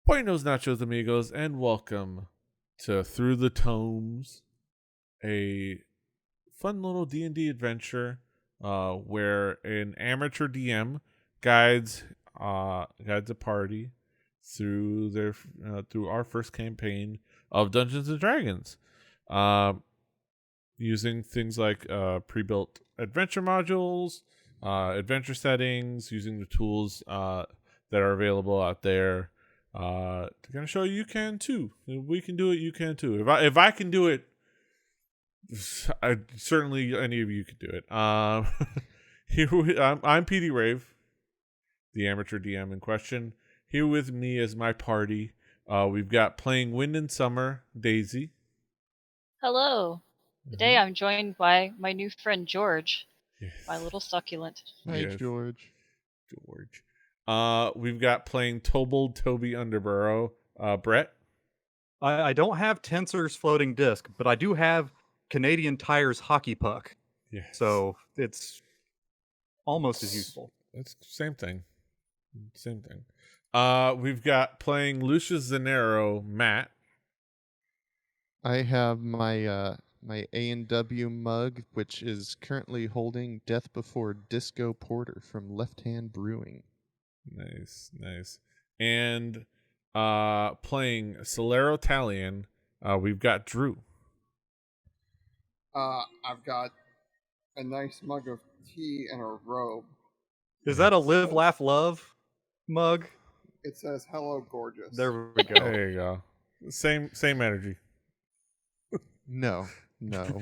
Buenos nachos, amigos, and welcome to Through the Tomes, a fun little D&D adventure where an amateur DM guides a party through our first campaign of Dungeons and Dragons, uh, using things like pre-built adventure modules, adventure settings, using the tools that are available out there. To kind of show you can too. If we can do it, you can too. If I can do it, certainly any of you can do it. I'm PD Rave, the amateur DM in question. Here with me is my party. We've got playing Wind and Summer, Daisy. Hello. Today I'm joined by my new friend George, Yes. my little succulent. Hi, Yes. George. We've got playing Toby Underborough, Brett. I don't have Tensor's floating disc, but I do have Canadian Tire's hockey puck. Yes. So it's almost as useful. It's same thing. We've got playing Lucius Cilero, Matt. I have my my A&W mug, which is currently holding Death Before Disco Porter from Left Hand Brewing. Nice. And playing Cilero Talion, we've got Drew. I've got a nice mug of tea and a robe. Is that a Live, Laugh, Love mug? It says "Hello, gorgeous." There we go. There you go. Same energy. No,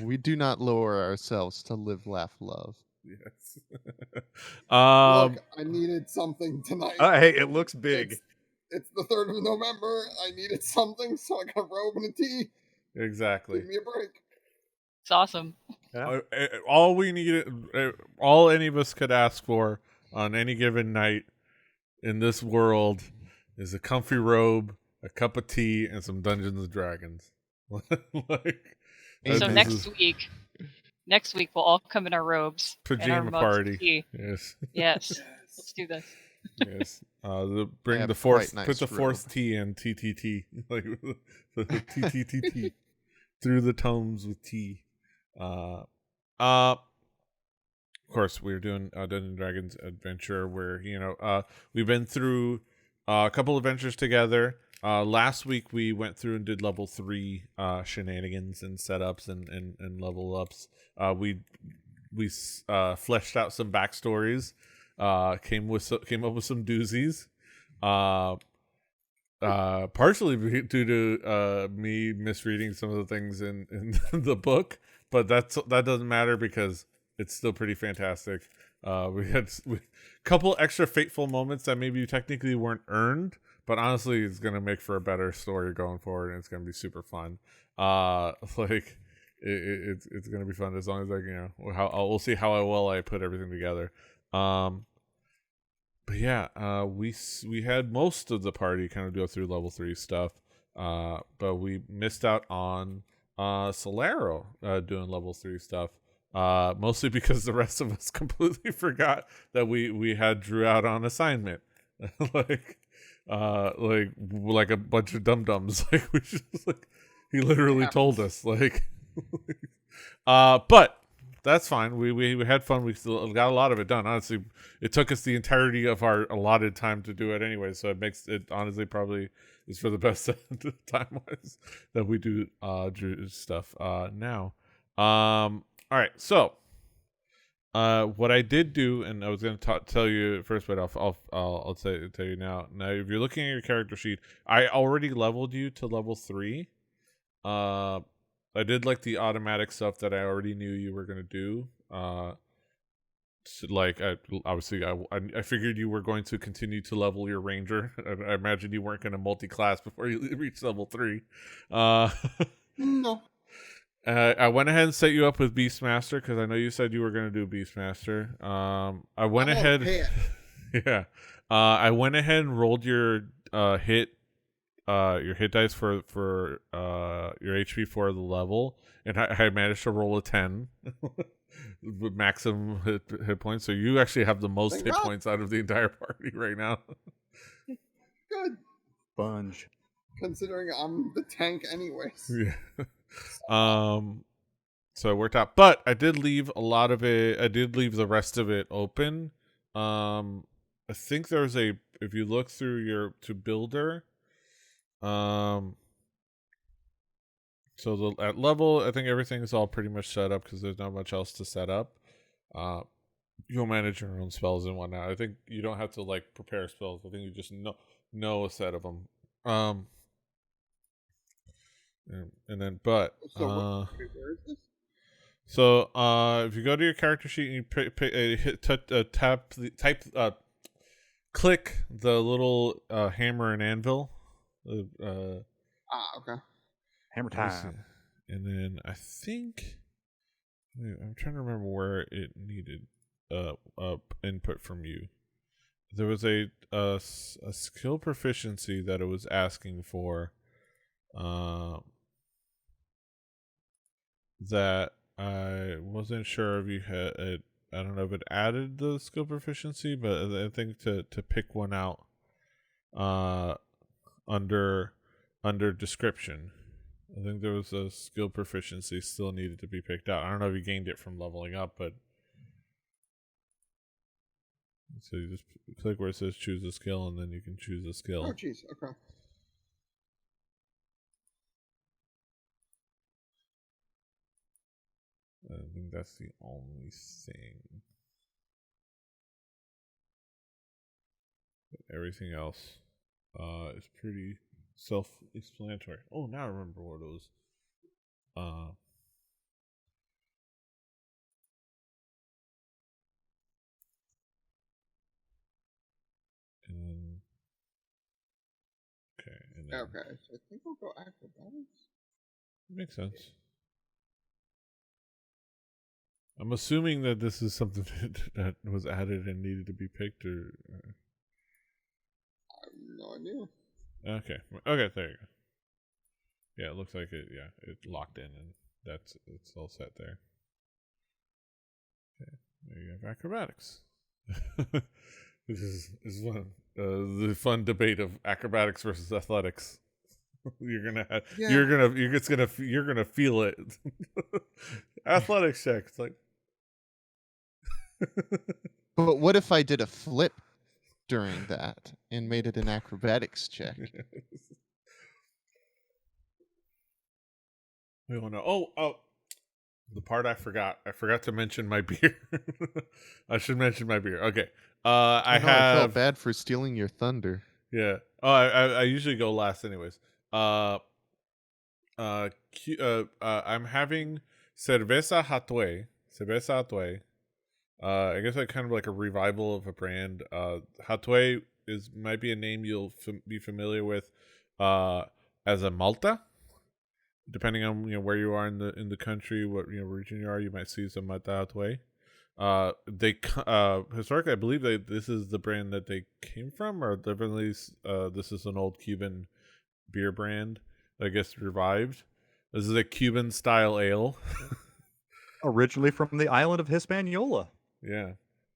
we do not lower ourselves to live, laugh, love. Yes. Look, I needed something tonight. Hey, it looks big. It's the 3rd of November. I needed something, so I got a robe and a tea. Exactly. Give me a break. It's awesome. Yeah. All we needed, all any of us could ask for on any given night in this world is a comfy robe, a cup of tea, and some Dungeons and Dragons. So next week we'll all come in our robes. Pajama and our mugs of party. tea. Yes. Yes. Let's do this. Yes. Bring have the force. quite nice Put the force robe. tea in TTT, like the TTT through the tomes with tea. Of course, we're doing Dungeons and Dragons adventure where we've been through a couple adventures together. Last week we went through and did level 3 shenanigans and setups and level ups. We fleshed out some backstories. Came up with some doozies. Partially due to me misreading some of the things in the book, but that doesn't matter because it's still pretty fantastic. We had a couple extra fateful moments that maybe technically weren't earned, but honestly, it's gonna make for a better story going forward, and it's gonna be super fun. It's gonna be fun as long as we'll see how well I put everything together. But yeah, we had most of the party kind of go through level 3 stuff, but we missed out on Cilero doing level 3 stuff. Mostly because the rest of us completely forgot that we had Drew out on assignment, like a bunch of dum-dums. Like we just he literally told us but that's fine. We had fun. We still got a lot of it done. Honestly, it took us the entirety of our allotted time to do it anyway. So it makes it honestly probably is for the best time wise that we do Drew stuff now. All right, so what I did do, and I was going to tell you first, but I'll tell you now. Now, if you're looking at your character sheet, I already leveled you to level 3. I did like the automatic stuff that I already knew you were going to do. I figured you were going to continue to level your ranger. I imagined you weren't going to multi-class before you reach level 3. No. I went ahead and set you up with Beastmaster because I know you said you were going to do Beastmaster. I went ahead. Yeah. I went ahead and rolled your hit dice for your HP for the level, and I managed to roll a 10 with maximum hit points. So you actually have the most hit points out of the entire party right now. Good. Sponge. Considering I'm the tank anyways. Yeah. So it worked out, but I did leave a lot of it. I did leave the rest of it open. I think there's if you look through your to builder, so at level, I think everything is all pretty much set up because there's not much else to set up. You'll manage your own spells and whatnot. I think you don't have to like prepare spells. I think you just know a set of them. And then, but So where is this? so if you go to your character sheet and you click the little hammer and anvil. Okay. Hammer time. And then I think I'm trying to remember where it needed input from you. There was a skill proficiency that it was asking for, that I wasn't sure if you had it. I don't know if it added the skill proficiency, but I think to pick one out under description. I think there was a skill proficiency still needed to be picked out. I don't know if you gained it from leveling up, but so you just click where it says choose a skill, and then you can choose a skill. Oh, jeez. Okay. I think that's the only thing. But everything else is pretty self-explanatory. Oh, now I remember what it was. And okay, and then Okay. So I think I'll go acrobatics. makes sense. I'm assuming that this is something that was added and needed to be picked, or I have no idea. okay, there you go. Yeah, it looks like it. Yeah, it locked in, and it's all set there. Okay, there you have acrobatics. This is one the fun debate of acrobatics versus athletics. You're gonna feel it. Athletics check. It's like. But what if I did a flip during that and made it an acrobatics check? We don't know. Oh, the part I forgot. I forgot to mention my beer. I should mention my beer. Okay. I felt bad for stealing your thunder. Yeah. Oh, I usually go last, anyways. I'm having cerveza hatue. Cerveza hatue. I guess like kind of like a revival of a brand. Hatue might be a name you'll be familiar with as a Malta. Depending on where you are in the country, what region you are, you might see some Malta Hatue. They historically, I believe this is the brand that they came from, or definitely this is an old Cuban beer brand that I guess revived. This is a Cuban style ale. Originally from the island of Hispaniola. Yeah.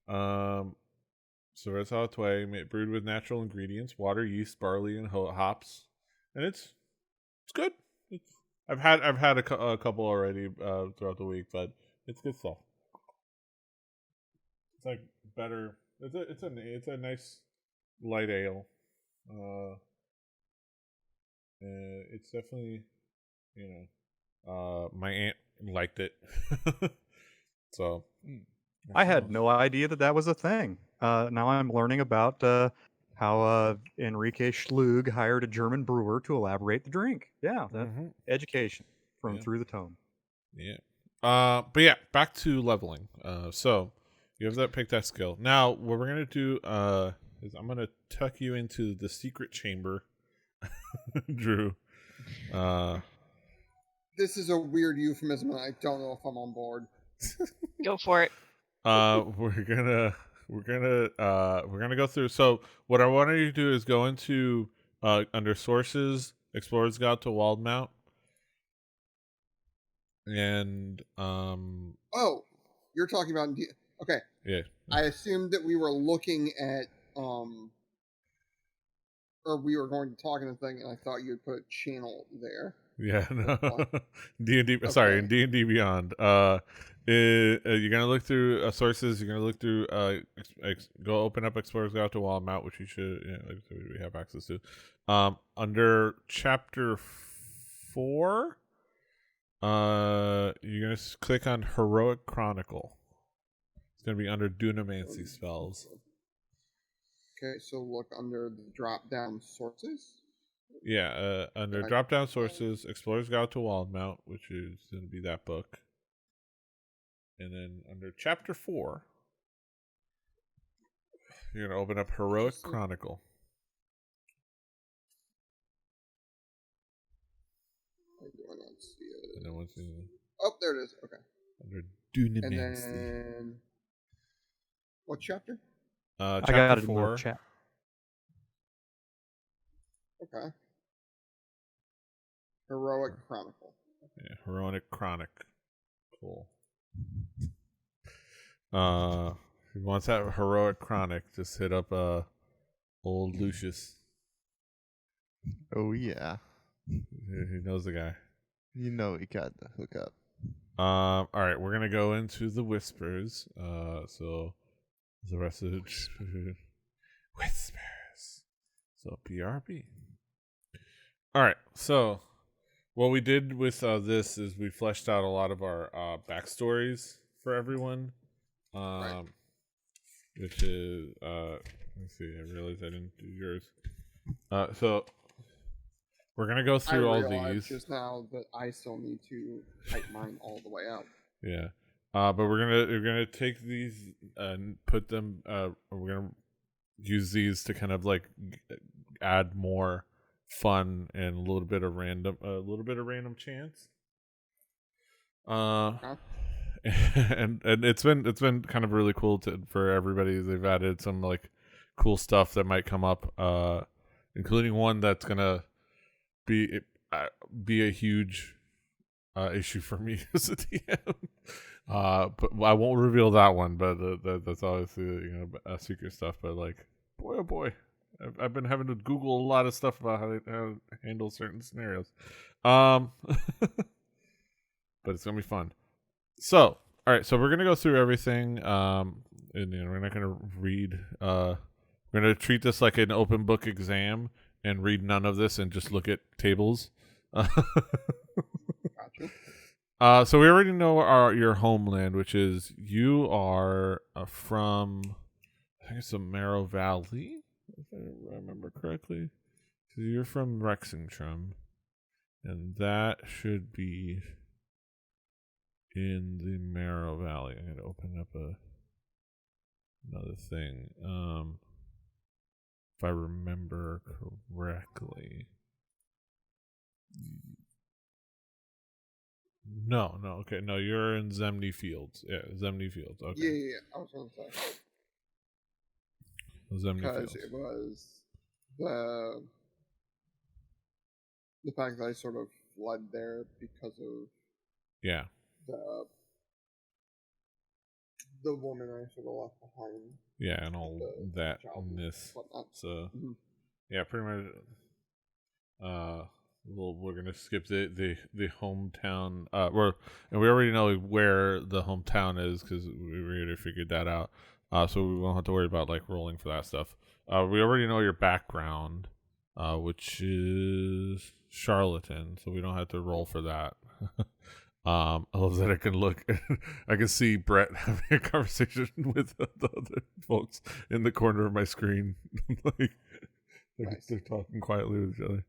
Cerveza Hatue, brewed with natural ingredients: water, yeast, barley, and hops, and it's good. I've had a couple already throughout the week, but it's good stuff. It's like better. It's a nice light ale. It's definitely my aunt liked it, so. I had no idea that was a thing. Now I'm learning about how Enrique Schlug hired a German brewer to elaborate the drink. Yeah, education from Through the Tome. Yeah. But yeah, back to leveling. So you have that pick that skill. Now what we're gonna do is I'm gonna tuck you into the secret chamber, Drew. This is a weird euphemism, and I don't know if I'm on board. Go for it. We're gonna go through. So what I wanted you to do is go into under sources, Explorer's Guide to Wildmount, and Oh, you're talking about okay. Yeah. I assumed that we were looking at or we were going to talk in the thing, and I thought you'd put channel there. Yeah, no. D&D. Okay. Sorry, in D&D Beyond. You're gonna look through sources. You're gonna look through. Go open up Explorer's Guide to Wild Mount, which you should. Like we have access to. Under chapter 4, you're gonna click on Heroic Chronicle. It's gonna be under Dunamancy spells. Okay, so look under the drop down sources. Yeah, under Right. drop down sources, Explorer's Guide to Wildmount, which is going to be that book. And then under chapter 4, you're going to open up Heroic Chronicle. I do not see it. And then once you, Oh, there it is. Okay. under And Dunamancy. then what chapter? I Chapter got it 4. in the chat. Okay. Heroic Chronicle. Yeah, Heroic Chronic. Cool. If you want that Heroic Chronic, just hit up old Lucius. Oh yeah, He knows the guy. you know he got the hookup. All right, we're gonna go into the whispers. So the rest of it, whispers. So BRB. All right, so what we did with this is we fleshed out a lot of our backstories for everyone. Right. Which is let me see. I realized I didn't do yours. So we're gonna go through all realized these. just now that I still need to type mine all the way out. Yeah. But we're gonna take these and put them. We're gonna use these to kind of like add more fun and a little bit of random chance. And it's been kind of really cool for everybody. They've added some like cool stuff that might come up, including one that's gonna be a huge issue for me as a DM. But I won't reveal that one. But that's obviously secret stuff. But like, boy, oh boy, I've been having to Google a lot of stuff about how to handle certain scenarios. But it's gonna be fun. So, all right. So we're gonna go through everything. And we're not gonna read. We're gonna treat this like an open book exam and read none of this and just look at tables. Gotcha. So we already know your homeland, which is you are from, I think it's the Marrow Valley, if I remember correctly. So you're from Rexingtrum, and that should be in the Marrow Valley. I'm gonna open up another thing. If I remember correctly. No, okay, no, you're in Zemni Fields. Yeah, Zemni Fields. Okay. Yeah. I was going to say. Zemni Because Fields. it was the fact that I sort of fled there because of Yeah. the woman I sort of left behind. Yeah, and all the that job and and this. whatnot. So Mhm. yeah, pretty much. We're gonna skip the hometown. We already know where the hometown is because we already figured that out. So we won't have to worry about like rolling for that stuff. We already know your background, which is charlatan, so we don't have to roll for that. I love that I can look. I can see Brett having a conversation with the other folks in the corner of my screen, like Nice. they're talking quietly with each other.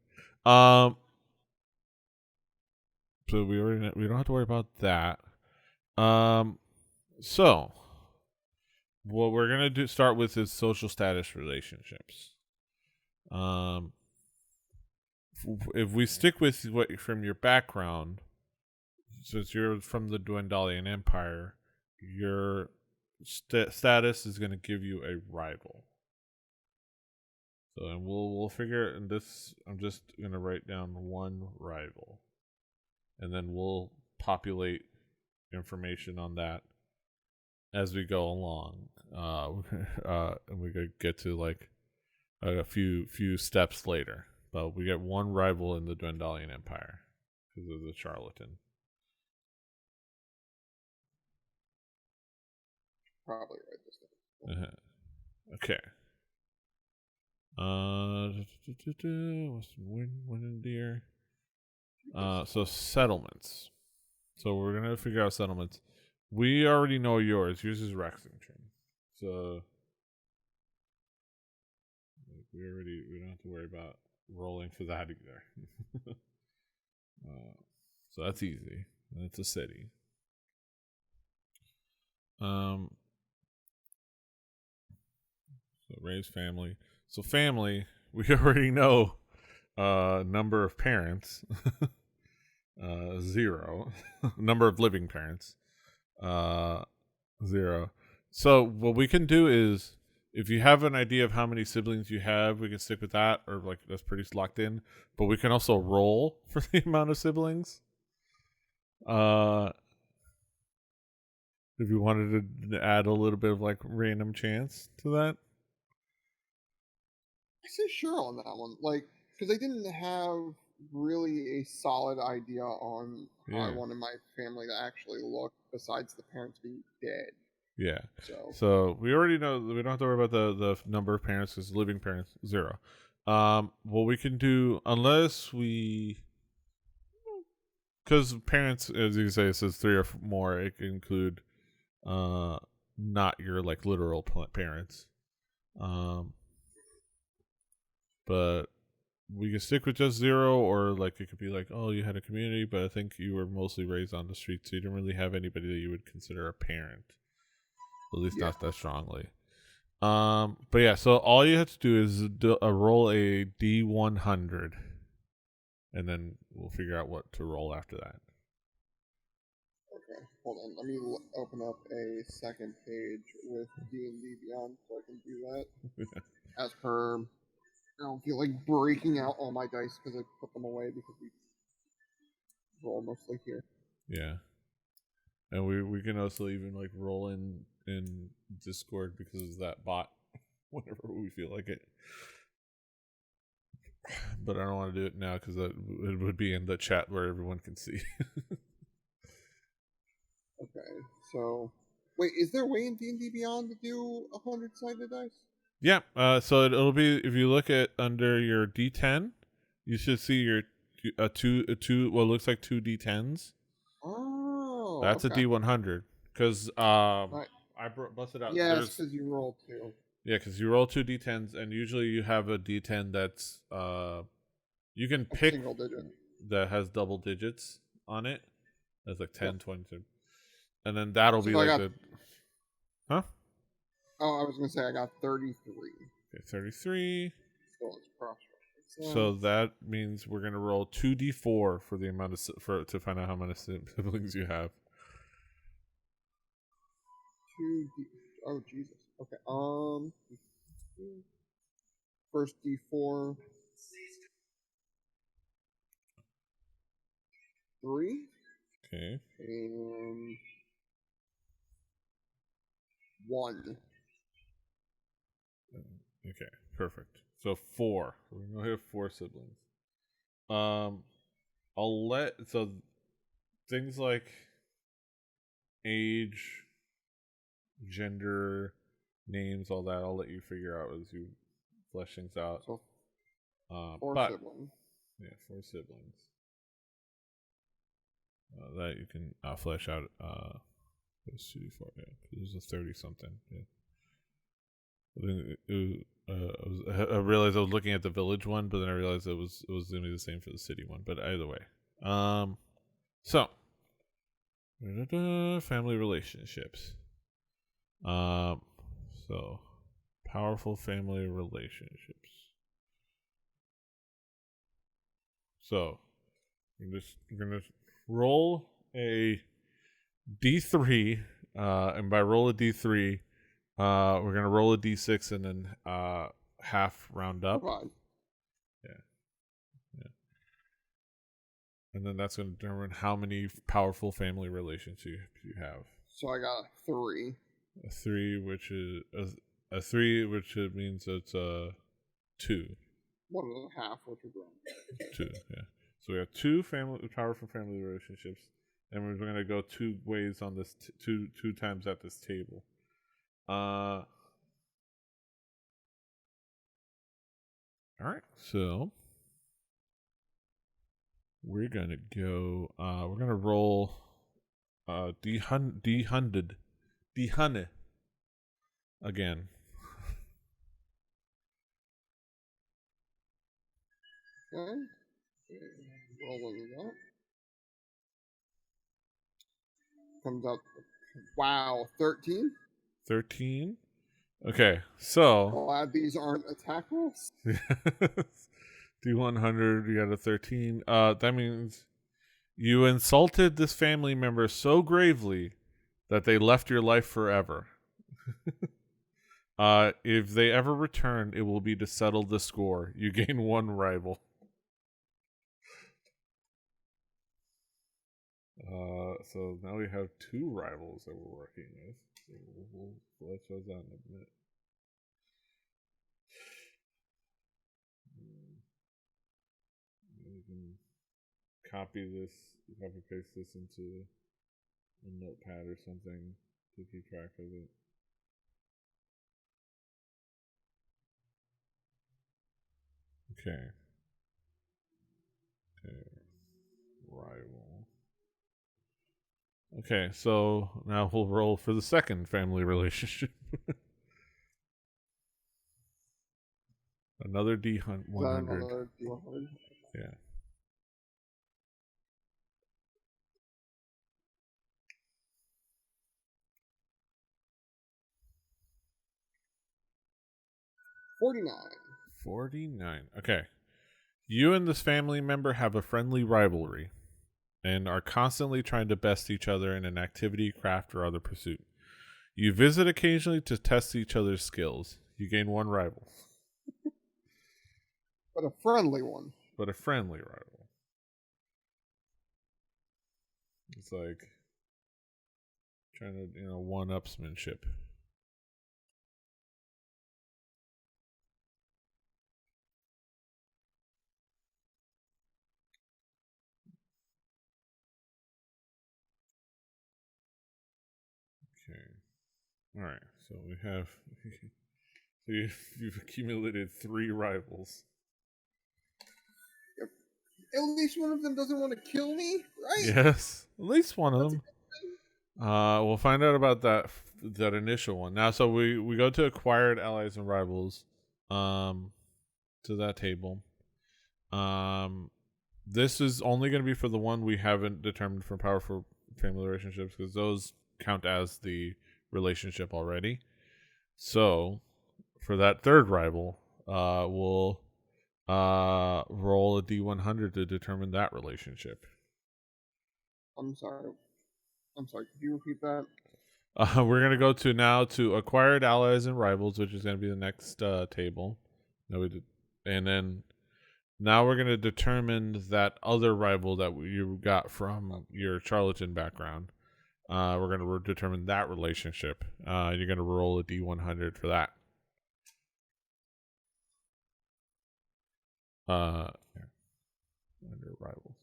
So we don't have to worry about that. So what we're gonna start with is social status relationships. If we stick with what from your background, since you're from the Dwendalian Empire, your status is going to give you a rival. So, and we'll figure in this. I'm just going to write down one rival, and then we'll populate information on that as we go along. And we could get to like a few steps later. But we get one rival in the Dwendalian Empire because of the charlatan. Probably right this time. Okay. Western Deer. So settlements. So we're gonna figure out settlements. We already know yours. Yours is Rexington. So we don't have to worry about rolling for that either. So that's easy. That's a city. So raise family. So family, we already know number of parents. 0. Number of living parents. 0. So what we can do is, if you have an idea of how many siblings you have, we can stick with that, or like that's pretty locked in. But we can also roll for the amount of siblings. If you wanted to add a little bit of like random chance to that. I say sure on that one, like, because I didn't have really a solid idea on how I wanted my family to actually look, besides the parents being dead. Yeah. So we already know we don't have to worry about the number of parents, because living parents 0. What we can do, unless we, because parents, as you say, it says 3 or more. It can include not your like literal parents. But we can stick with just 0, or like it could be like, oh, you had a community, but I think you were mostly raised on the street, so you didn't really have anybody that you would consider a parent. At least not that strongly. But yeah, so all you have to do is roll a D100, and then we'll figure out what to roll after that. okay, hold on. Let me open up a second page with D&D Beyond so I can do that. As per, I don't feel like breaking out all my dice because I put them away because we roll mostly here. Yeah, and we can also even like roll in Discord because of that bot whenever we feel like it. But I don't want to do it now because it would be in the chat where everyone can see. Okay, so wait, is there a way in D&D Beyond to do 100-sided dice? Yeah. So it'll be, if you look at under your D10, you should see your two what looks like 2 D10s. Oh, That's okay. a D100 because Right. I busted out. Yeah, it's because you roll 2. Yeah, because you roll 2 D10s, and usually you have a D10 that's you can pick single digit that has double digits on it. That's like 10, 22. And then that'll be like the... Huh? Oh, I was going to say I got 33. Okay, 33. Still it's cross-reference. So that means we're going to roll 2d4 for the amount of... to find out how many siblings you have. 2D... Oh, Jesus. Okay, first D4... 3. Okay. And... 1. Okay, perfect. So 4. We're gonna have 4 siblings. I'll let, so things like age, gender, names, all that, I'll let you figure out as you flesh things out. So 4 siblings. Yeah, 4 siblings. That you can flesh out. It's 2d4. Yeah, because there's a 30-something. Yeah. I realized I was looking at the village one, but then I realized it was going to be the same for the city one. But either way, so family relationships. So powerful family relationships. So we're gonna roll a D3, and by roll a D3. We're gonna roll a d6 and then half round up. Yeah. And then that's gonna determine how many powerful family relationships you have. So I got a 3. A 3, which is a 3, which means it's 2. 1.5, which are grown. 2, yeah. So we have 2 powerful family relationships, and we're going to go 2 ways on this, two times at this table. All right, so we're going to go, we're going to roll D100 again. Okay. Rolling it up. Comes up. Wow, 13. 13. Okay, so Glad these aren't attack rolls. D100, you got a 13. That means you insulted this family member so gravely that they left your life forever. If they ever return, it will be to settle the score. You gain 1 rival. So now we have 2 rivals that we're working with. So we'll let those out in a minute. We can copy paste this into a notepad or something to keep track of it. Okay. Rival. Okay, so now we'll roll for the second family relationship. Another D100. Another D100. Yeah. $49. Okay. You and this family member have a friendly rivalry and are constantly trying to best each other in an activity, craft, or other pursuit. You visit occasionally to test each other's skills. You gain 1 rival. But a friendly one. But a friendly rival. It's like trying to, one-upsmanship. Okay. All right. So we have. So you've accumulated 3 rivals. At least one of them doesn't want to kill me, right? Yes, at least one of them. We'll find out about that initial one. Now, so we go to acquired allies and rivals, to that table. This is only going to be for the one we haven't determined for powerful family relationships because those count as the relationship already. So, for that third rival, we'll roll a D100 to determine that relationship. I'm sorry. Could you repeat that? We're going to go to acquired allies and rivals, which is going to be the next table. No, we did. And then now we're going to determine that other rival that you got from your charlatan background. We're going to determine that relationship. You're going to roll a D100 for that. Under rivals.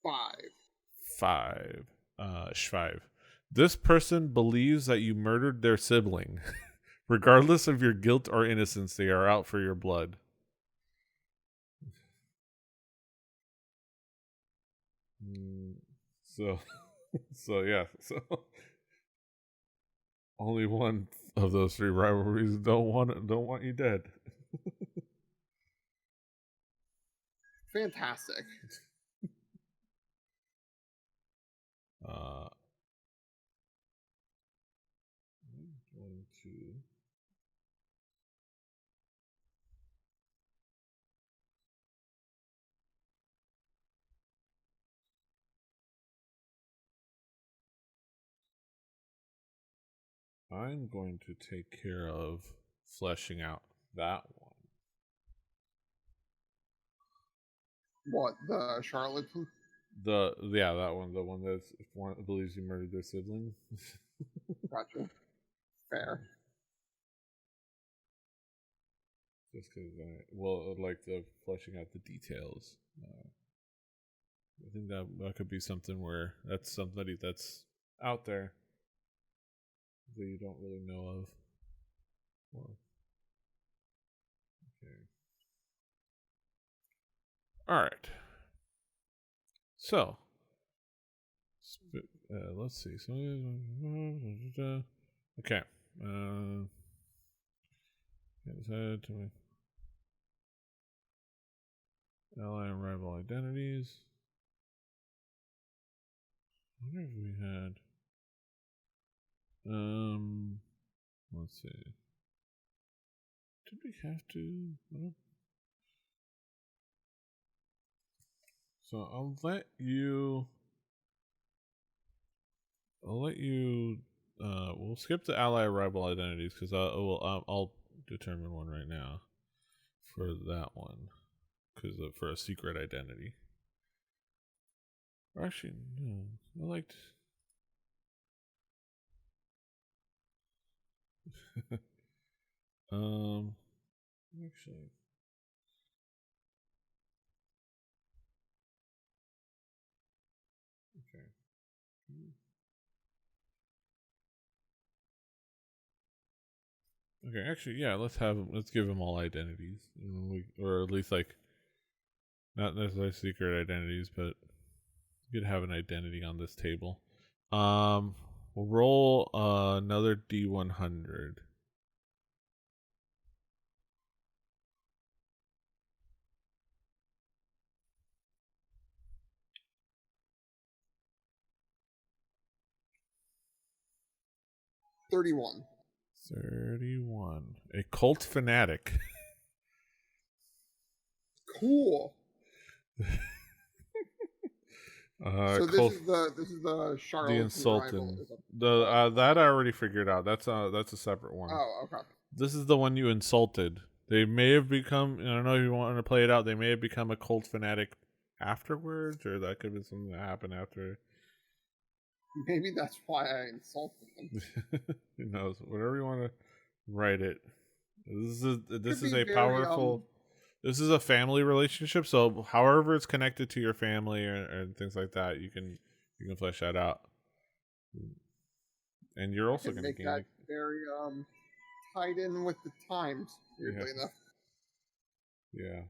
5. 5. This person believes that you murdered their sibling. Regardless of your guilt or innocence, they are out for your blood. So yeah. So only one of those 3 rivalries don't want you dead. Fantastic. 1, 2. I'm going to take care of fleshing out that one. What, the charlatan? That one. The one that believes you murdered their sibling. Gotcha. Fair. Just because I like the fleshing out the details. I think that could be something where that's somebody that's out there that you don't really know of. Well, okay. All right. So, let's see. So, okay. Head to ally and rival identities. I wonder if we had. Let's see. Did we have to? Well, so I'll let you. We'll skip the ally rival identities because I'll determine one right now for that one because for a secret identity. Or actually, no, I liked. Actually. Okay. Okay, actually, yeah. Let's give them all identities, or at least like, not necessarily secret identities, but you could have an identity on this table. We'll roll another D100. $31. 31. A cult fanatic. Cool. So cult, this is the Charlotte the insultant. That I already figured out. That's a separate one. Oh, okay. This is the one you insulted. They may have become. I don't know if you want to play it out. They may have become a cult fanatic afterwards, or that could be something that happened after. Maybe that's why I insulted them. Who knows? Whatever you want to write it. This is a very, powerful. This is a family relationship. So, however it's connected to your family or things like that, you can flesh that out. And you're also going to make gain. That very tied in with the times. Weirdly enough. Yeah.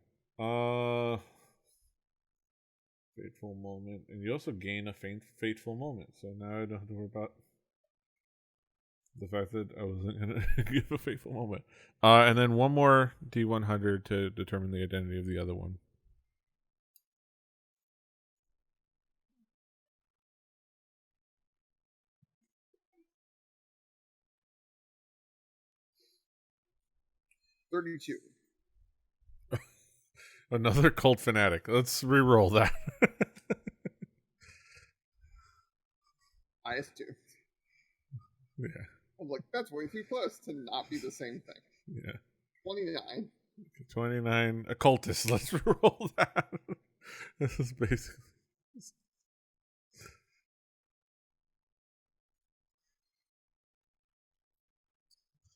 Fateful moment, and you also gain a fateful moment. So now I don't have to worry about the fact that I wasn't gonna give a fateful moment. And then one more D100 to determine the identity of the other one. $32. Another cult fanatic. Let's re-roll that. IS2. Yeah. I'm like, that's way too close to not be the same thing. Yeah. 29. 29. Occultist. Let's re-roll that. This is basically.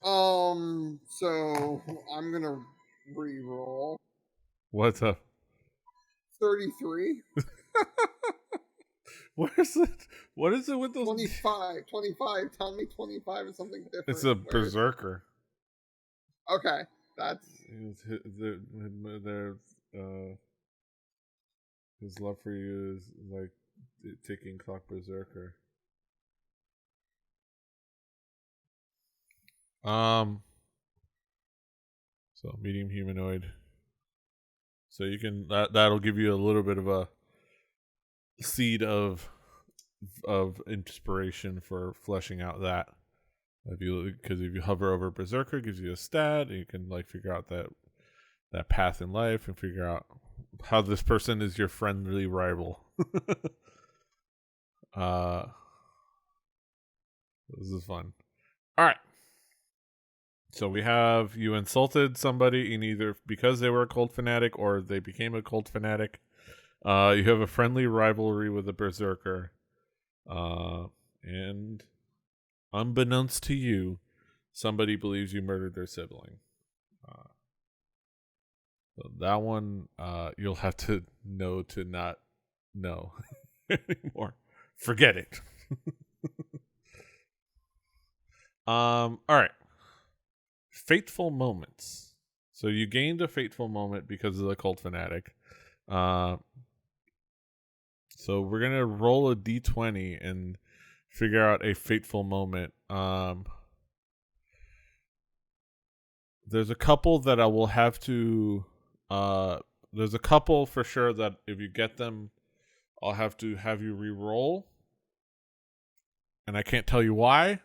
So I'm gonna re-roll. What's up? 33. What is it? What is it with those? 25. 25. Tell me 25 is something different. It's a berserker. Okay, that's. His love for you is like ticking clock berserker. So medium humanoid. So you can that'll give you a little bit of a seed of inspiration for fleshing out that. If you hover over berserker, it gives you a stat, and you can like figure out that path in life and figure out how this person is your friendly rival. This is fun. All right. So we have you insulted somebody in either because they were a cult fanatic or they became a cult fanatic. You have a friendly rivalry with a berserker. And unbeknownst to you, somebody believes you murdered their sibling. So that one, you'll have to know to not know anymore. Forget it. All right. Fateful moments. So you gained a fateful moment because of the cult fanatic. So we're gonna roll a d20 and figure out a fateful moment. There's a couple that I will have to. There's a couple for sure that if you get them, I'll have to have you re-roll, and I can't tell you why.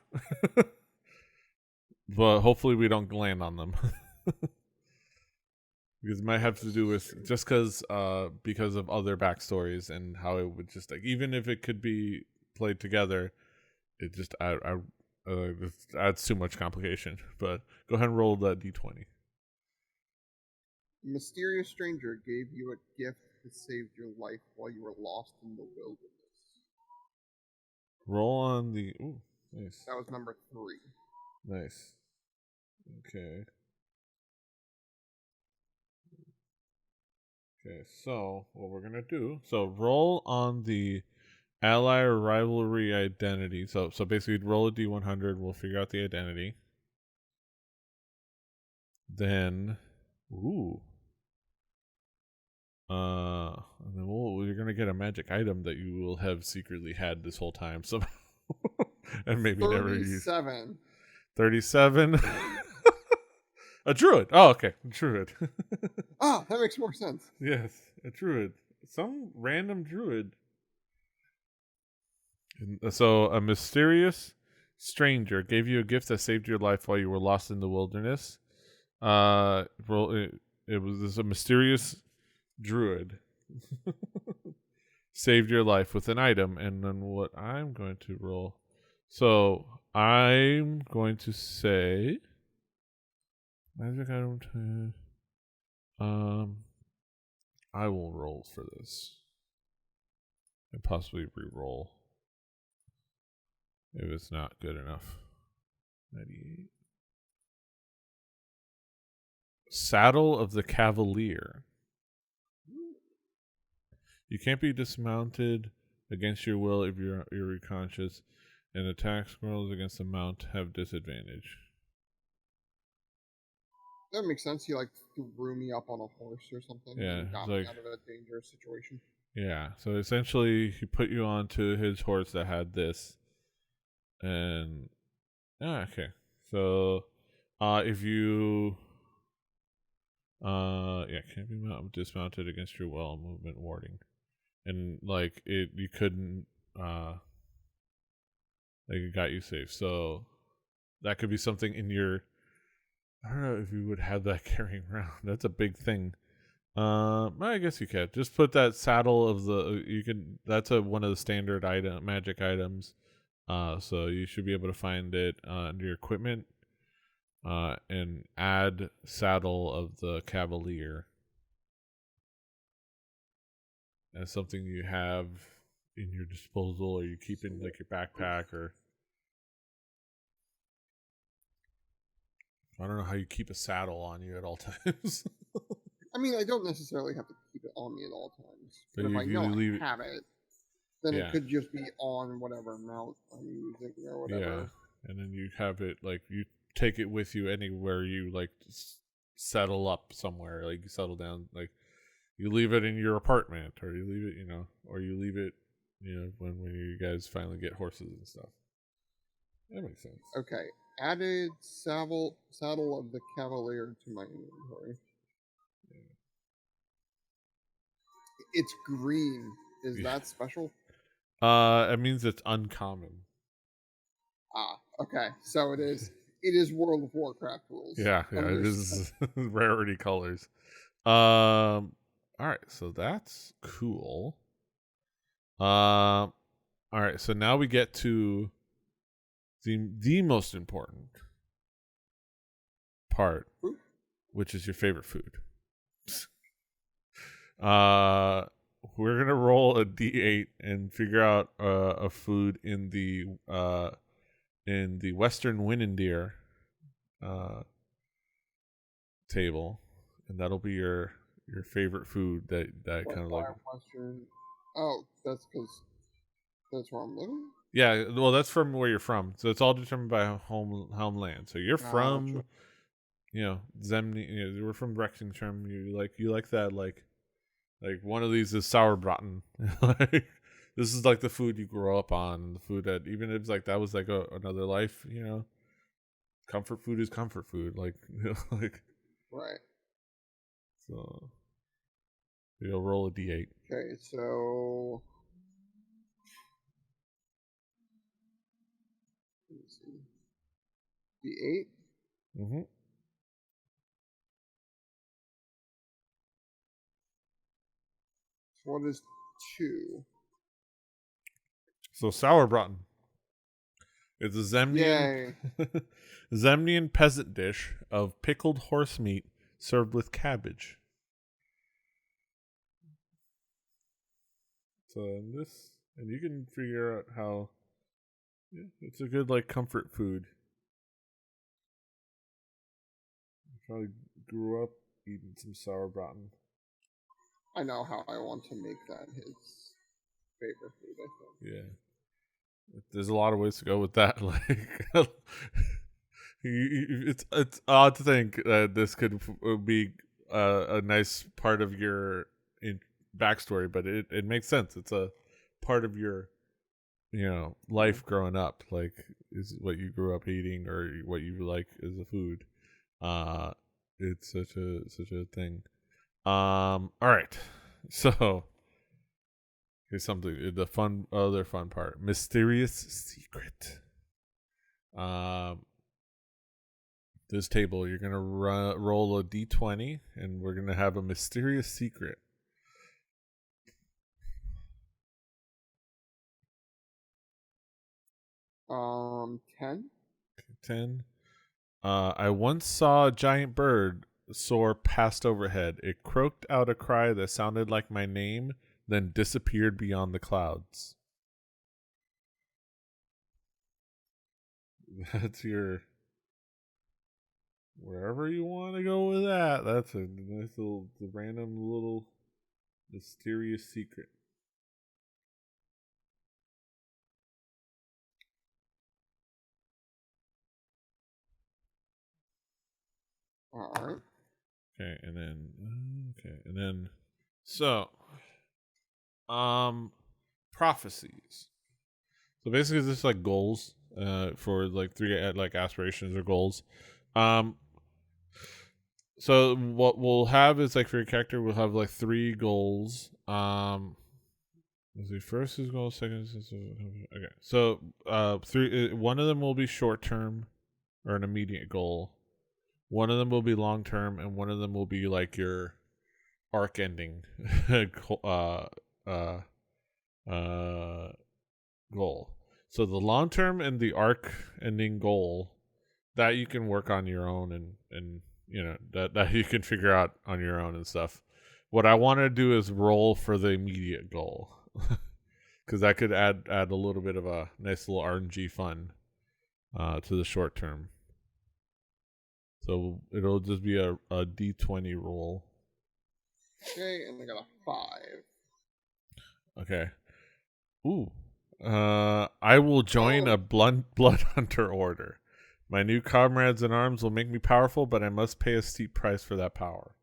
But hopefully we don't land on them. Because it might have to do with just because of other backstories and how it would just like, even if it could be played together, it just it adds too much complication. But go ahead and roll that d20. A mysterious stranger gave you a gift that saved your life while you were lost in the wilderness. Roll on the. Ooh, nice. That was number 3. Nice. Okay. Okay, so what we're gonna do? So roll on the ally or rivalry identity. So basically, roll a d100. We'll figure out the identity. Then, and then you're gonna get a magic item that you will have secretly had this whole time. So, and maybe never used. 37. A druid. Oh, okay. A druid. Ah, that makes more sense. Yes, a druid. Some random druid. And so, a mysterious stranger gave you a gift that saved your life while you were lost in the wilderness. It was a mysterious druid. Saved your life with an item. And then what I'm going to roll. So, I'm going to say... Magic item I will roll for this. And possibly re-roll. If it's not good enough. 98. Saddle of the Cavalier. You can't be dismounted against your will if you're unconscious, and attacks rolls against the mount have disadvantage. That makes sense. He threw me up on a horse or something. Yeah, And got me out of a dangerous situation. Yeah, so essentially he put you onto his horse that had this. And okay. So if you can't be dismounted against your will, movement warding. And you couldn't it got you safe. So that could be something in your, I don't know if you would have that carrying around. That's a big thing. I guess you can just put that saddle of that's one of the standard magic items. So you should be able to find it under your equipment, and add saddle of the Cavalier as something you have in your disposal, or you keep in your backpack, or I don't know how you keep a saddle on you at all times. I mean, I don't necessarily have to keep it on me at all times. But if I know I have it, then it could just be on whatever mount I'm using or whatever. Yeah, and then you have it, you take it with you anywhere you, settle up somewhere. You settle down, you leave it in your apartment, or you leave it, or you leave it, when you guys finally get horses and stuff. That makes sense. Okay. Added saddle of the Cavalier to my inventory. It's green. Is that special? It means it's uncommon. Ah, okay. So it is. It is World of Warcraft rules. Yeah, it is rarity colors. All right, so that's cool. All right, so now we get to the most important part, which is your favorite food. We're gonna roll a d8 and figure out a food in the Western Winendeer table, and that'll be your your favorite food that What, kind of why like. Western? Oh, that's because that's where I'm living. Yeah, well, that's from where you're from, so it's all determined by homeland. So you're from, Gotcha. Zemni. We're from Rexington. You like that like one of these is sauerbraten. Like this is like the food you grow up on, the food that even if it's like that was like another life. Comfort food is comfort food. Like like Right. so. You'll roll a d8. Okay, so let me see. D8. Mm-hmm. So what is 2? So sauerbraten. It's a Zemnian Yay. Zemnian peasant dish of pickled horse meat served with cabbage. So and you can figure out how it's a good like comfort food. I probably grew up eating some sauerbraten. I know how I want to make that his favorite food, I think. Yeah. There's a lot of ways to go with that. Like, it's odd to think that this could be a nice part of your backstory, but it makes sense. It's a part of your life growing up. Like, is what you grew up eating or what you like as a food. It's such a thing. All right, so. Here's something the other fun part. Mysterious secret. This table, you're gonna roll a d20, and we're gonna have a mysterious secret. 10. 10. I once saw a giant bird soar past overhead. It croaked out a cry that sounded like my name, then disappeared beyond the clouds. That's your wherever you want to go with that. That's a nice little random little mysterious secret. All right. Okay, and then so prophecies. So basically this is like goals for like 3 like aspirations or goals. So what we'll have is like for your character we'll have like 3 goals. Let's see, first is goal, second is okay. So 3 one of them will be short term or an immediate goal. One of them will be long term and one of them will be like your arc ending goal. So the long term and the arc ending goal that you can work on your own and that you can figure out on your own and stuff. What I want to do is roll for the immediate goal because that could add a little bit of a nice little RNG fun to the short term. So it'll just be a d20 roll. Okay, and I got a 5. Okay. Ooh. I will join a blood hunter order. My new comrades in arms will make me powerful, but I must pay a steep price for that power.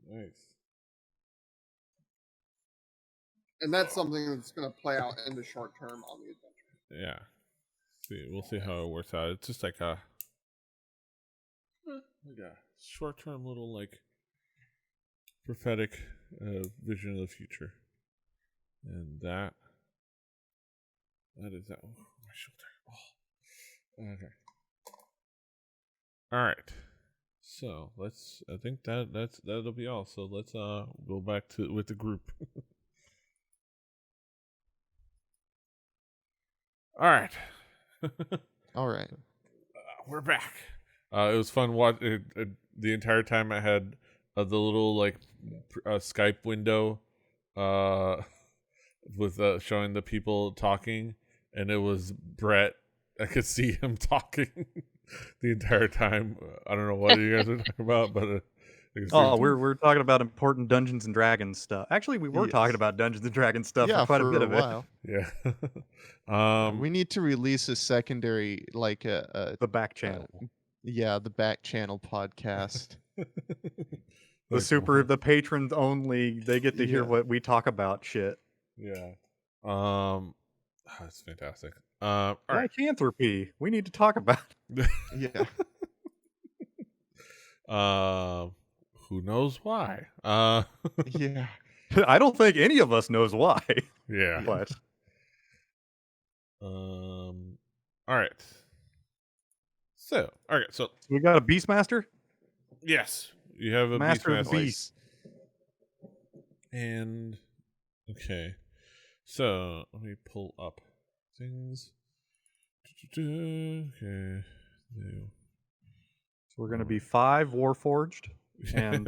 Nice. And that's something that's going to play out in the short term on the adventure. Yeah. We'll see how it works out. It's just like a short-term little like prophetic vision of the future, and that is that. Oh, my shoulder. Oh. Okay. All right. So I think that'll be all. So let's go back with the group. All right. All right. We're back. It was fun watching the entire time. I had the little like Skype window with showing the people talking, and it was Brett. I could see him talking the entire time. I don't know what you guys were talking about, but I could see him we're talking about important Dungeons and Dragons stuff. Actually, we were talking Yes. about Dungeons and Dragons stuff Yeah, for quite a for bit a of it. while. yeah. We need to release a secondary, like The back channel. the back channel podcast. The patrons only, they get to hear what we talk about shit. Yeah. That's fantastic. All right. Lycanthropy. We need to talk about. Yeah. Who knows why? Yeah. I don't think any of us knows why. Yeah. But All right. So, we got a Beastmaster. yes, you have a Master of the Beastmaster. Beast. And okay, so let me pull up things. Okay. So we're going to be 5 Warforged, and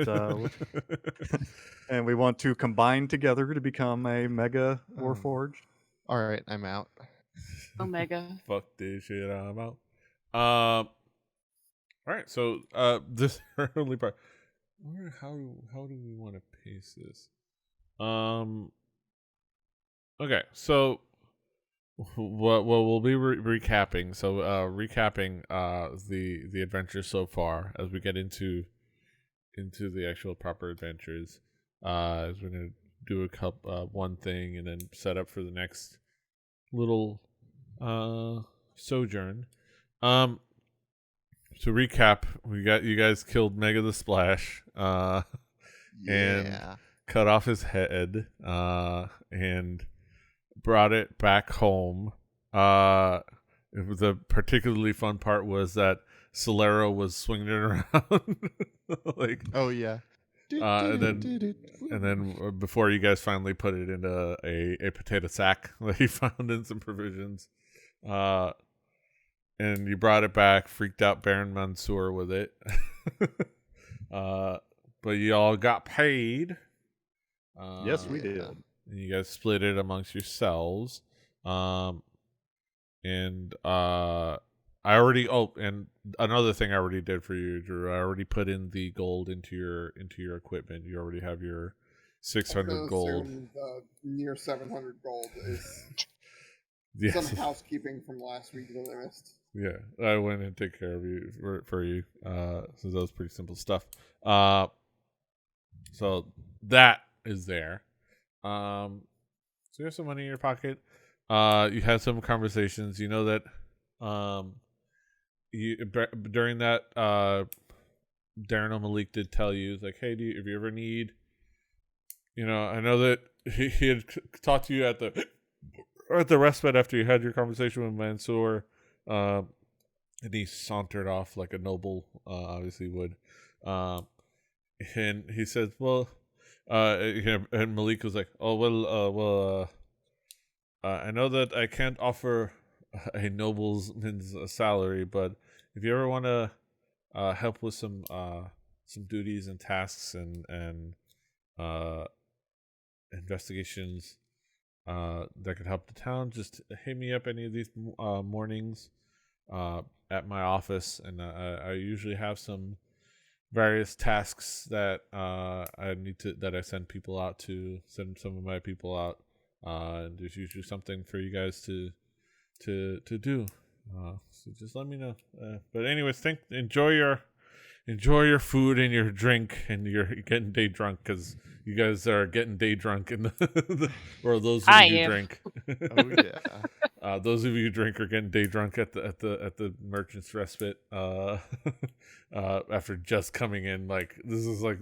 and we want to combine together to become a Mega Warforged. All right, I'm out. Omega. Fuck this shit, I'm out. All right, so this early part. How do we want to pace this? Okay, so what we'll be recapping. So recapping the adventure so far as we get into the actual proper adventures. As we're gonna do a one thing and then set up for the next little sojourn. To recap, you guys killed Mega the Splash, and cut off his head, and brought it back home. It was a particularly fun part was that Cilero was swinging it around, like, oh yeah, and then before you guys finally put it into a potato sack that he found in some provisions, and you brought it back, freaked out Baron Mansour with it, but you all got paid. Yes, we did. And you guys split it amongst yourselves. And I already and another thing I already did for you, Drew, I already put in the gold into your equipment. You already have your 600 gold. Near 700 gold is yes. some housekeeping from last week that I missed. Yeah, I went and took care of you for you. So that was pretty simple stuff. So that is there. So you have some money in your pocket. You had some conversations. You know that during that Darren O'Malik did tell you, like, hey, if you ever need, I know that he had talked to you at the respite after you had your conversation with Mansour, and he sauntered off like a noble obviously would, and he said, well, and Malik was like, oh well, I know that I can't offer a nobleman's salary, but if you ever want to help with some duties and tasks and investigations that could help the town, just hit me up any of these mornings at my office, and I usually have some various tasks that I send people out to, send some of my people out, and there's usually something for you guys to do. So just let me know. But anyways, enjoy your food and your drink, and you're getting day drunk because you guys are getting day drunk, and or those of you who drink. Oh yeah. Those of you who drink are getting day drunk at the Merchant's Respite. After just coming in, like this is like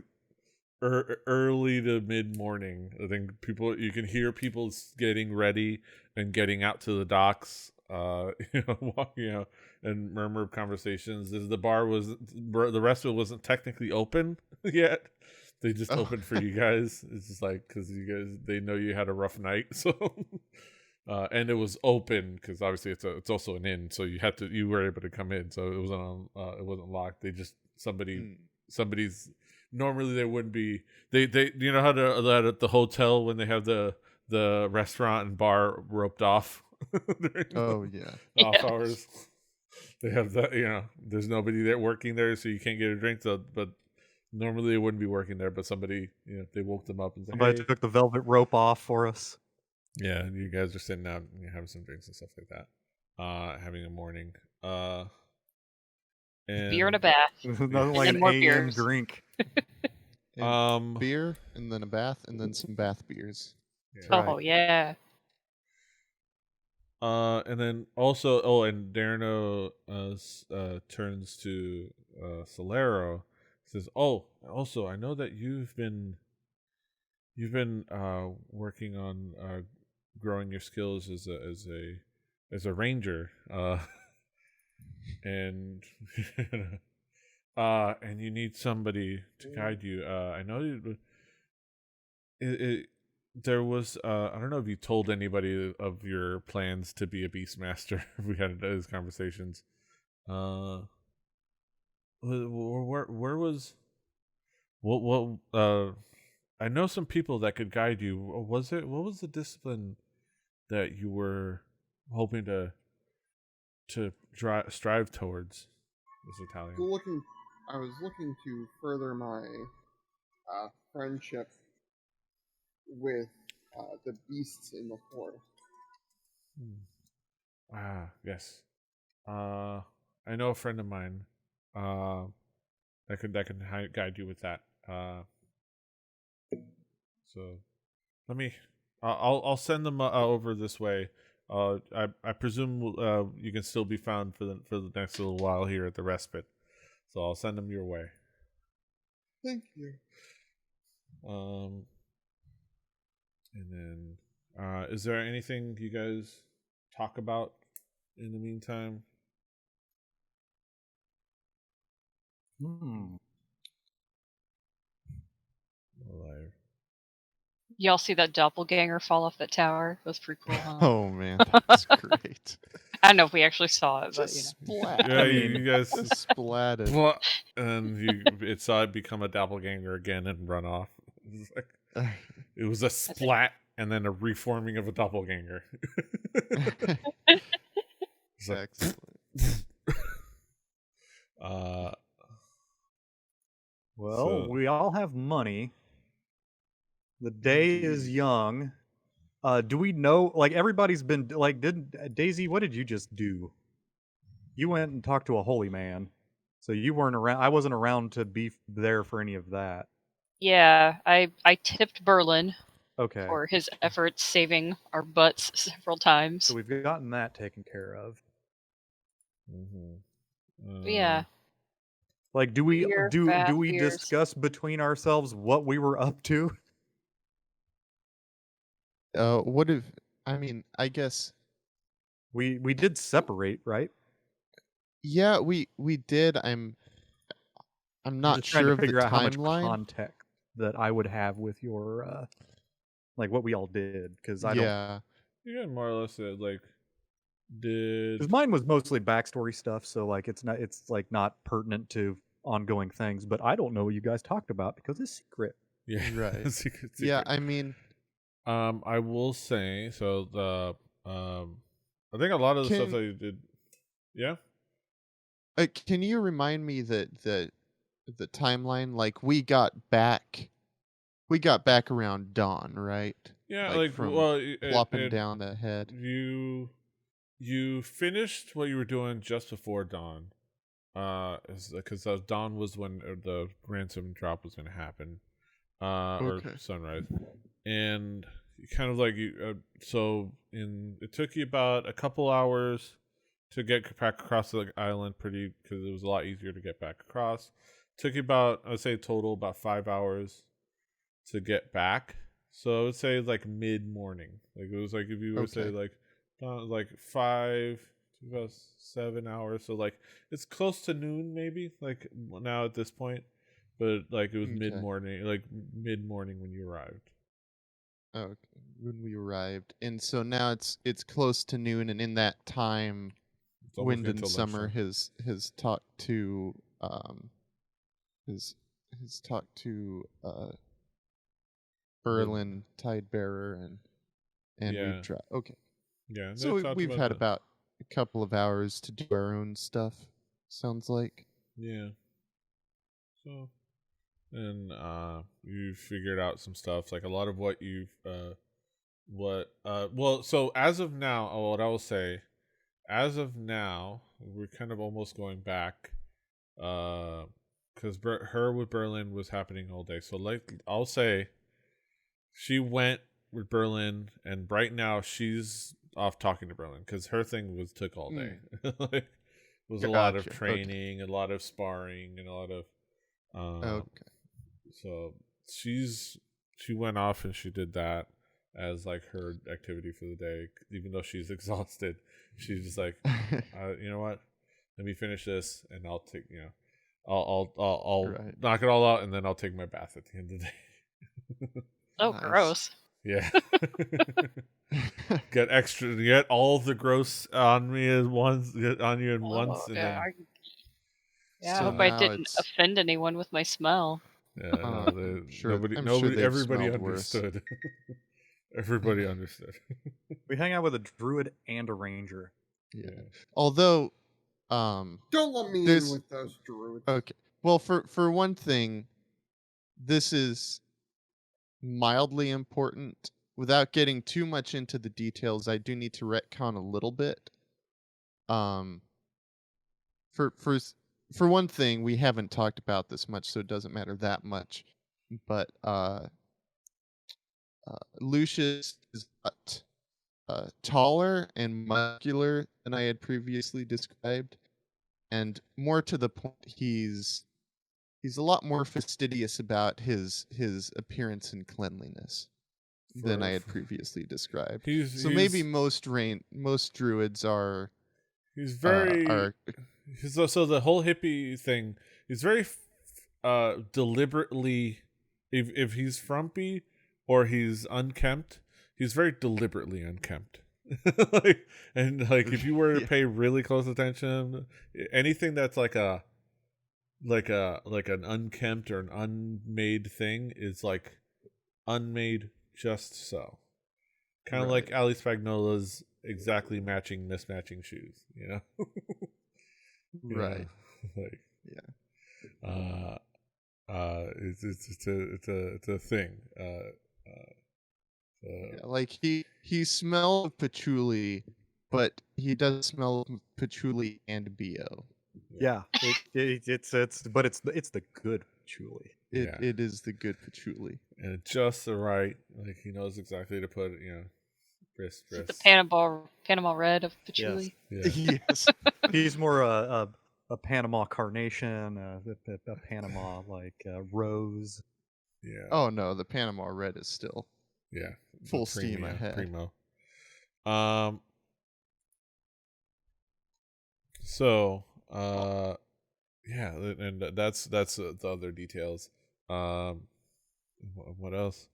early to mid morning. I think you can hear people getting ready and getting out to the docks. And murmur of conversations. The the respite wasn't technically open yet. They just opened for you guys. It's just like because you guys, they know you had a rough night, so and it was open because obviously it's also an inn, so you were able to come in, so it wasn't locked. They just somebody's normally they wouldn't be. They you know how at the hotel when they have the restaurant and bar roped off during Oh yeah. the off Yeah. hours. They have that, there's nobody there working there, so you can't get a drink. So, but normally they wouldn't be working there, but somebody, they woke them up and said, Somebody "Hey, took the velvet rope off for us. yeah, and you guys are sitting out and you're having some drinks and stuff like that, having a morning, and Beer and a bath. Nothing like And an more AM beers. drink. And beer, and then a bath, and then some bath beers. yeah. Right. Oh yeah. And then also, and Darno turns to Cilero, says, "Oh, also, I know that you've been working on growing your skills as a ranger, and and you need somebody to guide you. I know there was I don't know if you told anybody of your plans to be a beastmaster. We had those conversations. Where was what I know some people that could guide you. What was the discipline that you were hoping to strive towards?" This Italian. I was looking to further my friendship with the beasts in the forest. Yes. I know a friend of mine that can guide you with that. So let me I'll send them over this way. I presume you can still be found for the next little while here at the respite. So I'll send them your way. Thank you. And then is there anything you guys talk about in the meantime? Well, Y'all see that doppelganger fall off that tower? It was pretty cool, huh? Oh man, that's great. I don't know if we actually saw it, but Just you know. splat. yeah, I mean, you guys just splatted. Well, and it saw it become a doppelganger again and run off. It was a splat and then a reforming of a doppelganger. Excellent. Well, we all have money. The day is young. Do we know? Like everybody's been like, did Daisy? What did you just do? You went and talked to a holy man, so you weren't around. I wasn't around to be there for any of that. Yeah, I tipped Berlin Okay, for his efforts saving our butts several times. so we've gotten that taken care of. But yeah. Like, do we Beer, do fat we beers. discuss between ourselves what we were up to? What if? I mean, I guess. We did separate, right? Yeah, we did. I'm not just trying sure to of the figure out how much timeline. context that I would have with your like what we all did, because I don't. Yeah. You got more or less like did Because mine was mostly backstory stuff, so like it's like not pertinent to ongoing things. But I don't know what you guys talked about because it's secret. yeah Right. secret. Yeah, I mean, I will say so. I think a lot of the stuff that you did. Yeah. can you remind me the timeline? Like we got back around dawn, right? Yeah, Like from plopping down the head. You finished what you were doing just before dawn, because dawn was when the ransom drop was going to happen, or sunrise, and kind of like it took you about a couple hours to get back across the island, because it was a lot easier to get back across. Took you about, I would say, total about 5 hours to get back. So I would say like mid morning. Like it was like if you were to say like 5 to about 7 hours. So like it's close to noon maybe. Like now at this point, but like it was mid morning. Like mid morning when you arrived. Okay, when we arrived, and so now it's close to noon, and in that time, Wind and Summer has talked to his has talked to Berlin Tidebearer and Yeah. we've tried. Okay, Yeah. and so they talked we've about had the- about a couple of hours to do our own stuff. Sounds like. Yeah. So, and you figured out some stuff, like a lot of what you've well, so as of now, what I will say, as of now, we're kind of almost going back, because her with Berlin was happening all day. So like I'll say, she went with Berlin, and right now she's off talking to Berlin because her thing was took all day. Like, it was a lot of Gotcha. Okay. training, a lot of sparring, and a lot of Okay. so she went off and she did that as like her activity for the day, even though she's exhausted. She's just like, you know what? Let me finish this, and I'll take I'll Right. knock it all out, and then I'll take my bath at the end of the day. Oh, Nice. gross. Yeah. Get all the gross on me at once, get on you at once, Oh, and yeah, then yeah, I So hope I now didn't it's- offend anyone with my smell. yeah, Uh, no, sure- nobody, I'm sure nobody, they've everybody smelled worse. understood. Everybody understood. We hang out with a druid and a ranger. Yeah. Although, Don't let me There's- in with those druids. okay. Well, for one thing, this is mildly important. Without getting too much into the details, I do need to retcon a little bit. For one thing, we haven't talked about this much, so it doesn't matter that much. But Lucius is taller and muscular than I had previously described, and more to the point, he's a lot more fastidious about his appearance and cleanliness than I had previously described. So maybe most druids are he's very are so the whole hippie thing. He's very deliberately, if he's frumpy or he's unkempt, he's very deliberately unkempt. like if you were to Yeah. pay really close attention, anything that's like an unkempt or an unmade thing is like unmade just so. Kind of like Right. Ali Spagnola's exactly matching mismatching shoes, you know? You know, right. like Yeah. it's a thing. Yeah, like he smells of patchouli, but he does smell of patchouli and bo. Yeah, it's the good patchouli. Yeah. It is the good patchouli. And just the right, like he knows exactly to put it, you know, Is it the wrist. Panama red of patchouli? Yeah. Yes. He's more a Panama carnation, a Panama rose. Yeah. Oh no, the Panama red is still Yeah. full The steam ahead. Primo. So, yeah, and that's the other details. What else?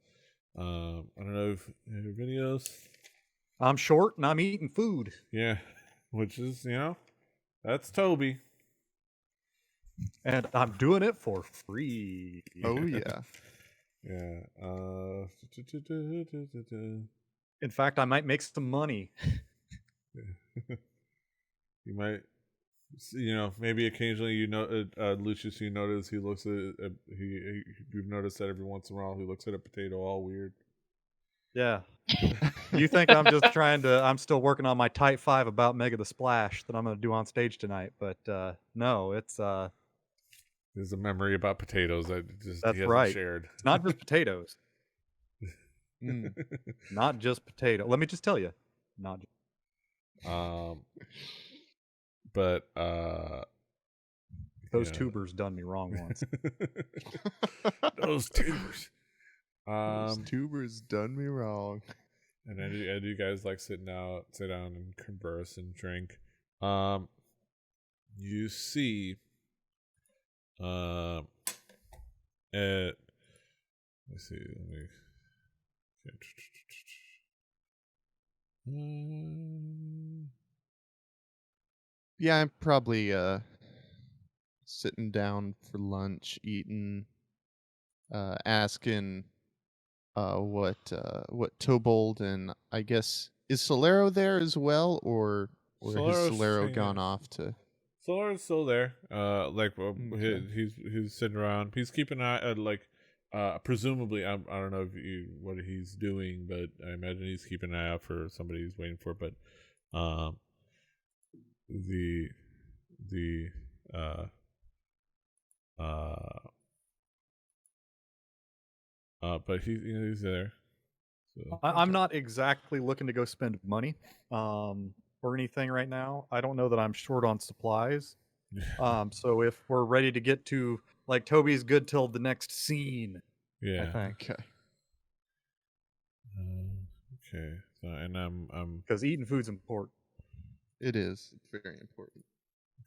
I don't know if videos. I'm short and I'm eating food. Yeah, which is, you know, that's Toby. And I'm doing it for free. Oh yeah. Yeah. In fact, I might make some money. You might, you know, maybe occasionally, you know, Lucius, you notice he looks at you've noticed that every once in a while he looks at a potato all weird. Yeah. You think I'm just I'm still working on my Type 5 about Mega the Splash that I'm going to do on stage tonight, but no, it's There's a memory about potatoes that just That's he hasn't right. shared. it's not just potatoes. Mm. Not just potato. Let me just tell you. Not just, But those yeah. tubers done me wrong once. Those tubers. Those tubers done me wrong. And I do you guys like sit down and converse and drink. You see, let's see, Yeah, I'm probably sitting down for lunch, eating, asking what Tobold and I guess is Cilero there as well, or has Cilero's Cilero hanging gone out. off to? Solar's still there. Okay. He's sitting around. He's keeping an eye. Presumably, I don't know what he's doing, but I imagine he's keeping an eye out for somebody he's waiting for. But, the but he's there. So. I'm not exactly looking to go spend money or anything right now. I don't know that I'm short on supplies. So if we're ready to get to, like, Toby's good till the next scene, Yeah. I think. Okay. Okay. So, and I'm Because eating food's important. It is. It's very important.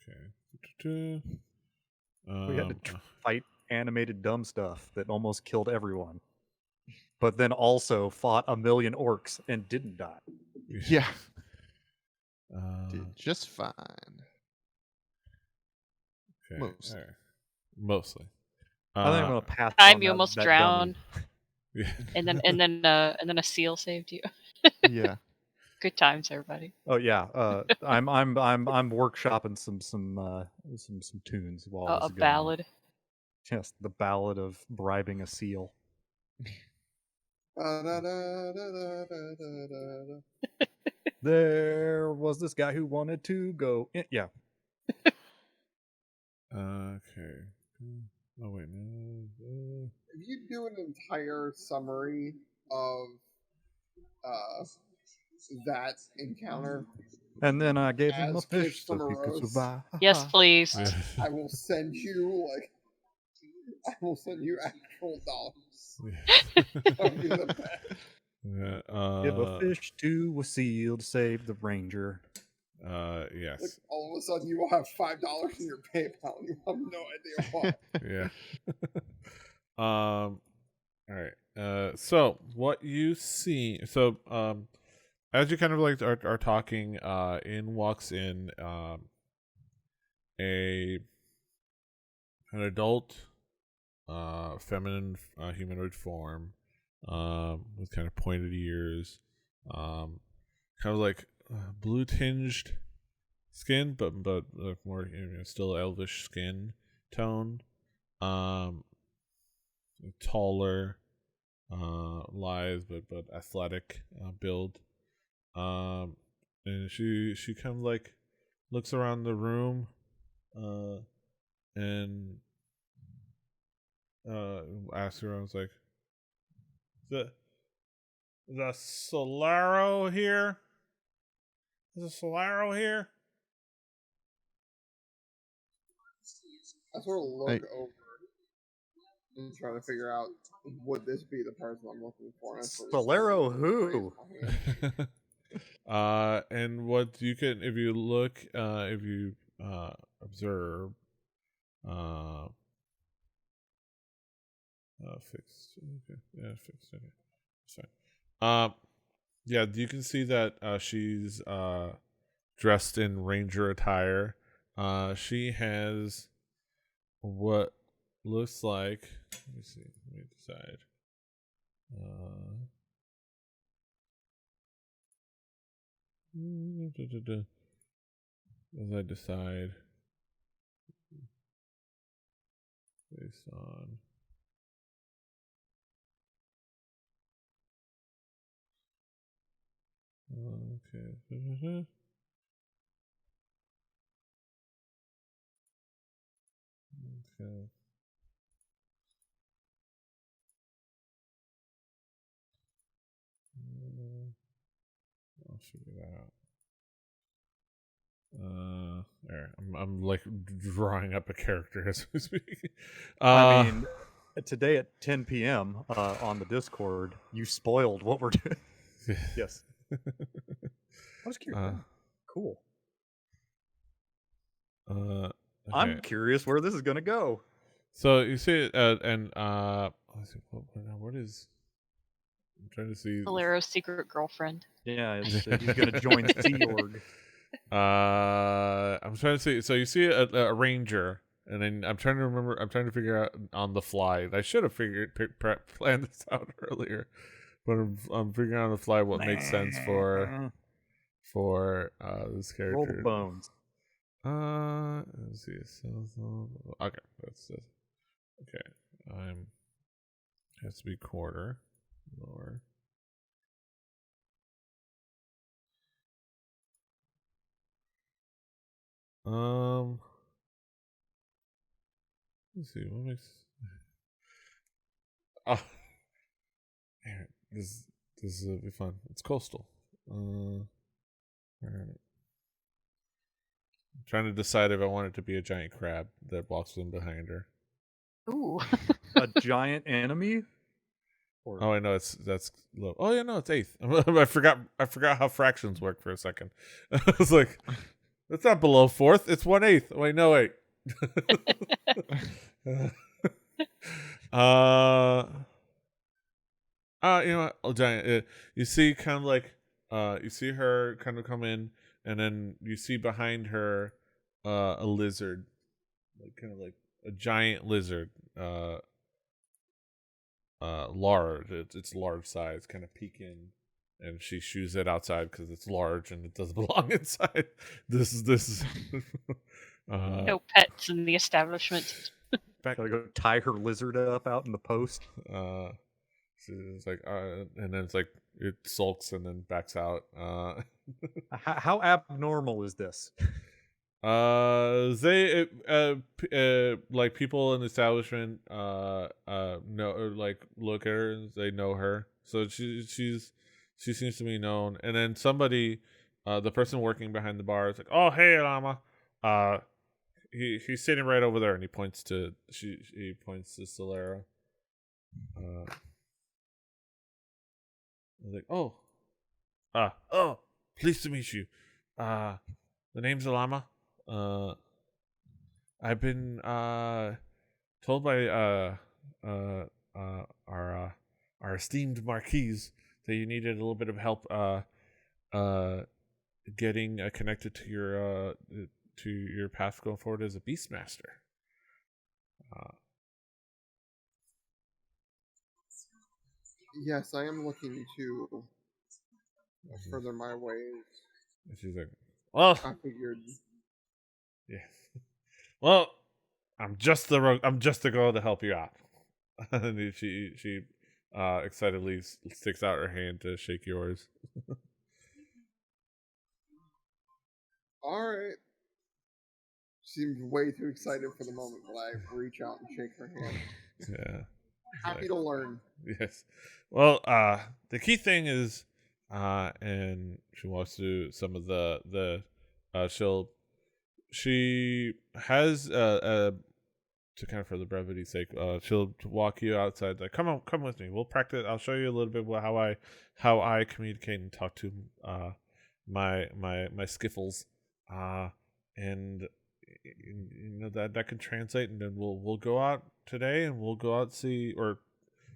okay. We had to fight animated dumb stuff that almost killed everyone. But then also fought a million orcs and didn't die. Yeah. Did just fine. Okay. Mostly. All right. Mostly. I think I'm gonna pass. Time on you that- almost that drowned, Yeah. and then a seal saved you. Yeah. Good times, everybody. Oh yeah, I'm workshopping some tunes while this A is going on. ballad. Yes, the ballad of bribing a seal. There was this guy who wanted to go. Yeah. Okay. Oh wait, no. If you do an entire summary of that encounter, And then I gave him a As fish pitched so from he a could rose. survive. Yes, please. I will send you actual dollars. I'll do the best. Yeah, Give a fish to a seal to save the ranger. yes. Like, all of a sudden, you will have $5 in your PayPal. And you have no idea why. Yeah. All right. So what you see? So as you kind of like are talking, in walks in an adult, feminine, humanoid form, with kind of pointed ears, kind of like blue tinged skin, but like more, still elvish skin tone. Taller, lithe but athletic build. And she kind of like looks around the room, and asks around, was like, the Cilero here? Is the Cilero here? I sort of look over and try to figure out, would this be the person I'm looking for? And I sort of Cilero raise who? my hand. And what you can, if you look, if you observe, fixed. Okay, yeah, fixed. Okay, that's fine. Yeah, you can see that she's dressed in ranger attire. She has what looks like. Let me see. Let me decide. As I decide based on okay. Okay. I'll figure that out. There. I'm like drawing up a character as we speak. I mean, today at 10 p.m. On the Discord, you spoiled what we're doing. Yes. I was curious. Cool. Okay. I'm curious where this is gonna go. So you see it, and let's see, what is? I'm trying to see. Cilero's secret girlfriend. Yeah, he's gonna join Sea Org. I'm trying to see. So you see a ranger, And then I'm trying to remember. I'm trying to figure out on the fly. I should have planned this out earlier, but I'm figuring out on the fly what makes sense for this character. Roll the bones. Let's see. Okay, that's it. Okay, has to be quarter lower. Let's see what makes. Oh, man, this will be fun. It's coastal. All right. I'm trying to decide if I want it to be a giant crab that walks in behind her. Ooh. A giant enemy? Or... Oh, I know that's low. Oh yeah, no, it's eighth. I forgot how fractions work for a second. I was like, that's not below fourth. It's 1/8. Wait, no, wait. You know what? Oh, giant. You see, kind of like, you see her kind of come in, and then you see behind her, a lizard, like kind of like a giant lizard, large. It's large size, kind of peeking, and she shoos it outside because it's large and it doesn't belong inside. This is. No pets in the establishment. Gotta go tie her lizard up out in the post. It's like, and then it's like it sulks and then backs out. How abnormal is this? They like people in the establishment know, or like look at her and they know her, so she seems to be known. And then somebody, the person working behind the bar is like, "Oh, hey, Llama." He's sitting right over there, and he points to Cilero. I was like, "Oh, pleased to meet you. The name's Llama. I've been told by our esteemed Marquise that you needed a little bit of help getting connected to your path going forward as a Beastmaster." Yes, I am looking to further my ways. And she's like, "Well, I figured. yeah. Well, I'm just the girl to help you out." And she excitedly sticks out her hand to shake yours. All right. Seems way too excited for the moment, but I reach out and shake her hand. Yeah. Happy to learn. Yes. Well, the key thing is, and she walks through some of the she has to kind of, for the brevity's sake, she'll walk you outside. Like, come with me. We'll practice. I'll show you a little bit about how I communicate and talk to my skiffles, and you know that can translate. And then we'll go out today, and we'll go out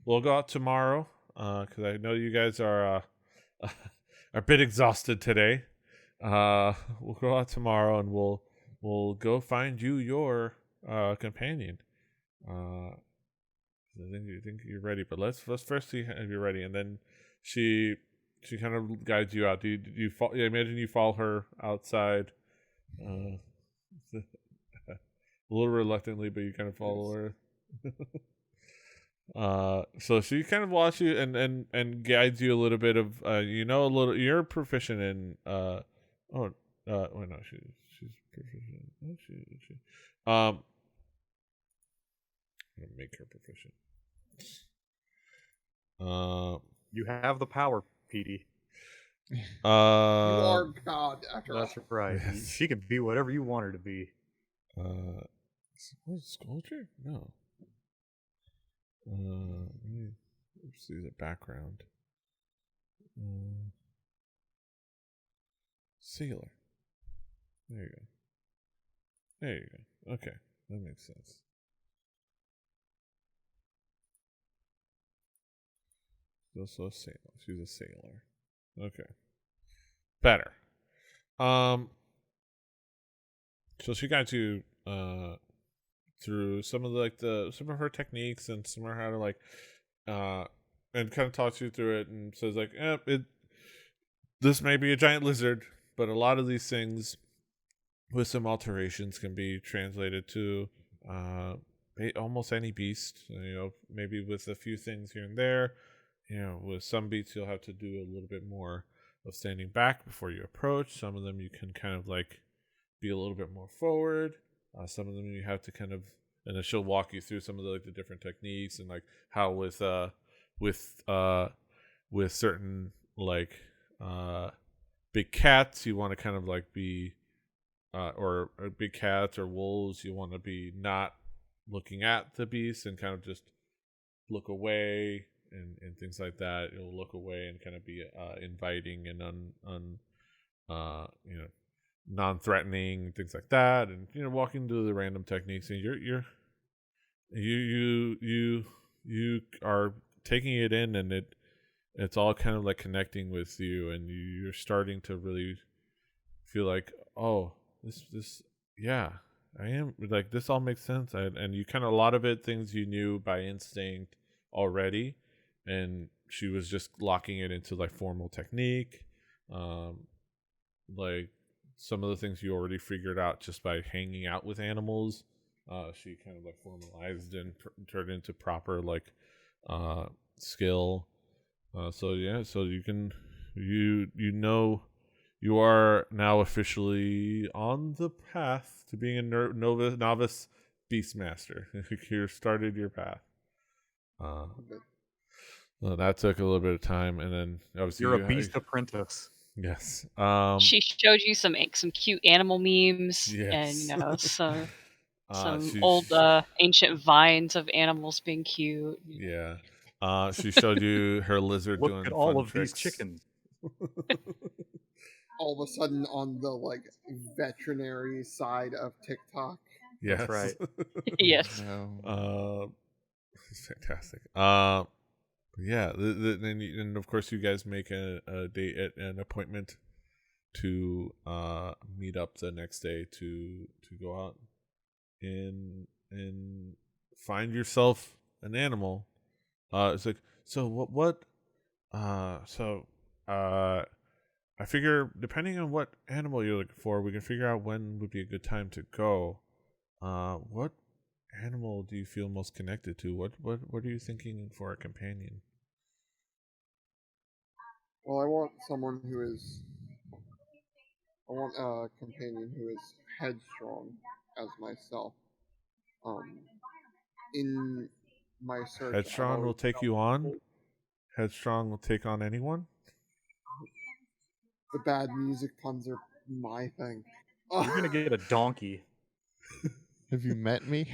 we'll go out tomorrow, because I know you guys are a bit exhausted today. We'll go out tomorrow, and we'll go find you your companion. I think you're ready, but let's first see if you're ready, and then she kind of guides you out. Do you follow? Yeah, imagine you follow her outside, a little reluctantly, but you kind of follow her. So she kind of walks you and guides you a little bit of you're proficient in wait, no, she's proficient. Oh, she I'm gonna make her proficient. You have the power, Petey. You are God, after all. That's right. Yes. She can be whatever you want her to be. What, sculpture? No. Let me see the background. Sailor. There you go. There you go. Okay, that makes sense. Also a sailor. She's a sailor. Okay. Better. So she got you through some of some of her techniques and some of how to and kind of talks you through it and says this may be a giant lizard, but a lot of these things with some alterations can be translated to almost any beast. Maybe with a few things here and there. With some beasts you'll have to do a little bit more of standing back before you approach. Some of them you can kind of be a little bit more forward. Some of them you have to and then she'll walk you through some of the different techniques and how with certain big cats you want to kind of be or big cats or wolves you want to be not looking at the beast and kind of just look away and things like that. You'll look away and kind of be inviting and non-threatening, things like that, and walking through the random techniques, and you are taking it in, and it's all kind of connecting with you, and you're starting to really feel oh, this yeah, I am this all makes sense, and you kind of a lot of it things you knew by instinct already, and she was just locking it into formal technique, some of the things you already figured out just by hanging out with animals. She kind of formalized and turned into proper skill. So you are now officially on the path to being a novice beastmaster. You started your path. Well, that took a little bit of time, and then obviously you're a beast apprentice. Yes. She showed you some cute animal memes, yes. and some old ancient vines of animals being cute. Yeah. She showed you her lizard Look doing at all fun of tricks. these chickens. All of a sudden, on the veterinary side of TikTok. Yes. That's right. Yes. No. It's fantastic. Yeah. And of course, you guys make a date at an appointment to meet up the next day to go out and find yourself an animal. It's I figure depending on what animal you're looking for, we can figure out when would be a good time to go. What animal do you feel most connected to? What are you thinking for a companion? Well, I want a companion who is headstrong as myself. In my search, Headstrong will take you on. Headstrong will take on anyone. The bad music puns are my thing. You're gonna get a donkey. Have you met me?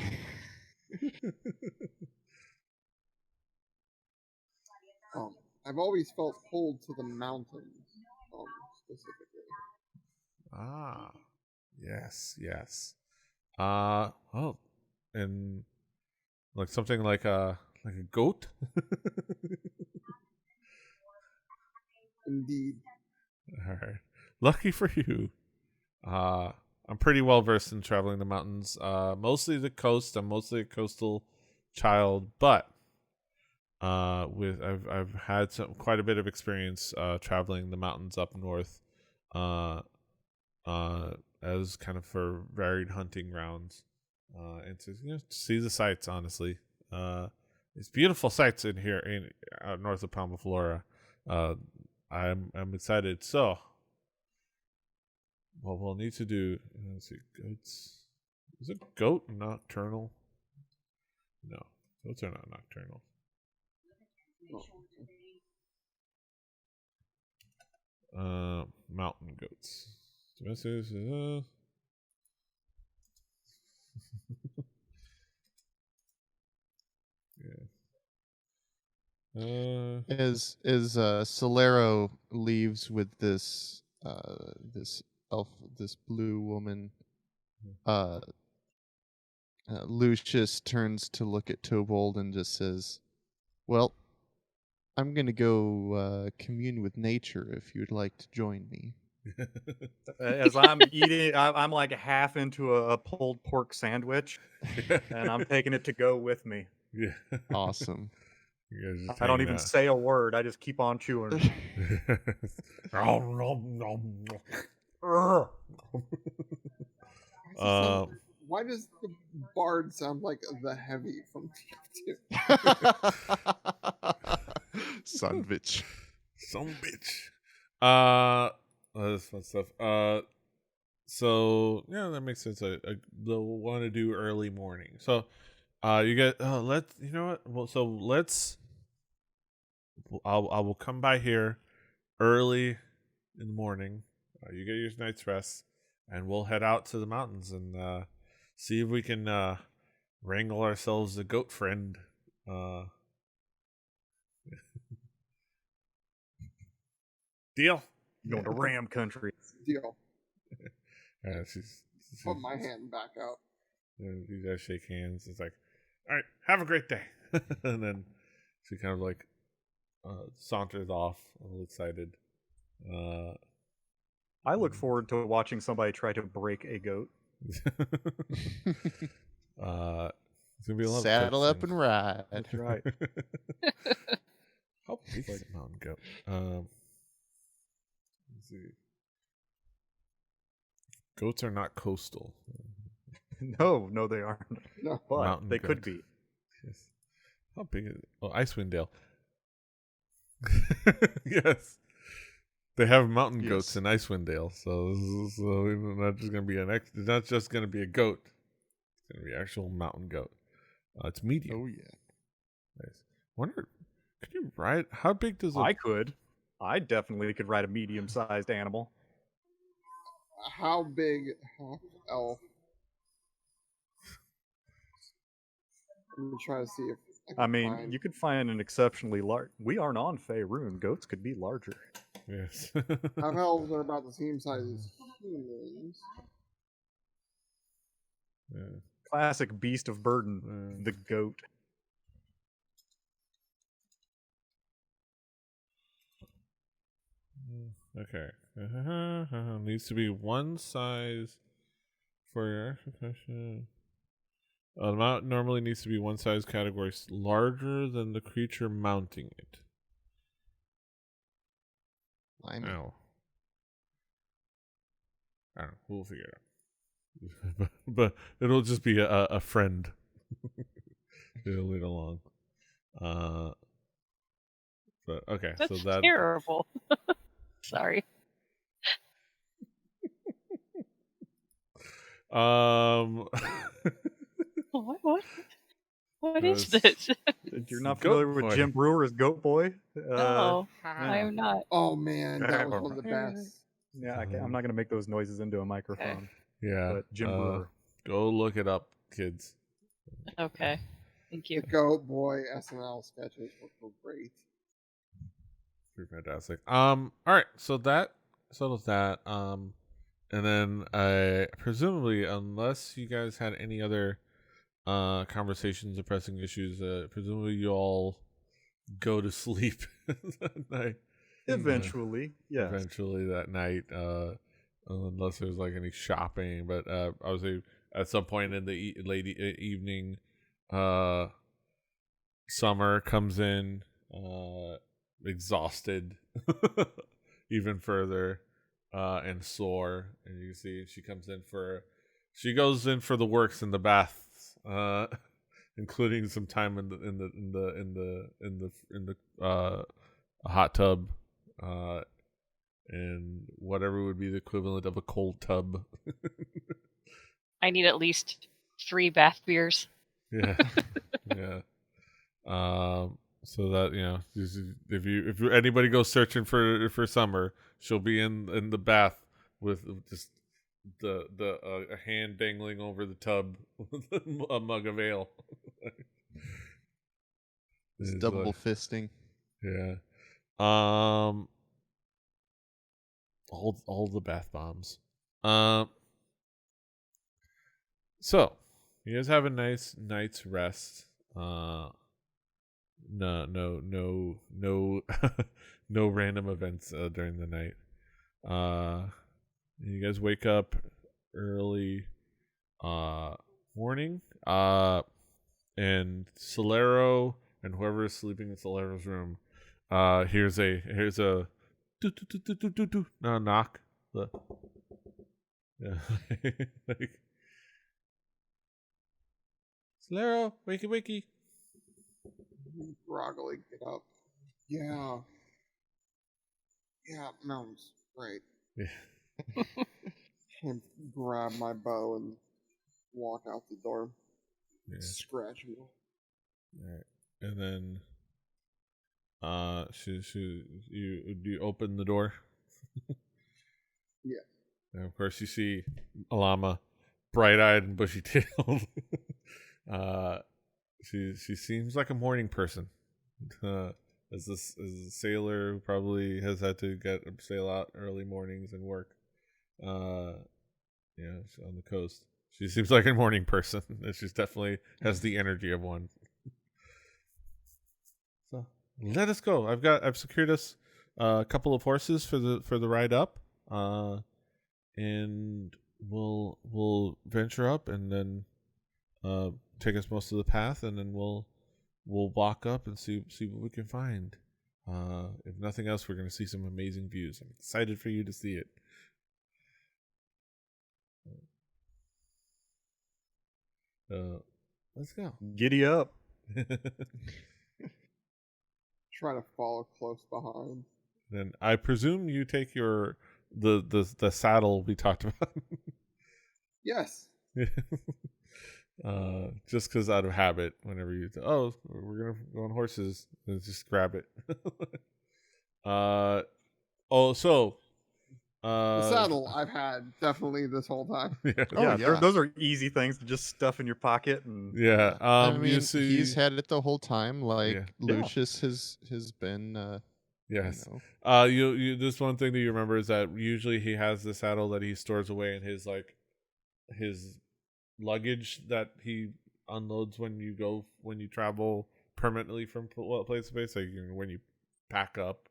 I've always felt pulled to the mountains, specifically. Ah, yes. Well, and something like a goat. Indeed. All right, lucky for you. I'm pretty well versed in traveling the mountains. Mostly the coast. I'm mostly a coastal child, but I've had quite a bit of experience traveling the mountains up north, as kind of for varied hunting grounds, and to see the sights. Honestly, it's beautiful sights in here in north of Palma Flora. I'm excited. So, what we'll need to do, let's see, goats. Is it goat nocturnal? No, goats are not nocturnal. Mountain goats. Yeah. As Cilero leaves with this blue woman, Lucius turns to look at Tobold and just says, "Well, I'm gonna go commune with nature if you'd like to join me." As I'm eating, I'm like half into a pulled pork sandwich, and I'm taking it to go with me. Yeah. Awesome. You guys just I don't hanging even out. say a word. I just keep on chewing. Why does the bard sound like the heavy from TF2? Son bitch. Some bitch. That's fun stuff. So yeah, that makes sense. They'll want to do early morning. So, you get. Let's. You know what? Well, so let's. I will come by here early in the morning. You get your night's rest, and we'll head out to the mountains and see if we can wrangle ourselves a goat friend. Deal. Going to Ram Country. Deal. Yeah, Put my hand back out. you guys shake hands. It's like, all right, have a great day. And then she kind of like saunters off, a little excited. I look forward to watching somebody try to break a goat. It's gonna be a lot Saddle of up and ride. That's right. How big is a mountain goat? Let's see. Goats are not coastal. No, they aren't. No. But Mountain they could goat. be. Yes. How big is it? Oh, Icewind Dale. Yes. They have mountain Yes. goats in Icewind Dale, so it's not just gonna be it's not just gonna be a goat. It's gonna be actual mountain goat. It's medium. Oh yeah. Nice. Wonder, could you ride? How big does I could. I definitely could ride a medium-sized animal. How big half elf? I'm gonna try to see if I mean, find... you could find an exceptionally large. We aren't on Faerun. Goats could be larger. Yes. half elves are about the same size as humans. Yeah. Classic beast of burden, the goat. Okay. Needs to be one size for your question. The mount normally needs to be one size category larger than the creature mounting it. Blimey. Ow. I don't know. We'll figure it out. but it'll just be a friend. It'll lead along. But okay, That's so that terrible. Sorry. What is this? You're not Goat familiar with Boy. Jim Brewer's Goat Boy? No, I am not. Oh man, that was one of the best. Yeah, I'm not going to make those noises into a microphone. Yeah. But Jim Brewer. Go look it up, kids. Okay, thank The you. Goat Boy SNL sketches were great. Pretty fantastic. All right, so that settles that. And then I presumably, unless you guys had any other conversations or pressing issues, presumably you all go to sleep that night. Eventually, yes. Eventually that night, unless there's like any shopping. But obviously, at some point in the late evening, Summer comes in, exhausted, even further, and sore. And you see she comes in she goes in for the works in the baths, including some time in the hot tub. And whatever would be the equivalent of a cold tub. I need at least 3 bath beers. Yeah. Yeah. So that, if anybody goes searching for Summer, she'll be in the bath with just a hand dangling over the tub with a mug of ale. It's double fisting. Yeah. All the bath bombs. So you guys have a nice night's rest. No no random events during the night. You guys wake up early morning. And Cilero and whoever is sleeping in Cilero's room, here's a knock. Yeah. Like, Cilero, wakey wakey. Groggily get up. Yeah. Yeah, mountains. Right. Yeah. And grab my bow and walk out the door. Yeah. Scratch me. Alright. And then you open the door. Yeah. And of course you see Alama, bright eyed and bushy tailed. She seems like a morning person. As a sailor who probably has had to sail out early mornings and work. Yeah, on the coast. She seems like a morning person. And she's definitely has the energy of one. So let us go. I've secured us a couple of horses for the ride up. And we'll venture up and then take us most of the path, and then we'll walk up and see what we can find. If nothing else, we're going to see some amazing views. I'm excited for you to see it. Let's go. Giddy up. Try to follow close behind. Then I presume you take the saddle we talked about. Yes. Just because out of habit, whenever we're gonna go on horses, then just grab it. The saddle I've had definitely this whole time. Yeah. Those are easy things to just stuff in your pocket. And Yeah. I mean, you see, he's had it the whole time. Like Yeah. Lucius has been. yes. You know. You this one thing that you remember is that usually he has the saddle that he stores away in his luggage that he unloads when you travel permanently from place to place. Like when you pack up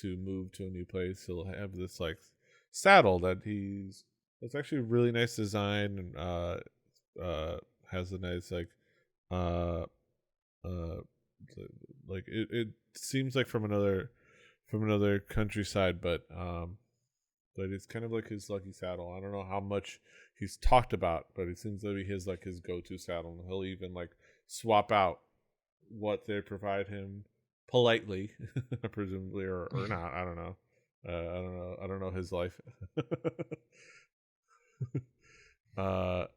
to move to a new place, he'll have this like saddle it's actually a really nice design, and has a nice it seems like from another countryside, but it's kind of like his lucky saddle. I don't know how much he's talked about, but it seems to be his go-to saddle, and he'll even swap out what they provide him politely, presumably, or not. I don't know. I don't know his life. But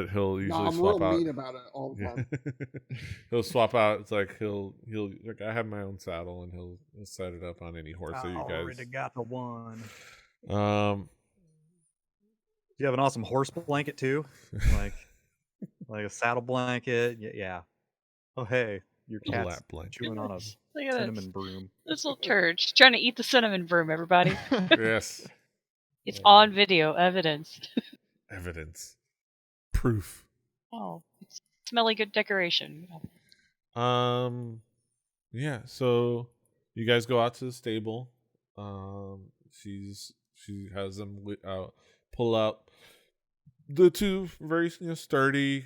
he'll usually I'm swap real out. mean about it all the time. He'll swap out. It's like he'll I have my own saddle, and he'll set it up on any horse that you guys. I already got the one. Um, You have an awesome horse blanket too, like a saddle blanket. Yeah. Oh hey, your cat's lap blanket. chewing on a Look at cinnamon broom. this little turd. She's trying to eat the cinnamon broom, everybody. Yes. It's on video, evidence. Evidence. Proof. Oh, it's smelly good decoration. Yeah, so you guys go out to the stable. She has them pull out the two very sturdy,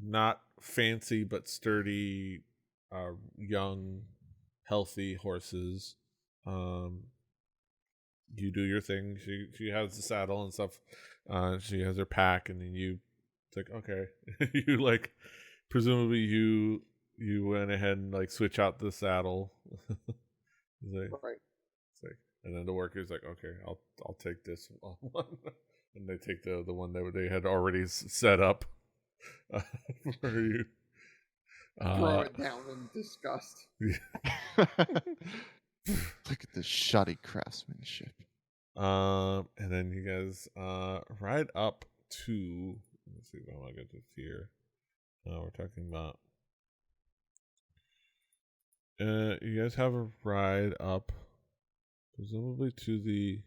not fancy but sturdy, young, healthy horses. You do your thing. She has the saddle and stuff. She has her pack, and then it's like, okay. You presumably you went ahead and switch out the saddle. Right. And then the worker's like, okay, I'll take this one. And they take the one that they had already set up for you. Throw it down in disgust. Look at this shoddy craftsmanship. And then you guys ride up to. Let's see if I want to get this here. We're talking about. You guys have a ride up, presumably you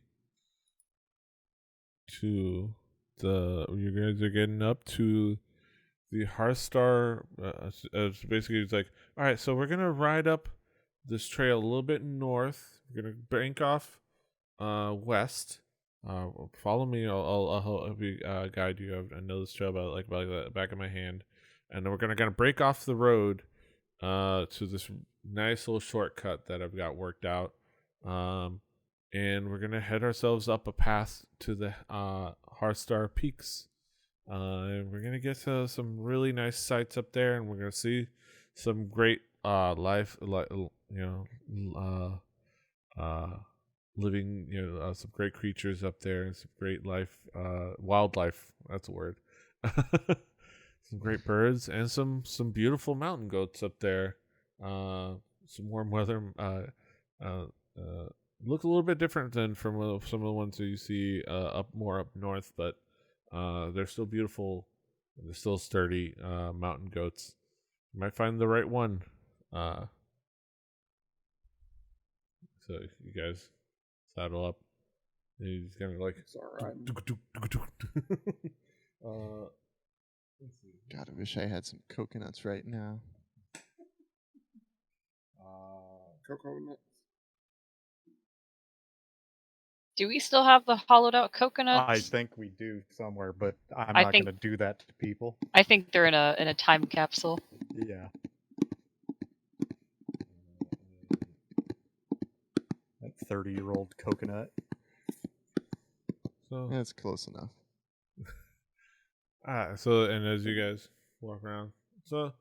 guys are getting up to the Hearthstar. Basically, it's like, all right, so we're gonna ride up this trail a little bit north. We're gonna bank off west. Follow me. I'll help you guide you. I know this trail about the back of my hand, and then we're gonna break off the road to this nice little shortcut that I've got worked out. And we're gonna head ourselves up a path to the Hearthstar Peaks. And we're gonna get to some really nice sights up there, and we're gonna see some great living, some great creatures up there, and some great wildlife. That's a word. Some great birds and some beautiful mountain goats up there. Some warm weather. Look a little bit different than from some of the ones that you see up north, but they're still beautiful. They're still sturdy mountain goats. You might find the right one. So you guys saddle up. He's gonna It's alright. God, I wish I had some coconuts right now. Cocoa nuts. Do we still have the hollowed out coconuts? I think we do somewhere, but I'm I not think- going to do that to people. I think they're in a time capsule. Yeah. That 30-year-old coconut. So That's close enough. so and as you guys walk around, so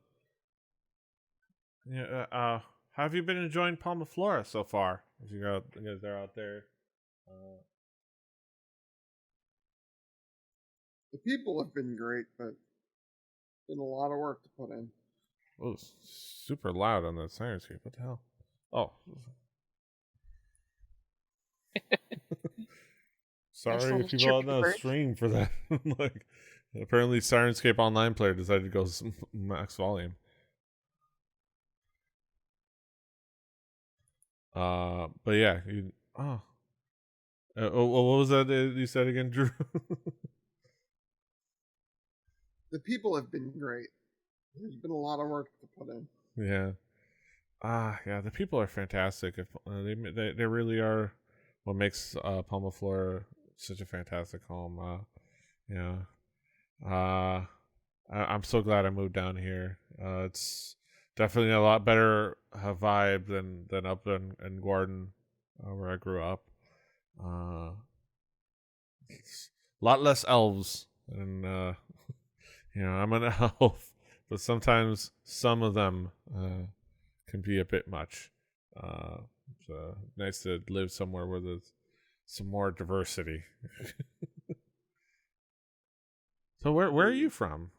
yeah, how have you been enjoying Palma Flora so far? As you guys are out there. The people have been great, but been a lot of work to put in. Oh, super loud on that Sirenscape. What the hell? Oh. Sorry little if people on chirpy the birds. stream for that. Apparently Sirenscape Online player decided to go max volume. But yeah, what was that you said again, Drew? The people have been great. There's been a lot of work to put in. Yeah. Yeah, the people are fantastic. If they really are what makes Palma Flora such a fantastic home. I'm so glad I moved down here. It's definitely a lot better vibe than up in Gordon, where I grew up. It's a lot less elves, and I'm an elf, but sometimes some of them can be a bit much. So nice to live somewhere where there's some more diversity. So where are you from?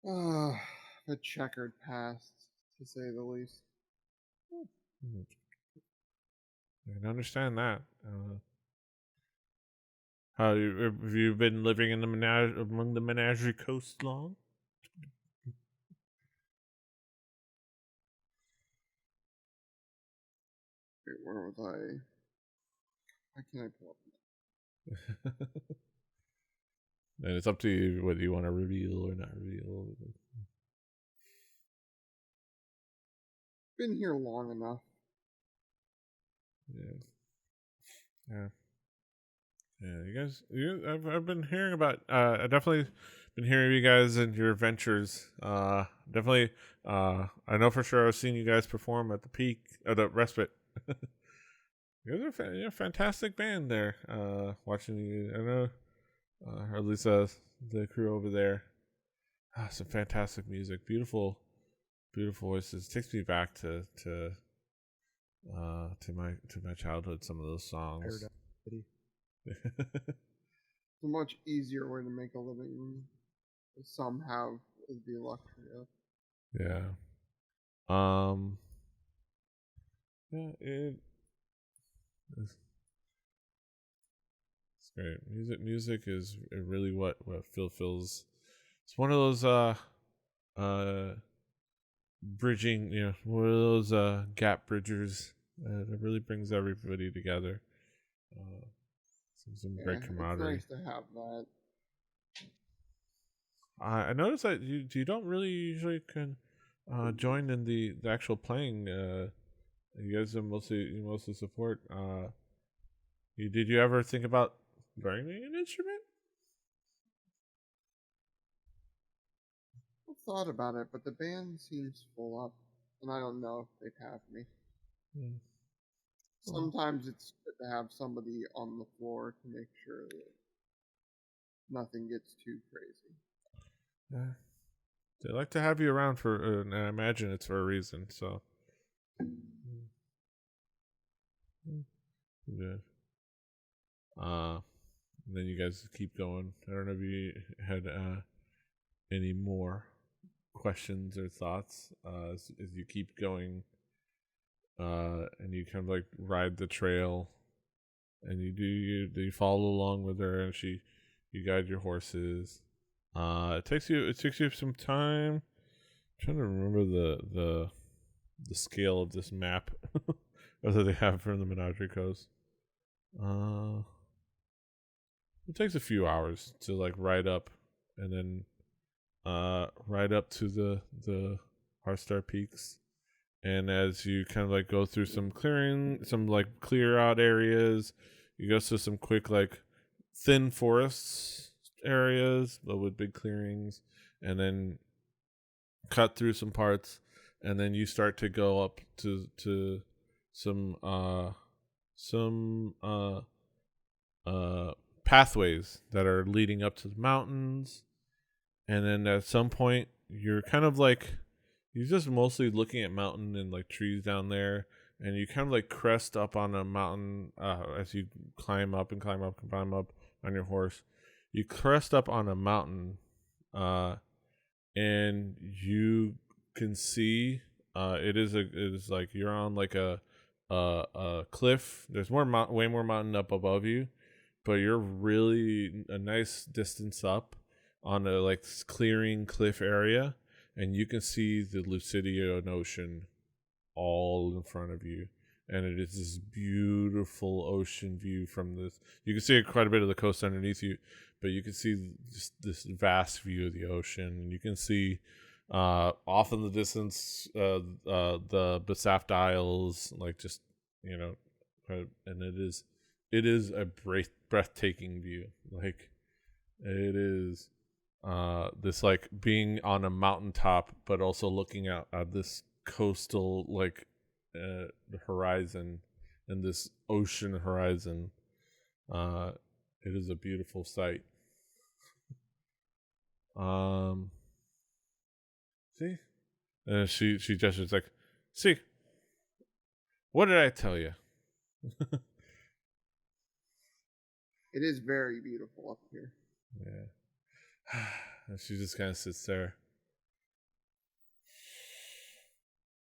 A checkered past, to say the least. I can understand that. Have you been living in among the Menagerie Coast long? Wait, where was I? Why can't I pull up? And it's up to you whether you want to reveal or not reveal. Been here long enough. Yeah. You guys. I've been hearing about. I definitely been hearing you guys and your adventures. Definitely. I know for sure I've seen you guys perform at the Peak or the Respite. You guys are a fantastic band there. Watching you, I know, or at least the crew over there. Some fantastic music, beautiful voices. Takes me back to my childhood. Some of those songs. Paradise City. It's a much easier way to make a living. Some have the luxury of. Yeah. Yeah. It's great. Music is really what feels. It's one of those bridging, one of those gap bridgers that really brings everybody together. Some great camaraderie. It's nice to have that. I noticed that you don't really usually can join in the actual playing. You guys are mostly support. Did you ever think about learning an instrument? I've thought about it, but the band seems full up, and I don't know if they'd have me. Sometimes it's good to have somebody on the floor to make sure that nothing gets too crazy. Yeah. They like to have you around for, and I imagine it's for a reason. So, yeah. Then you guys keep going. I don't know if you had any more questions or thoughts as you keep going, and you kind of like ride the trail, and you follow along with her, and you guide your horses. It takes you some time. I'm trying to remember the scale of this map that they have from the Menagerie Coast. It takes a few hours to like ride up, and then ride up to the Hearthstar Peaks. And as you kind of like go through some like clear out areas, you go through some quick like thin forests areas, but with big clearings, and then cut through some parts, and then you start to go up to some pathways that are leading up to the mountains. And then at some point you're kind of like, you're just mostly looking at mountain and like trees down there, and you kind of like crest up on a mountain as you climb up on your horse. You crest up on a mountain, and you can see it is like you're on like a cliff. There's way more mountain up above you, but you're really a nice distance up on a like clearing cliff area, and you can see the Lucidian Ocean all in front of you. And it is this beautiful ocean view from this. You can see quite a bit of the coast underneath you, but you can see just this vast view of the ocean. And you can see off in the distance the Besafed Isles, like just, and it is a breathtaking view. Like it is this like being on a mountaintop, but also looking out at this coastal like horizon and this ocean horizon. It is a beautiful sight. See, and she gestures like, see, what did I tell you? It is very beautiful up here. Yeah. And she just kind of sits there.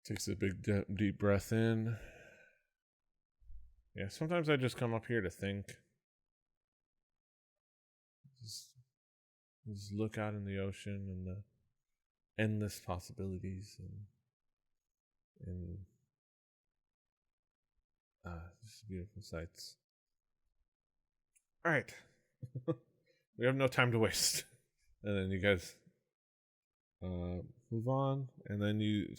Takes a big deep breath in. Yeah, sometimes I just come up here to think. Just look out in the ocean and the endless possibilities and just beautiful sights. All right. We have no time to waste. And then you guys move on, and then you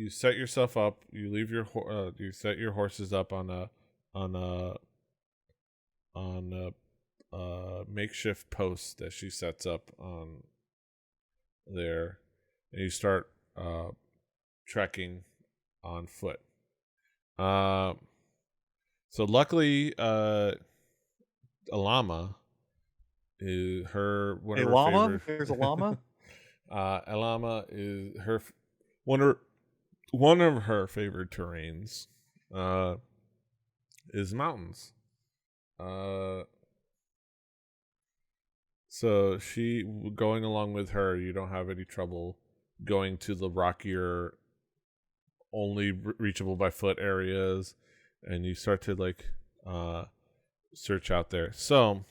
set yourself up. You leave you set your horses up on a makeshift post that she sets up on there, and you start trekking on foot. So luckily, Alama is one of her llama? favorite. There's a llama. Alama is one of her favorite terrains. Is mountains. So going along with her, you don't have any trouble going to the rockier, only reachable by foot areas, and you start to like search out there. So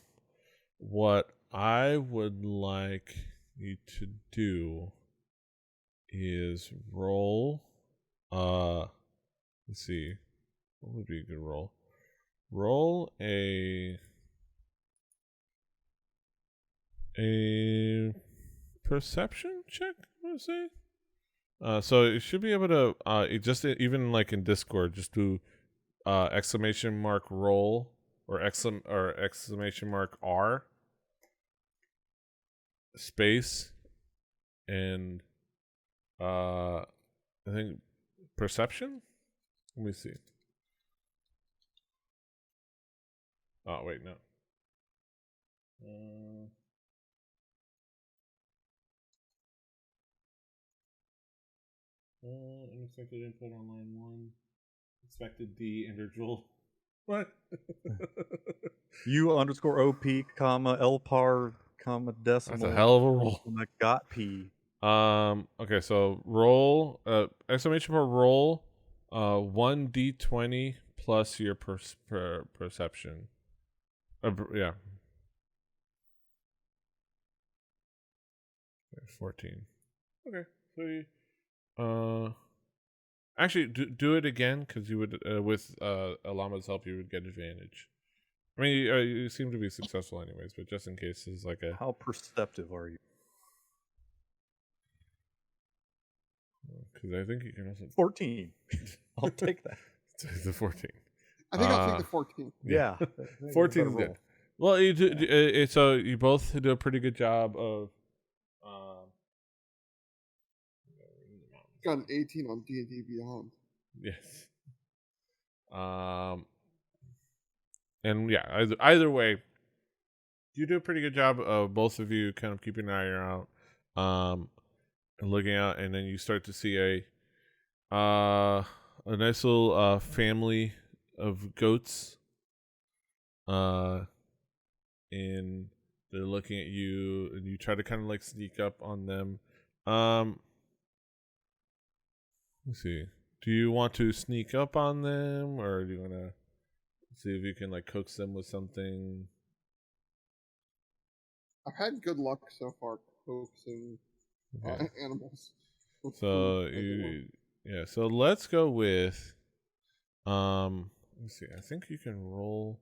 what I would like you to do is roll let's see, what would be a good roll? Roll a perception check, Let's see. So you should be able to just even like in Discord, just do exclamation mark roll or exclamation mark R space and I think perception. Let me see. Oh wait, no. Unexpected input on line 1. Expected D individual. What? U_OP, LPAR, decimal. That's a hell of a roll. Got P. Okay, so roll exclamation mark roll 1d20 plus your perception. Yeah. 14. Okay. So you actually do it again because you would with Alama's help you would get advantage. I mean you seem to be successful anyways, but just in case is like a. How perceptive are you? Because I think you can also 14. I'll take that. Take the 14. I think I'll take the 14. Yeah. 14 is good. Well, you do, so you both do a pretty good job of. Got an 18 on D&D Beyond. Yes. And yeah, either way, you do a pretty good job of both of you kind of keeping an eye out, and looking out, and then you start to see a nice little family of goats. And they're looking at you, and you try to kind of like sneak up on them. Let's see. Do you want to sneak up on them, or do you want to see if you can like coax them with something? I've had good luck so far coaxing animals. So so let's go with let's see. I think you can roll.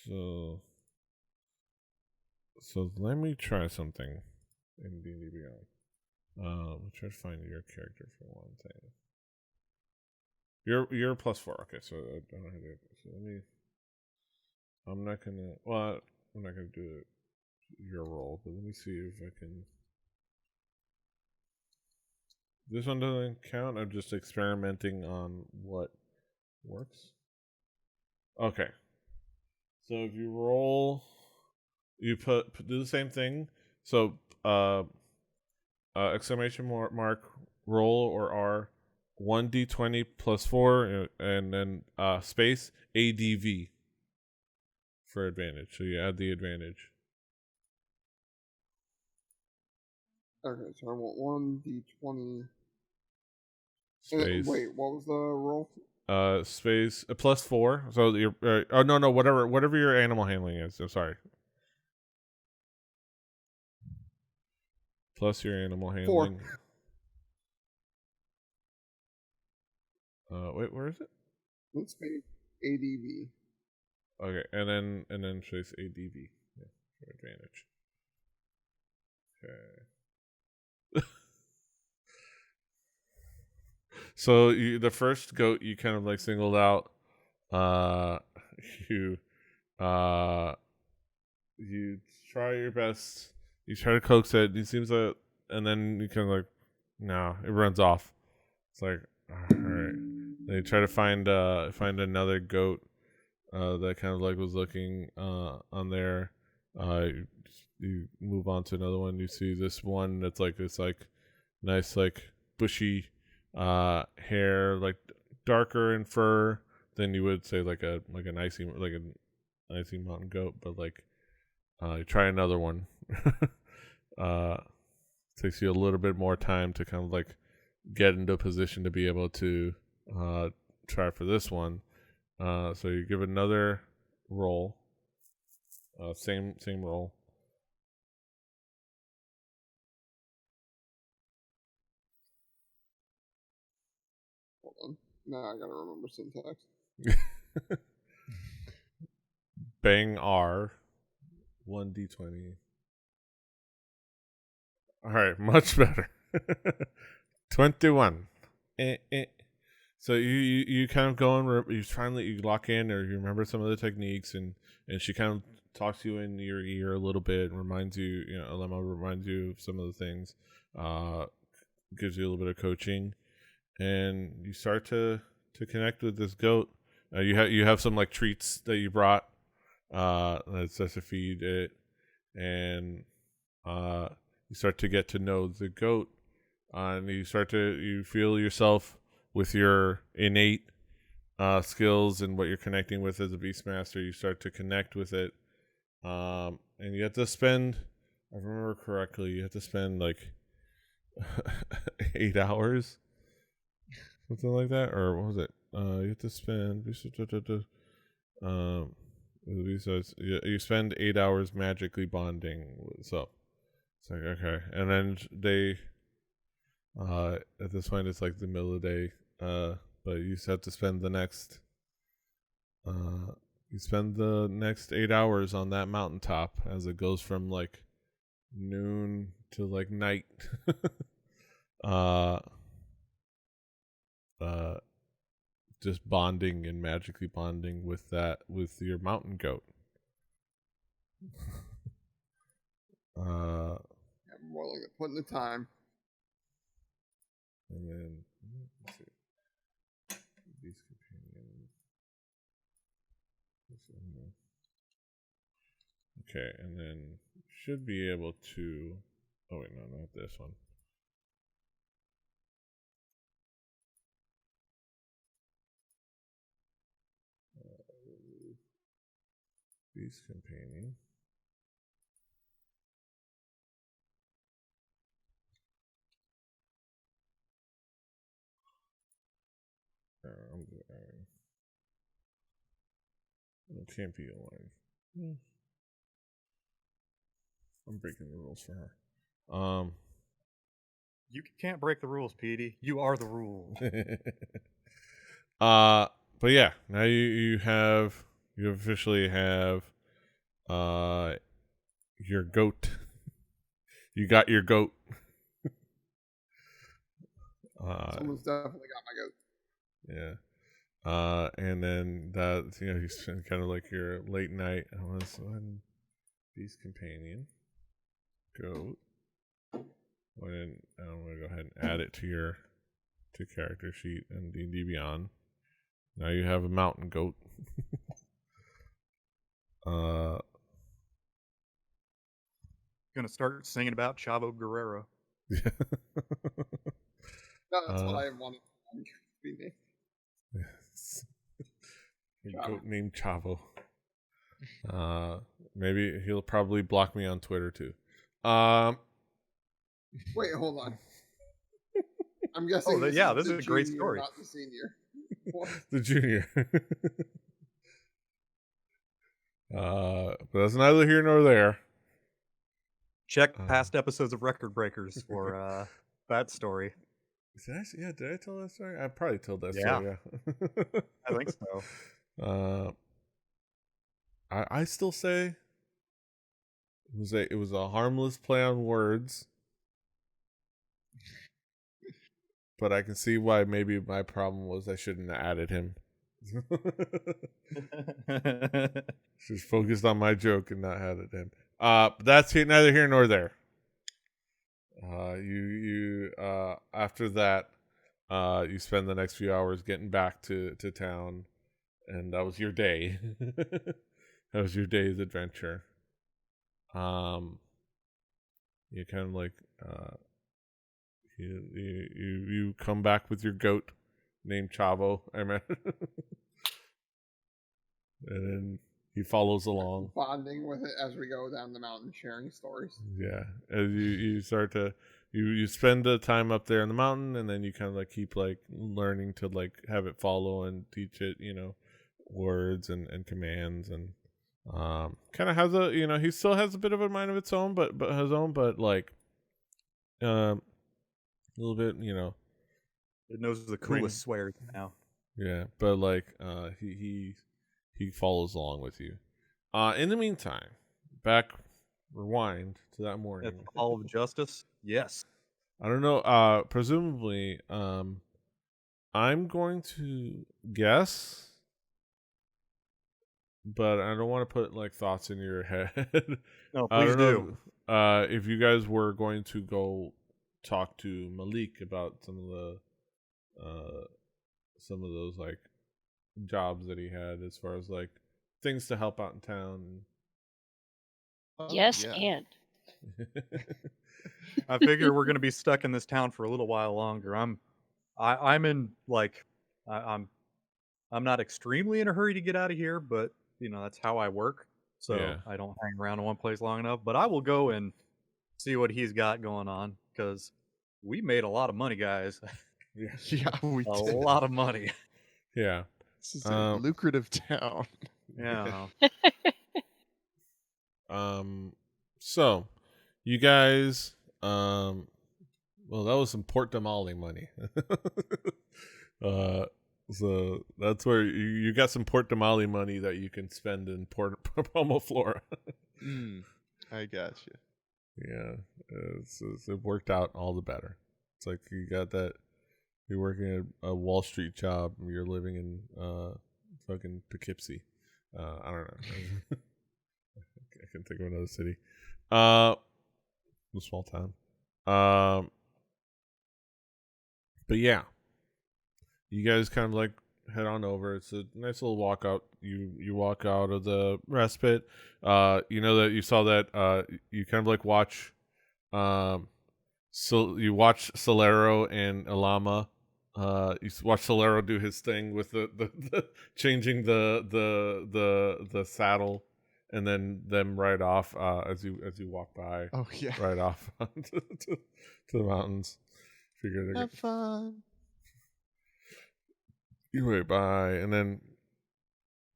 So let me try something in D&D Beyond. I'll try to find your character for one thing. You're +4. Okay, so I don't know how to do it. So I'm not gonna do your roll, but let me see if I can. This one doesn't count. I'm just experimenting on what works. Okay. So if you roll, you do the same thing. So exclamation mark roll or R 1d20 plus 4 and then space ADV for advantage. So you add the advantage. Okay, so I want 1d20. Space. Wait, what was the roll? Space +4. So you're oh no whatever your animal handling is. I'm sorry. Plus your animal handling. 4. Wait, where is it? Let's say ADV. Okay, and then space ADV for advantage. Okay. So the first goat you kind of like singled out. You try your best. You try to coax it. It seems like, and then you kind of like, no, it runs off. It's like, all right. Then you try to find another goat that kind of like was looking on there. You move on to another one. You see this one that's like this like nice like bushy hair, like darker in fur than you would say like an icy mountain goat, but like you try another one. Takes you a little bit more time to kind of like get into a position to be able to try for this one. So you give another roll. Same roll. Hold on. Now I gotta remember syntax. Bang R 1d20. All right, much better. 21. So you kind of go and you finally you lock in, or you remember some of the techniques, and she kind of talks to you in your ear a little bit, and reminds you, Lemma reminds you of some of the things, gives you a little bit of coaching, and you start to connect with this goat. You have some like treats that you brought, that starts to feed it, and you start to get to know the goat, and you feel yourself with your innate skills and what you're connecting with as a Beastmaster. You start to connect with it, and you have to spend, if I remember correctly, you have to spend like 8 hours, something like that, or what was it? You have to spend you spend 8 hours magically bonding. So it's like, okay, and then they at this point it's like the middle of the day, but you just have to spend the next 8 hours on that mountaintop as it goes from like noon to like night. Just bonding and magically bonding with your mountain goat. Yeah, more like putting the time. And then let's see. Beast companion. Okay, and then should be able to. Oh wait, no, not this one. Beast companion. It can't be online. I'm breaking the rules for her. You can't break the rules, Petey. You are the rule. But yeah, now you officially have your goat. You got your goat. Someone's definitely got my goat. Yeah. And then that, you spend kind of like your late night. I want to select Beast companion goat. And I'm gonna go ahead and add it to your character sheet and D&D Beyond. Now you have a mountain goat. Gonna start singing about Chavo Guerrero. Yeah. No, that's what I wanted to be named. Yes. A goat named Chavo. Maybe he'll probably block me on Twitter too. Wait, hold on. I'm guessing. This is a great story. Not the senior. What? The junior. But that's neither here nor there. Check past episodes of Record Breakers for that story. Did I tell that story? I probably told that story. Yeah. I think so. I still say it was a harmless play on words, but I can see why maybe my problem was I shouldn't have added him. Just focused on my joke and not added him. That's neither here nor there. You after that, you spend the next few hours getting back to town, and that was your day. That was your day's adventure. You kind of like you come back with your goat named Chavo. I mean, and then he follows along, bonding with it as we go down the mountain, sharing stories. Yeah, as you start to you spend the time up there in the mountain, and then you kind of like keep like learning to like have it follow and teach it, words and commands, and kind of has a he still has a bit of a mind of its own, but like a little bit, It knows the coolest swears now. Yeah, but like he follows along with you. In the meantime, rewind to that morning. At the Hall of Justice. Yes. I don't know. Presumably, I'm going to guess, but I don't want to put like thoughts in your head. No, I please don't do. know if you guys were going to go talk to Malik about some of those like jobs that he had, as far as like things to help out in town. Yes, yeah. and I figure we're gonna be stuck in this town for a little while longer. I'm in like I'm not extremely in a hurry to get out of here, but that's how I work. So Yeah. I don't hang around in one place long enough. But I will go and see what he's got going on, because we made a lot of money, guys. Yeah. Yeah, we A did. lot of money. Yeah. This is a lucrative town. Yeah. So you guys, well, that was some Port Damali money. So that's where you got some Port Damali money that you can spend in Pomoflora. I gotcha. Yeah, it worked out all the better. It's like you got that. You're working a Wall Street job. And you're living in fucking Poughkeepsie. I don't know. I can think of another city. A small town. But yeah, you guys kind of like head on over. It's a nice little walk out. You walk out of the respite. You know that you saw that. You kind of like watch. So you watch Cilero and Alama. You watch Cilero do his thing with the changing the saddle, and then them ride off as you walk by. Oh yeah. Right off to the mountains. Figure they're Have fun. you wait by, and then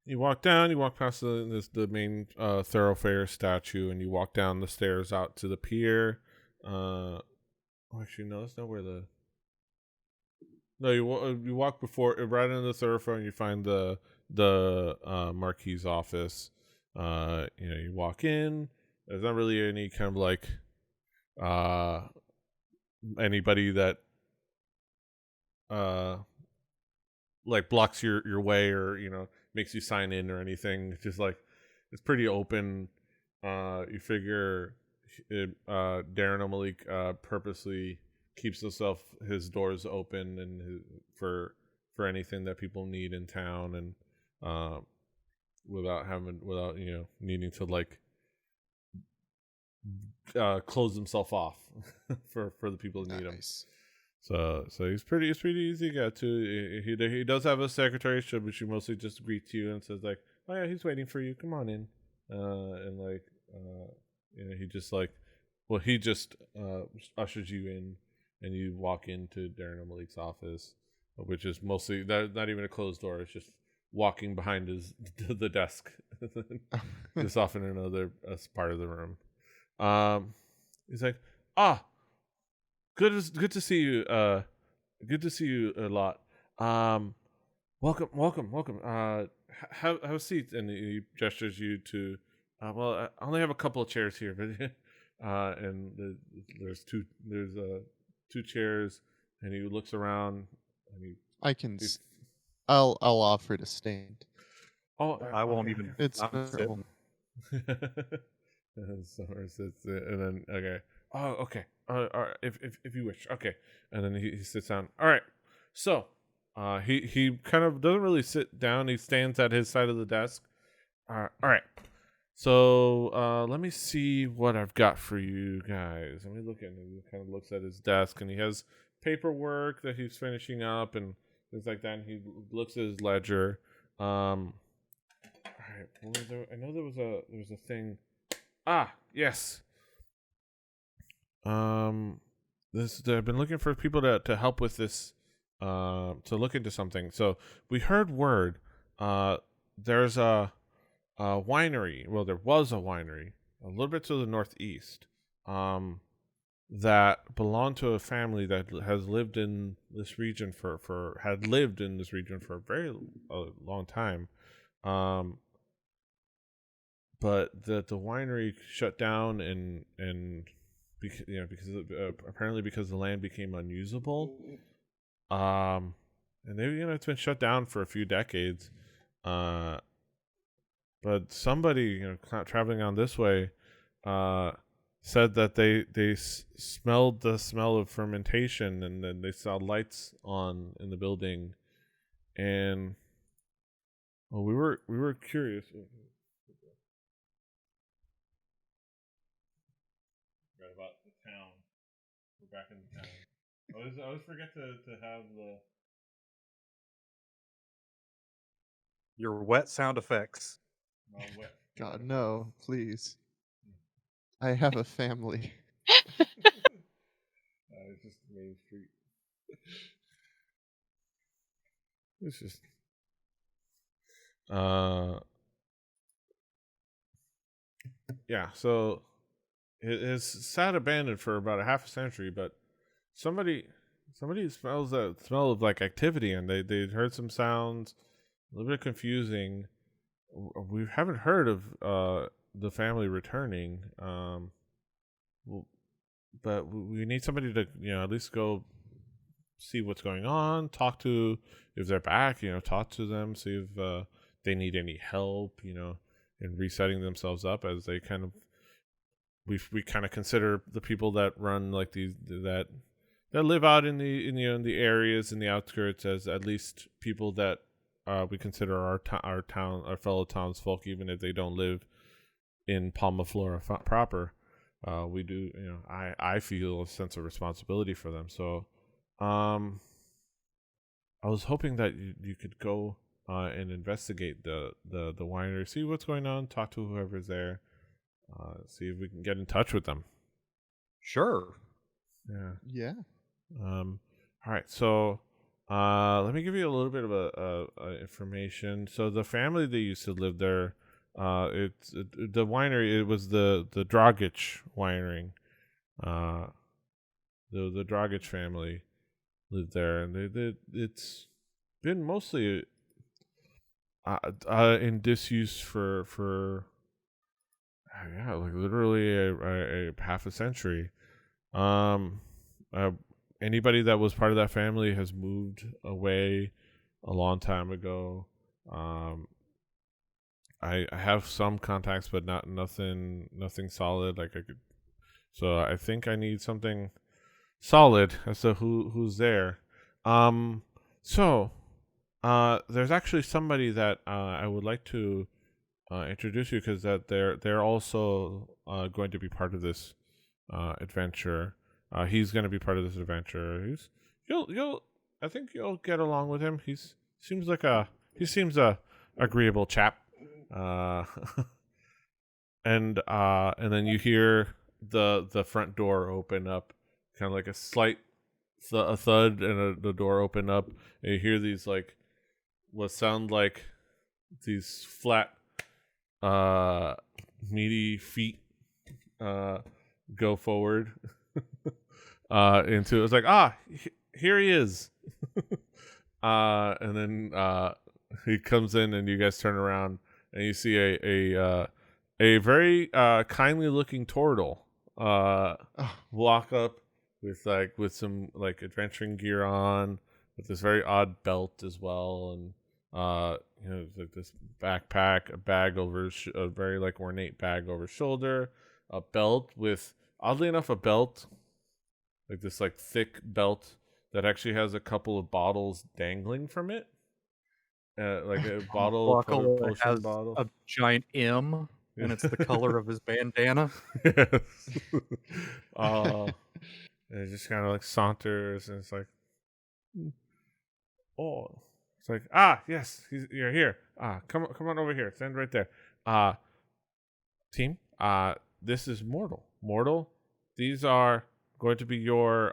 you walk down. You walk past the main thoroughfare statue, and you walk down the stairs out to the pier. Actually, no, that's not where the. No, you walk before right into the thoroughfare, and you find the Marquis' office. You walk in. There's not really any kind of like anybody that like blocks your way, or makes you sign in or anything. It's just like it's pretty open. You figure Darren O'Malik purposely keeps his doors open and for anything that people need in town, and without needing to like close himself off for the people that need him. So he's pretty easy to get to. He does have a secretary, but she mostly just greets you and says like, "Oh yeah, he's waiting for you. Come on in." And like, he just like, well, he just ushers you in, and you walk into Darren O'Malik's office, which is mostly not even a closed door. It's just walking behind the desk, just off in another part of the room. He's like, good to see you. Good to see you a lot. Welcome. Have a seat. And he gestures you to. Well, I only have a couple of chairs here, but and there's two chairs, and he looks around. And I'll offer to stand. Oh, I won't even. It's I'm no sitting. And Summer sits there, and then okay. Oh, okay. All right, if you wish. Okay. And then he sits down. All right. So, he kind of doesn't really sit down. He stands at his side of the desk. All right. So, let me see what I've got for you guys. Let me look at him. He kind of looks at his desk, and he has paperwork that he's finishing up and things like that. And he looks at his ledger. All right. I know there was a thing. Yes. I've been looking for people to help with this, to look into something. So we heard word, there's a winery. Well, there was a winery a little bit to the northeast, that belonged to a family that has lived in this region for a very long time. But the winery shut down and apparently because the land became unusable. And it's been shut down for a few decades. But somebody traveling on this way said that they smelled the smell of fermentation, and then they saw lights on in the building, and we were curious. Right about the town. We're back in the town. I always forget to have the Your wet sound effects. wet. God, no, please. I have a family. It's just Main Street. It's just yeah. So it's sat abandoned for about a half a century, but somebody smells that smell of like activity, and they heard some sounds, a little bit confusing. We haven't heard of the family returning, but we need somebody to at least go see what's going on, talk to if they're back, talk to them, see if they need any help, in resetting themselves up, as they kind of we kind of consider the people that run like these that live out in the areas in the outskirts as at least people that we consider our fellow townsfolk, even if they don't live in Palma Flora proper. We do, I feel a sense of responsibility for them. So, I was hoping that you could go and investigate the winery, see what's going on, talk to whoever's there, see if we can get in touch with them. Sure. Yeah. All right. So, let me give you a little bit of a information. So the family that used to live there, the winery. It was the Dragic winery. The Dragic family lived there, and it's been mostly in disuse for like literally a half a century. Anybody that was part of that family has moved away a long time ago. I have some contacts, but nothing solid. So I think I need something solid as to who's there. So there's actually somebody that I would like to introduce you, because that they're also going to be part of this adventure. He's going to be part of this adventure. I think you'll get along with him. He seems a agreeable chap. And then you hear the front door open up, kind of like a slight a thud, and the door open up, and you hear these like what sound like these flat meaty feet go forward into it. It's like, here he is. And then he comes in, and you guys turn around, and you see a very kindly looking Tortle walk up with some like adventuring gear on, with this very odd belt as well, and like this backpack, a bag over a very like ornate bag over his shoulder, a belt with, oddly enough, a belt like this like thick belt that actually has a couple of bottles dangling from it. Like a potion has bottle, a giant M, and it's the color of his bandana. Yes. And it just kind of like saunters, and it's like, it's like, yes, you're here. Come on over here. Stand right there. Team, this is Mortal. These are going to be your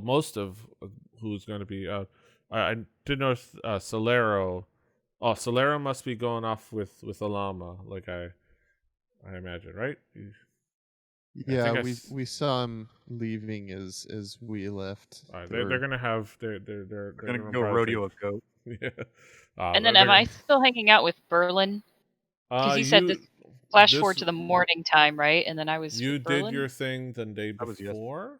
most of who's going to be. I did notice Cilero. Cilero must be going off with a llama, like I imagine, right? Yeah, we saw him leaving as we left. They're gonna have they're gonna go rodeo a goat. Yeah. And then am I still hanging out with Berlin? Because you said this. Flash forward to the morning time, right? And then I was You with did Berlin? your thing the day That was before?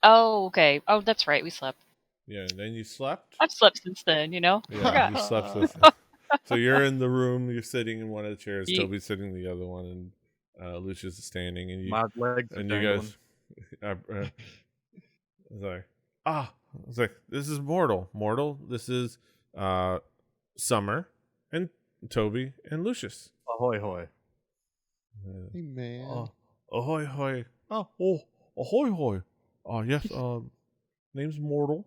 Oh, okay. Oh, that's right. We slept. Yeah, and then you slept? I've slept since then, you know? Yeah, Forgot. you slept with So you're in the room, you're sitting in one of the chairs, Toby's sitting in the other one, and Lucius is standing, and My legs are you dangling. guys it's like, this is Mortal, this is Summer and Toby and Lucius. Ahoy hoy. Hey man. Ahoy hoy. Ahoy hoy. Yes, name's Mortal.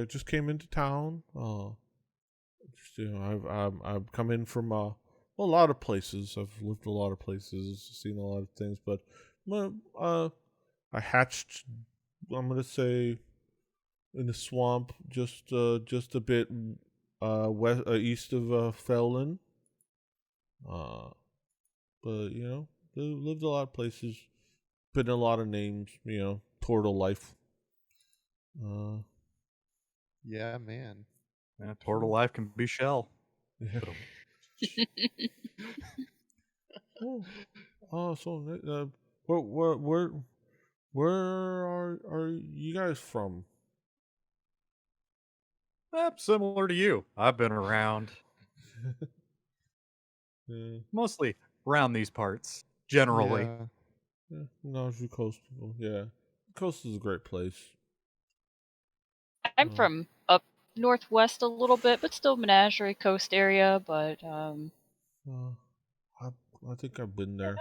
Just came into town. I've come in from a lot of places. I've lived a lot of places, seen a lot of things, but I hatched. I'm gonna say in the swamp, just a bit west east of Felon. But lived a lot of places, been in a lot of names. Tortle life. Yeah, man. Yeah, Tortle life can be shell. Yeah. So where are you guys from? Similar to you. I've been around. Yeah. Mostly around these parts, generally. Yeah. No, the coast people. Yeah, the coast is a great place. I'm from up northwest a little bit, but still Menagerie Coast area. But I think I've been there.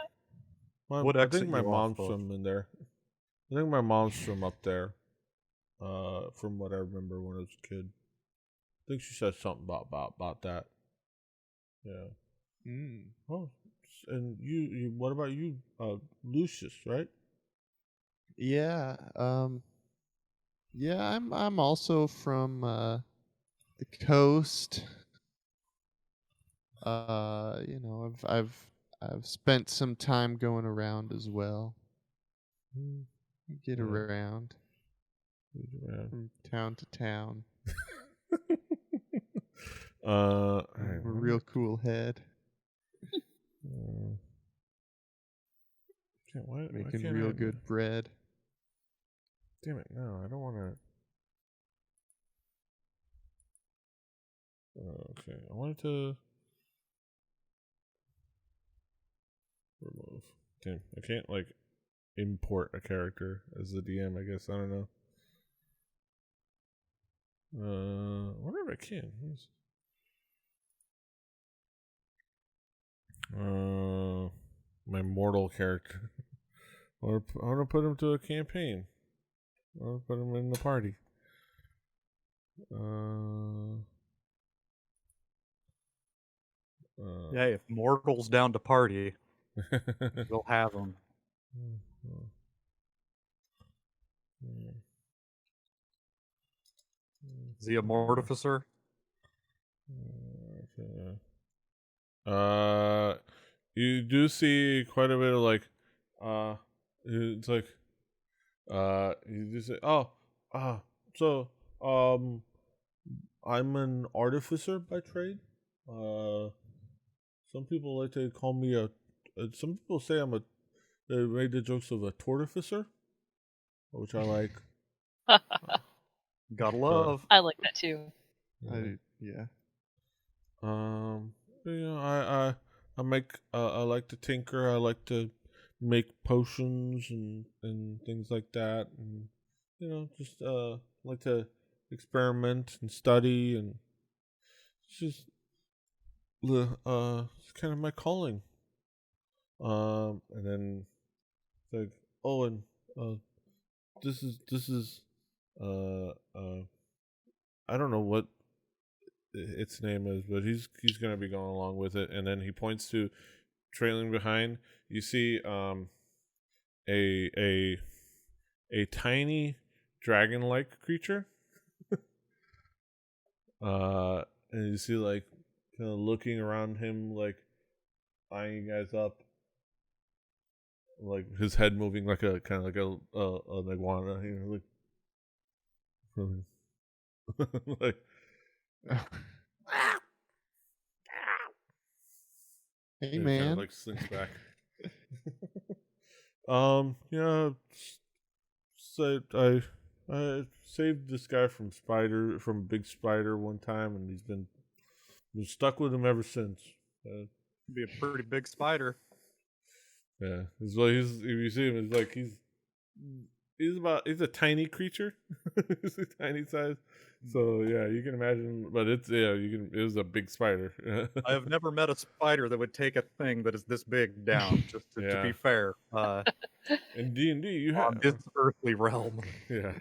What I exit think my you off mom's of? from in there. I think my mom's from up there. From what I remember when I was a kid. I think she said something about that. Yeah. Oh, and you what about you, Lucius, right? Yeah. Yeah, I'm also from the coast. I've spent some time going around as well. Get around from town to town. I'm a real cool head. Making real good bread. Damn it! No, I don't want to. Okay, I wanted to remove. Damn, I can't import a character as the DM. I guess I don't know. I wonder if I can. My mortal character. I want to put him to a campaign. I want to put him in the party. Yeah, if Mortal's down to party, we'll have him. Is he a mortificer? You do see quite a bit of it's like, you just say, so, I'm an artificer by trade. Some people like to call me some people say they made the jokes of a tortificer, which I like. Gotta love. I like that too. Yeah. I make I like to tinker. I like to make potions and things like that, and just like to experiment and study, and it's just it's kind of my calling. And then it's like, oh, and this is I don't know what its name is, but he's gonna be going along with it. And then he points to trailing behind. You see a tiny dragon-like creature. And you see kind of looking around him, eyeing you guys up, his head moving like a kind of like an iguana, Hey Hey, Kind of man. like slinks back. Yeah. So I saved this guy from big spider one time, and he's been stuck with him ever since. Be a pretty big spider. Yeah, he's if you see him, it's like he's a tiny creature. He's a tiny size. So yeah, you can imagine, but it was a big spider. I have never met a spider that would take a thing that is this big down. Just to be fair, in D&D, you on have this earthly realm. yeah,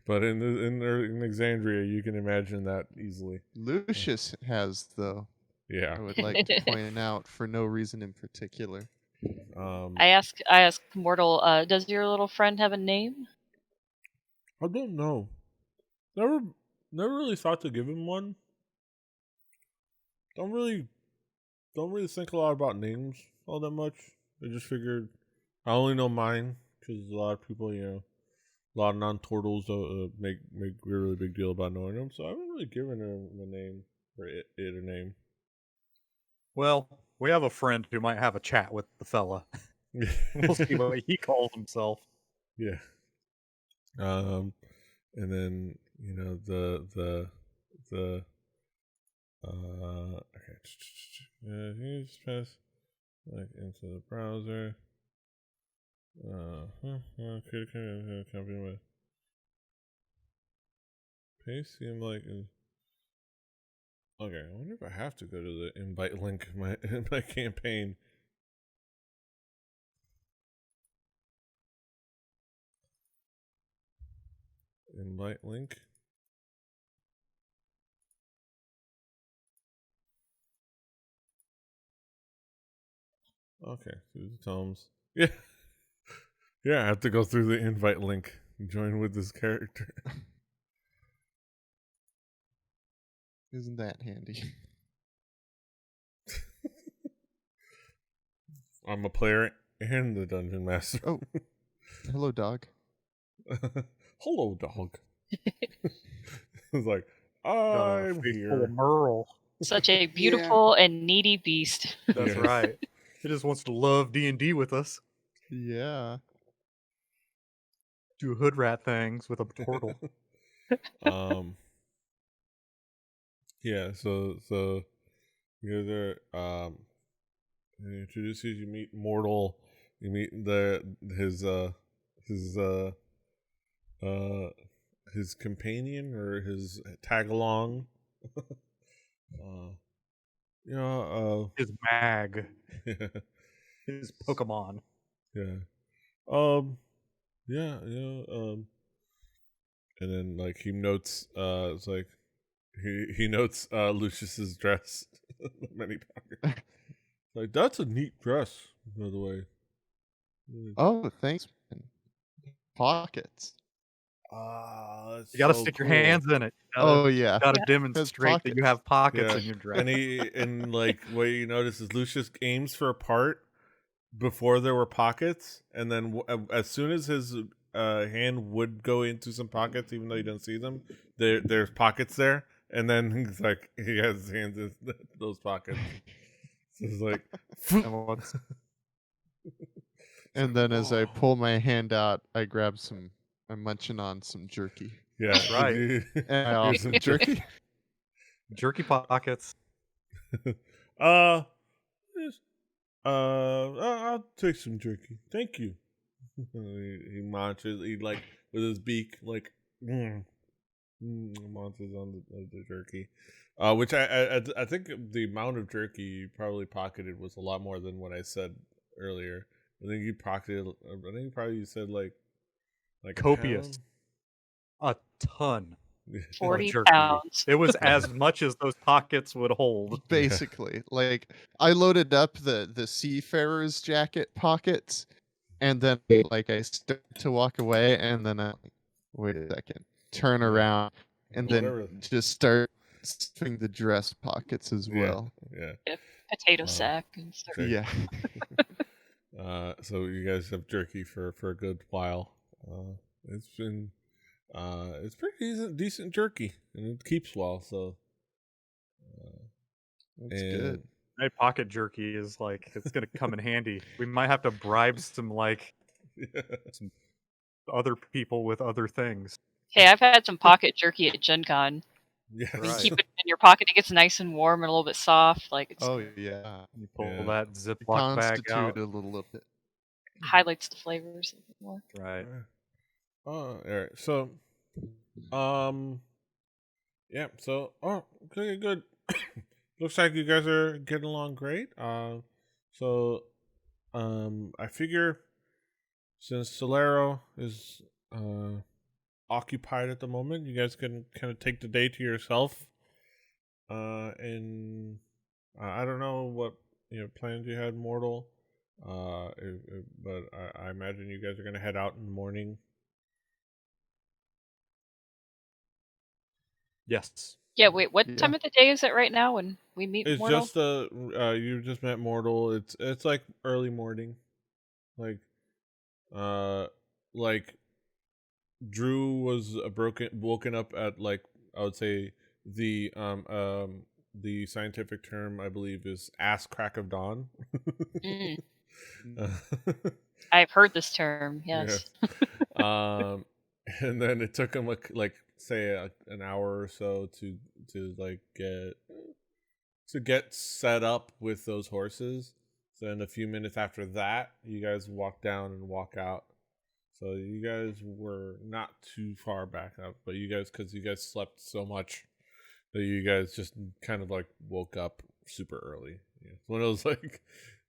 but in Exandria, you can imagine that easily. Lucius has, though. Yeah, I would like to point out for no reason in particular. I ask Mortal, does your little friend have a name? I don't know. Never really thought to give him one. Don't really think a lot about names all that much. I just figured I only know mine because a lot of people, a lot of non-Tortles make a really big deal about knowing them. So I haven't really given him a name or it a name. Well, we have a friend who might have a chat with the fella. We'll see what he calls himself. Yeah. And then the okay. You just pass into the browser. Company with paste seem like. Okay, I wonder if I have to go to the invite link in my campaign. Invite link. Okay, through the tomes. Yeah. Yeah, I have to go through the invite link and join with this character. Isn't that handy? I'm a player and the dungeon master. Oh, hello, dog. Hello, dog. It's like, Got a I'm face here. full of Merle. Such a beautiful and needy beast. That's right. He just wants to love D&D with us. Yeah. Do hood rat things with a Tortle. Yeah, so you guys are he introduces you meet Mortal, you meet his companion or his tag along. His mag. Yeah. His Pokemon. Yeah. Yeah, and then like he notes it's like he notes Lucius's dress. Many pockets. Like, that's a neat dress, by the way. Oh, thanks. Man. Pockets. That's You gotta so stick your cool. hands in it. Oh yeah. Gotta demonstrate that you have pockets in your dress. And like what you notice is Lucius aims for a part before there were pockets, and then as soon as his hand would go into some pockets, even though you don't see them, there's pockets there, and then he's like he has his hands in those pockets. So it's like, and then as I pull my hand out, I'm munching on some jerky. Yeah, that's right. And I also jerky. Jerky pockets. I'll take some jerky. Thank you. He munches. He like with his beak, like munches on the jerky. Which I think the amount of jerky you probably pocketed was a lot more than what I said earlier. I think you pocketed. I think probably you said like copious, a ton. 40 pounds. It was as much as those pockets would hold. Basically, like I loaded up the seafarer's jacket pockets, and then like I start to walk away, and then I wait a second, turn around, and then just start stuffing the dress pockets as well. Yeah. Potato sack and stuff. Yeah. So you guys have jerky for a good while. It's been it's pretty decent jerky, and it keeps well. So that's good. My pocket jerky is like it's gonna come in handy. We might have to bribe some some other people with other things. Hey, I've had some pocket jerky at Gen Con. Yes. You keep it in your pocket, it gets nice and warm and a little bit soft. Like it's yeah. You pull Yeah. that Ziploc bag Constitute out. a little bit. highlights the flavors a bit more. Right. Oh, all right. So, yeah. So, okay, good. Looks like you guys are getting along great. So, I figure since Cilero is occupied at the moment, you guys can kind of take the day to yourself. And I don't know what plans you had, Mortal. But I imagine you guys are gonna head out in the morning. Yes. Yeah, wait, what Yeah. time of the day is it right now when we meet It's Mortal? just you just met Mortal. It's like early morning, like like Drew was woken up at like I would say the scientific term I believe is ass crack of dawn. Mm, Uh, I've heard this term, yes. um, and then it took him like say an hour or so to like get set up with those horses. So in a few minutes after that, you guys walk down and walk out. So you guys were not too far back up, but because you guys slept so much that you guys just kind of like woke up super early. Yeah. It's one of those like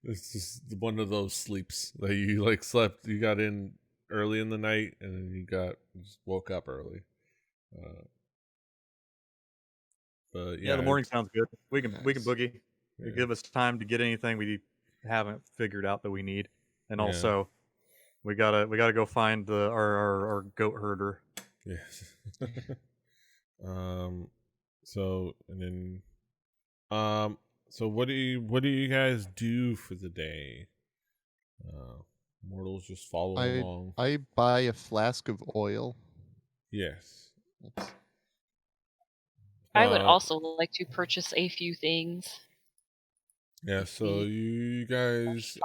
it's just one of those sleeps that you like slept. You got in early in the night and then you just woke up early. But Yeah, the morning sounds good. We can Nice. boogie. Yeah. Give us time to get anything we haven't figured out that we need, and Yeah. also we gotta go find our goat herder. Yes. So and then so what do you guys do for the day? Mortals just follow along. I buy a flask of oil. Yes. That's, I would also like to purchase a few things. Yeah, so you guys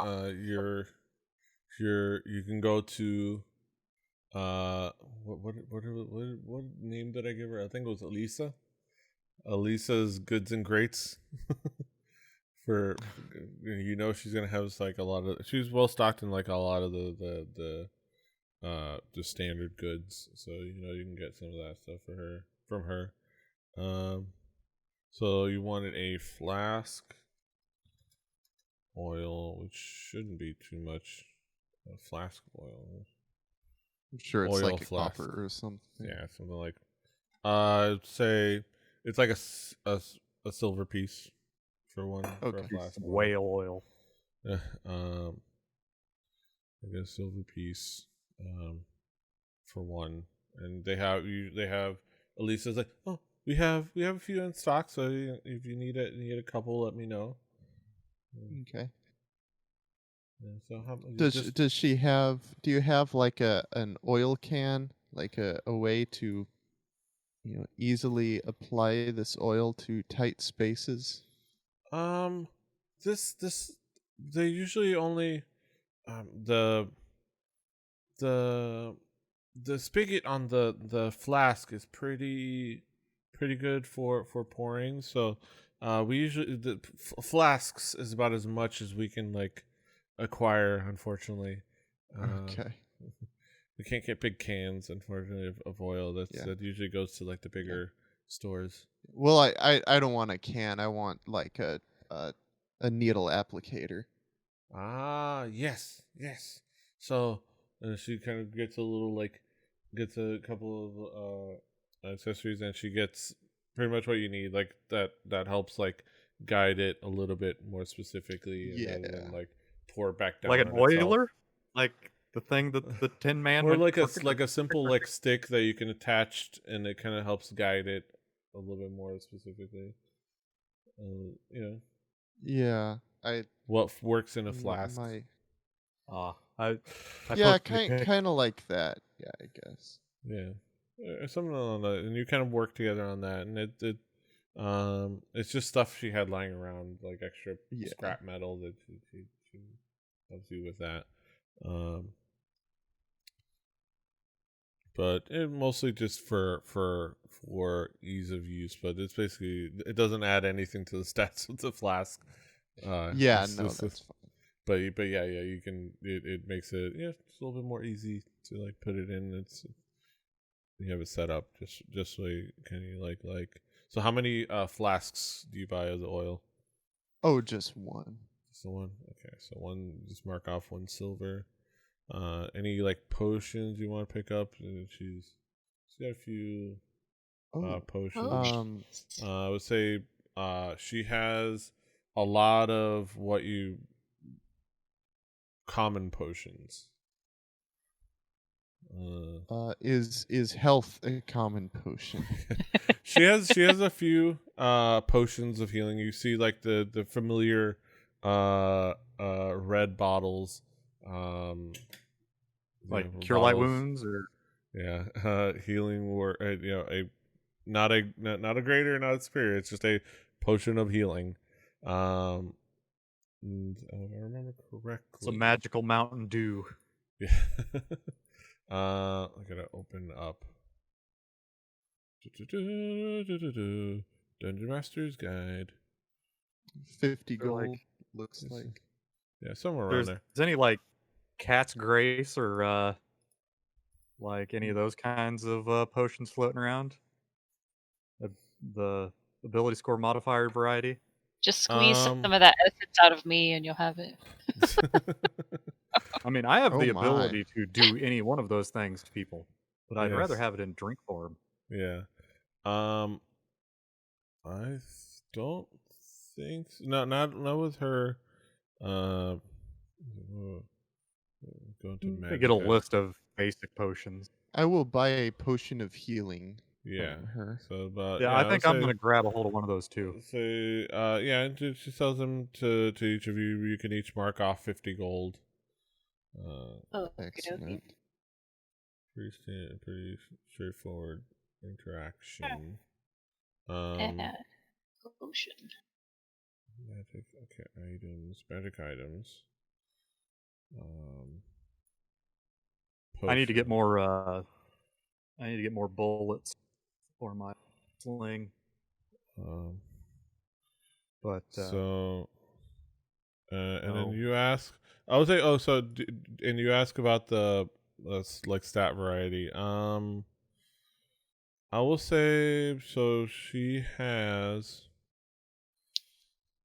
you can go to what name did I give her? I think it was Elisa. Elisa's Goods and Greats. For she's gonna have like a lot of she's well stocked in like a lot of the standard goods, so you can get some of that stuff from her. So you wanted a flask oil, which shouldn't be too much. A flask of oil. I'm sure it's Oil like a flask. copper or something. Yeah, something like I'd say it's like a silver piece for one for a Okay. flask of oil. Whale oil. Yeah, I guess silver piece for one, and they have Elisa's like, oh, we have a few in stock, so if you need a couple, let me know. Okay. Yeah, so how Does she have? Do you have like an oil can, like a way to, easily apply this oil to tight spaces? This they usually only the spigot on the flask is pretty good for pouring. So we usually the flasks is about as much as we can like acquire, unfortunately. Okay. We can't get big cans, unfortunately, of oil. That usually goes to like the bigger stores. Well, I don't want a can. I want like a needle applicator. Ah, yes. So she kind of gets gets a couple of accessories, and she gets pretty much what you need. Like that helps like guide it a little bit more specifically, rather than like pour it back down. Like an on itself. oiler, like the thing that the Tin Man. Or like a simple like stick that you can attach, and it kind of helps guide it a little bit more specifically. Yeah, What works in a flask. Yeah, kind of like that. Yeah, I guess. Yeah, something on that, and you kind of work together on that, and It's just stuff she had lying around, like extra Yeah. scrap metal that she helps you with that. But it mostly just for ease of use. But it's basically, it doesn't add anything to the stats of the flask. Yeah, no, that's fine. But yeah, you can. It makes it it's a little bit more easy to like put it in. It's you have it set up just so you can like. So how many flasks do you buy of the oil? Oh, just one. Just the one. Okay, so one. Just mark off 1 silver. Any like potions you want to pick up? She's got a few potions. I would say she has a lot of what you common potions. Is health a common potion? she has a few potions of healing. You see like the familiar red bottles, like cure light wounds or healing or not a greater, not a superior. It's just a potion of healing. And if I remember correctly, it's a magical Mountain Dew. Yeah. I gotta open up Dungeon Master's Guide. 50 gold looks like. Yeah, somewhere around there. Is any like Cat's Grace or like any of those kinds of potions floating around? The ability score modifier variety? Just squeeze some of that essence out of me and you'll have it. I mean, I have the ability to do any one of those things to people, but I'd rather have it in drink form. Yeah. I don't think so. Not with her. Go to magic. Get a list of basic potions. I will buy a potion of healing. Yeah. From her. So I think I'm gonna grab a hold of one of those too. So she sells them to each of you. You can each mark off 50 gold. Excellent. Pretty straightforward interaction. Potion. Magic. Okay, items. Magic items. I need to get more. I need to get more bullets for my sling. But and then you ask. I would say. And you ask about the like stat variety. I will say. So she has.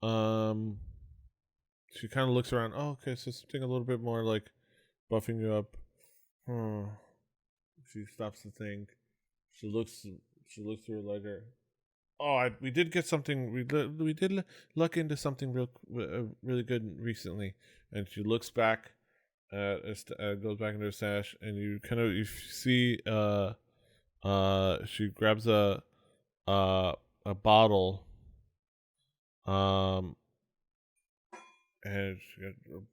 She kind of looks around. Oh, okay. So something a little bit more like buffing you up. She stops to think. She looks through her ledger. Oh, we did get something. We did luck into something really good recently. And she looks back, goes back into her stash, and you see she grabs a bottle, and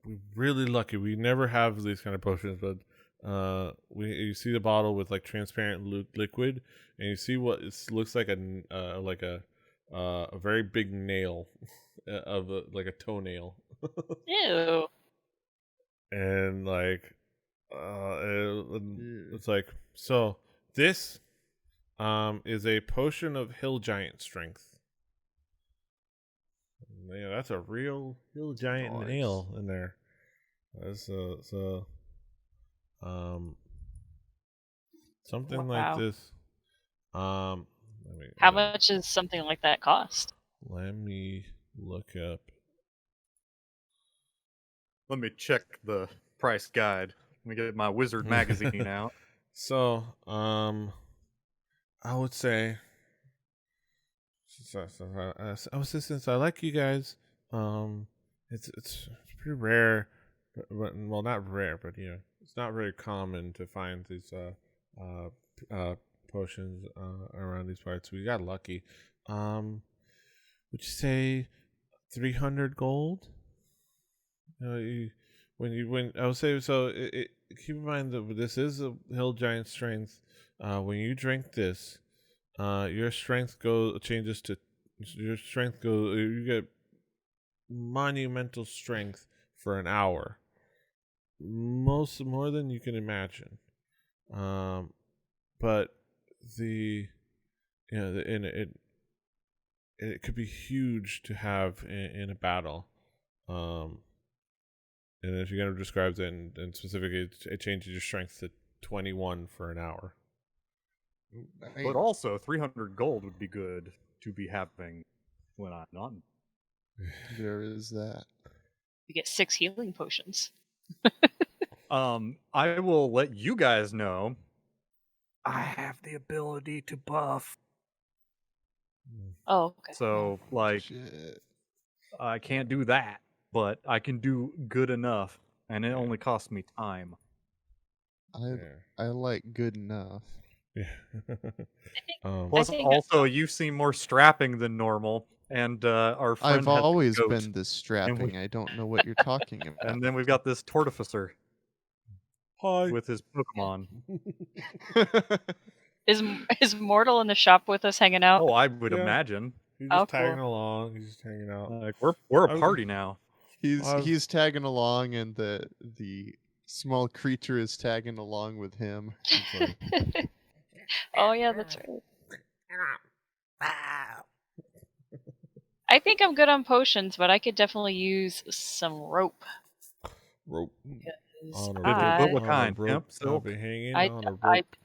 we're really lucky. We never have these kind of potions, but you see the bottle with like transparent liquid, and you see what looks like a very big nail of like a toenail. Ew. And like it's like, so this is a potion of hill giant strength. Yeah, that's a real hill giant nail in there. That's something like this. How much does something like that cost? Let me look up. Let me check the price guide. Let me get my Wizard magazine out. So, I would say, since I like you guys, it's pretty rare, but well, not rare, but it's not very common to find these potions around these parts. We got lucky. Would you say 300 gold? When I would say so. Keep in mind that this is a hill giant strength. When you drink this, your strength changes to your strength goes. You get monumental strength for an hour, more than you can imagine. But it could be huge to have in a battle. And if you kind of describes it, and specifically, it changes your strength to 21 for an hour. But also, 300 gold would be good to be having when I'm not. There is that. You get 6 healing potions. I will let you guys know. I have the ability to buff. Oh, okay. So, like, Shit. I can't do that, but I can do good enough, and it only costs me time. I like good enough. Yeah. Plus, think also, you seem more strapping than normal, and our friend I've has a always goat, been this strapping. I don't know what you're talking about. and then we've got this tortificer Hi. with his Pokemon. Is Mortal in the shop with us hanging out? Oh, I would Yeah. imagine. He's Oh, just tagging cool. along. He's just hanging out. Like we're a I- party now. He's tagging along, and the small creature is tagging along with him. Oh yeah, that's right. I think I'm good on potions, but I could definitely use some rope. Rope. 'Cause On a I- rope. What on kind? A rope. Hemp, I'll silk? be hanging I- on a I- rope.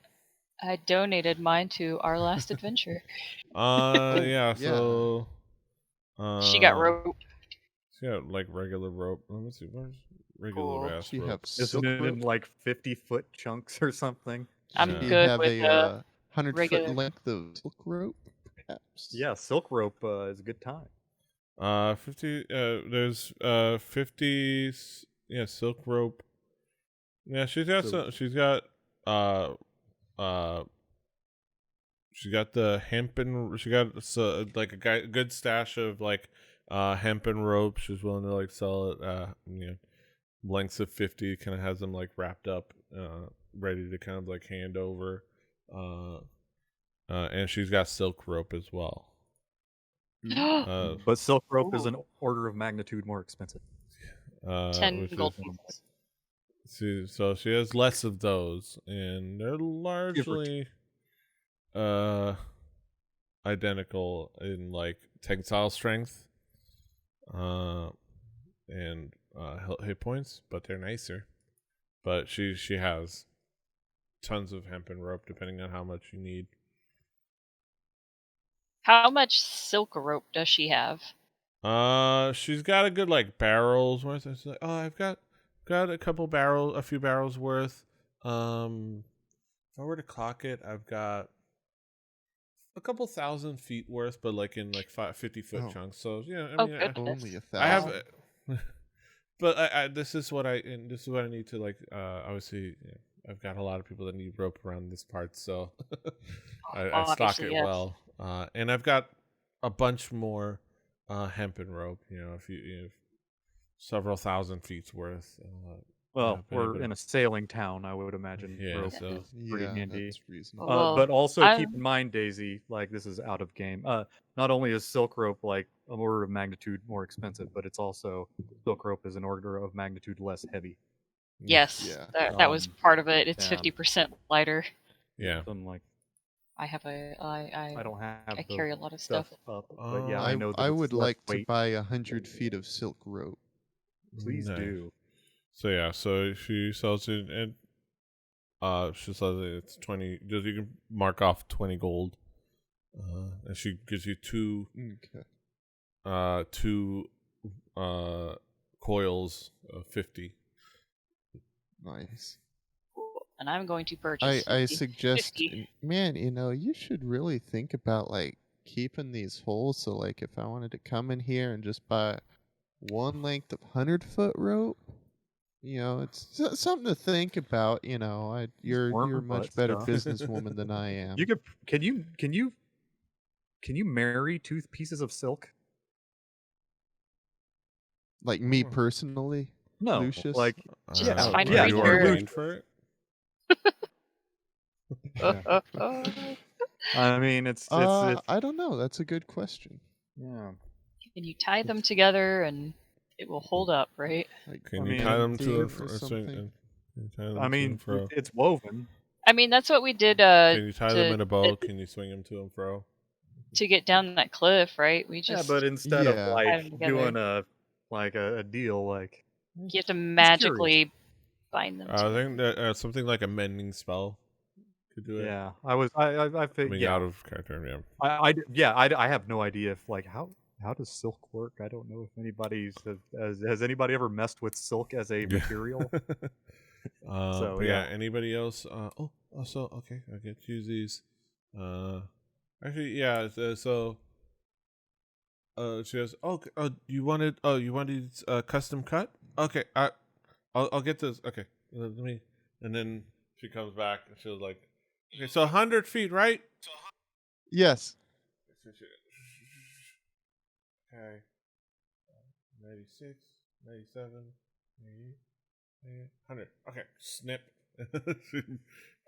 I donated mine to our last adventure. Yeah. yeah. So. She got rope. She got like regular rope. Let me see. Where's regular Cool. ass She rope? have Isn't silk it in rope. like 50-foot chunks or something? I'm Yeah. You good have with a 100-foot regular- length of silk rope, perhaps. Yeah, silk rope is a good time. 50. There's 50. Yeah, silk rope. Yeah, she's got So- some. She's got She got the hemp and she got like a good stash of like hemp and rope. She's willing to like sell it. Lengths of 50. Kind of has them like wrapped up, ready to kind of like hand over. And she's got silk rope as well. But silk rope is Ooh. an order of magnitude more expensive. 10 which gold is- pieces. So she has less of those, and they're largely identical in like tensile strength and hit points, but they're nicer. But she has tons of hemp and rope depending on how much you need. How much silk rope does she have? She's got a good like barrels worth. It's like, oh, I've got a few barrels worth. If I were to clock it, I've got a couple thousand feet worth, but like in like 50-foot Oh. chunks. So yeah, I Oh, mean, goodness. Only a I have, thousand. but this is what I need to like. Obviously, I've got a lot of people that need rope around this part, so I stock Obviously, it yes. well. And I've got a bunch more hemp and rope. If you several thousand feet's worth. Well, but we're anybody- in a sailing town, I would imagine. Yeah, rope so- is pretty Yeah, handy. that's reasonable. Well, But also keep I'm- in mind, Daisy, like this is out of game. Not only is silk rope like an order of magnitude more expensive, but it's also silk rope is an order of magnitude less heavy. Yes, Yeah. that was part of it. It's yeah. 50% lighter. Yeah. Something like I have I don't have. I the carry a lot of stuff. up, but yeah, I know. That I it's would less like to weight. buy 100 feet of silk rope. Please Nice. do. So yeah, so she sells it, and she says it's 20. You can mark off 20 gold, and she gives you two coils of 50. Nice. And I'm going to purchase. I 50. suggest, 50. man, you should really think about like keeping these holes. So like, if I wanted to come in here and just buy one length of 100-foot rope, it's something to think about. You're worm a much butt better stuff. businesswoman than I am. You could. Can you marry two pieces of silk? Like me personally, No, Lucius? like Just Yeah, find yeah, a you you are ranger. going for it. I mean, it's I don't know. That's a good question. Yeah. Can you tie them together and it will hold up, right? Like, Can I you mean, tie them to tape the or swing? something? Can you tie them I to mean, and fro? it's woven. I mean, that's what we did Can you tie them to in a bow? Can you swing them to and fro? to get down that cliff, right? We Yeah, just but instead of Yeah. tie them like together. doing a deal, like You have to curious. magically bind them I together. think that something like a mending spell could do it. Yeah, I mean, yeah, out of character, yeah. I have no idea if like how does silk work? I don't know if has anybody ever messed with silk as a material. So But yeah, yeah. anybody else? Also, okay, I get to use these. Actually, yeah. She goes, you wanted custom cut? Okay, I'll get this. Okay, let me. And then she comes back and she was like, okay, so 100 feet, right? Yes. Okay. 96, 97, 98, 100. Okay, snip.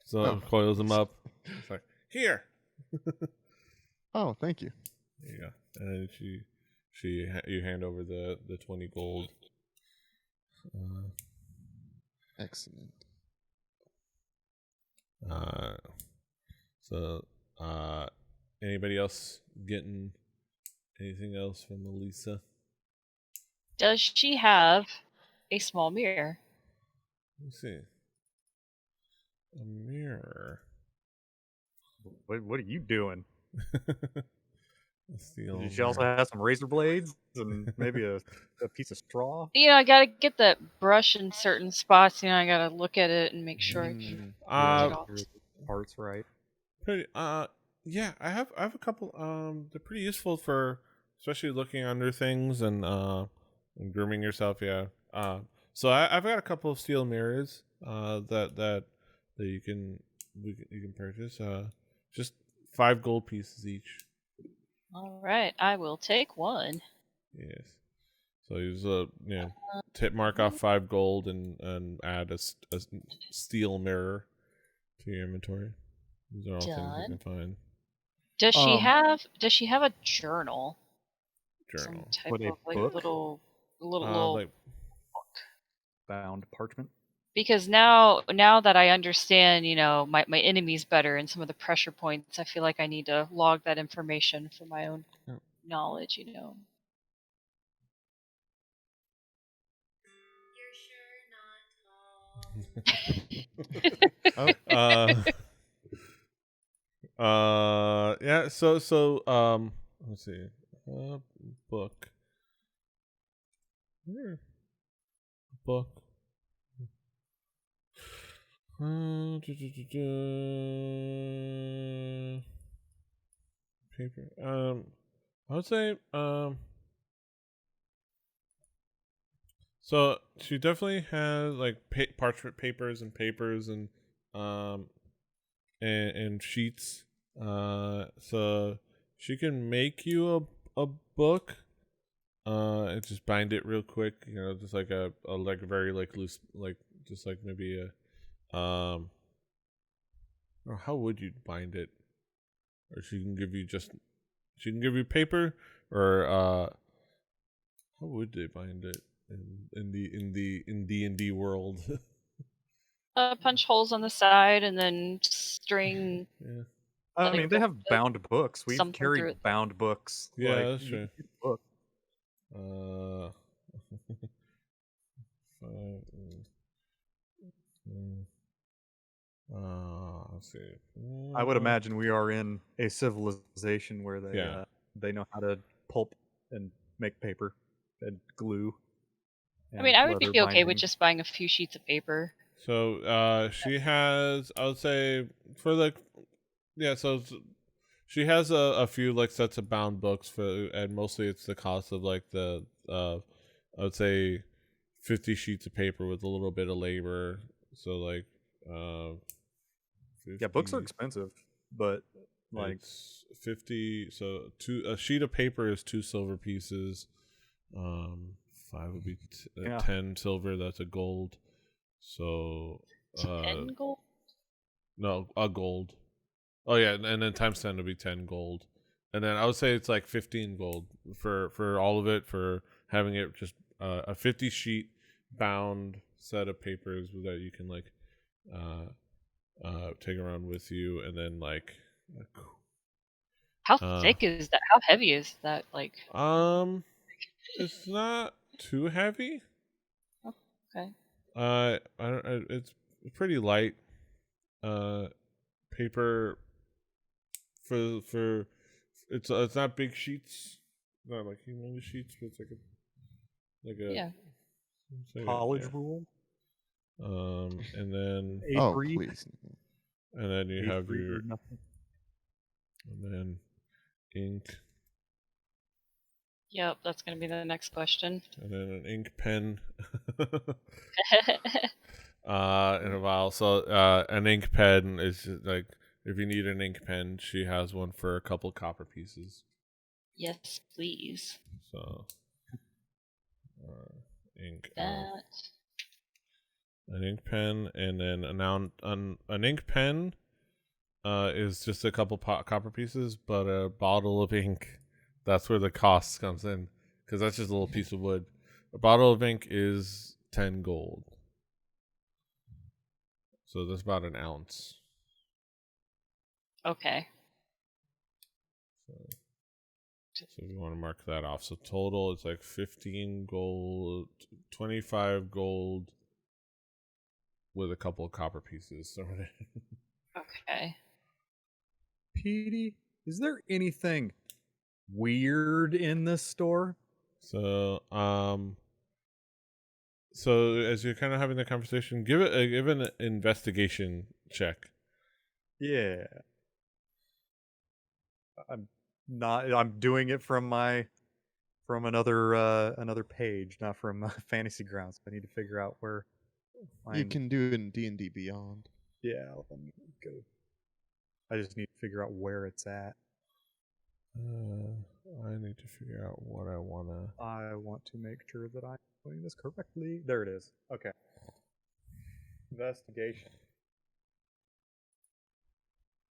So coils them up. It's like, here. Oh, thank you. There you go. And then you hand over the 20 gold. Excellent. So anybody else getting anything else from Elisa? Does she have a small mirror? Let's see. A mirror. What are you doing? Steel Did she also mirror. have some razor blades and maybe a piece of straw? You know, I gotta get that brush in certain spots. You know, I gotta look at it and make sure I can Yeah, get all. your parts right. Pretty. Yeah. I have a couple. They're pretty useful for especially looking under things and grooming yourself. Yeah. So I've got a couple of steel mirrors. That you can purchase. Just 5 gold pieces each. All right, I will take one. Yes. So use tip mark off 5 gold and add a steel mirror to your inventory. These are all things you can find. Does she have a journal? Journal. Some type What, a of like book? little Like Bound parchment. because now that I understand, you know, my enemies better and some of the pressure points, I feel like I need to log that information for my own knowledge, you know. Yeah, so let's see. Book. Book. Paper. I would say so she definitely has like parchment papers and sheets. So she can make you a book. And just bind it real quick. You know, just like a like very like loose, like just like maybe a Or how would you bind it? Or she can give you paper, or how would they bind it in D&D world? Punch holes on the side and then string. Yeah. I Like mean, they the- have bound books. We've something through carried it. bound books. Yeah, like, that's you true. can get a book. Let's see. I would imagine we are in a civilization where they know how to pulp and make paper and glue. I mean, I would leather be okay with binding. just buying a few sheets of paper. So she has, I would say, for like, yeah, so she has a few like sets of bound books and mostly it's the cost of like the I would say 50 sheets of paper with a little bit of labor. So like 50, Yeah, books are expensive, but like it's 50. So a sheet of paper is 2 silver pieces. 5 would be 10 silver. That's a gold. So 10 gold? no, a gold. Oh yeah, and then times 10 would be 10 gold. And then I would say it's like 15 gold for all of it, for having it just a 50 sheet bound set of papers that you can like take around with you, and then like How thick is that? How heavy is that? Like, it's not too heavy. okay. I don't. It's pretty light. Paper for it's not big sheets, not like humongous sheets, but it's like a Yeah. College rule. And then Oh, A3. please. and then you have A3 your or nothing. and then ink, Yep, that's gonna be the next question. and then an ink pen. In a while. So an ink pen is just like, if you need an ink pen, she has one for a couple copper pieces. Yes, please. So ink That. an ink pen, and then an ink pen is just a couple copper pieces, but a bottle of ink, that's where the cost comes in, because that's just a little piece of wood. A bottle of ink is 10 gold. So that's about an ounce. Okay. So we want to mark that off. So total, it's like 15 gold, 25 gold with a couple of copper pieces. Okay. Petey, is there anything weird in this store? So so as you're kind of having the conversation, give an investigation check. Yeah. I'm doing it from another page, not from Fantasy Grounds. I need to figure out where You can do it in D&D Beyond. Yeah, let me go. I just need to figure out where it's at. I need to figure out what I want to make sure that I'm doing this correctly. There it is. Okay. Investigation.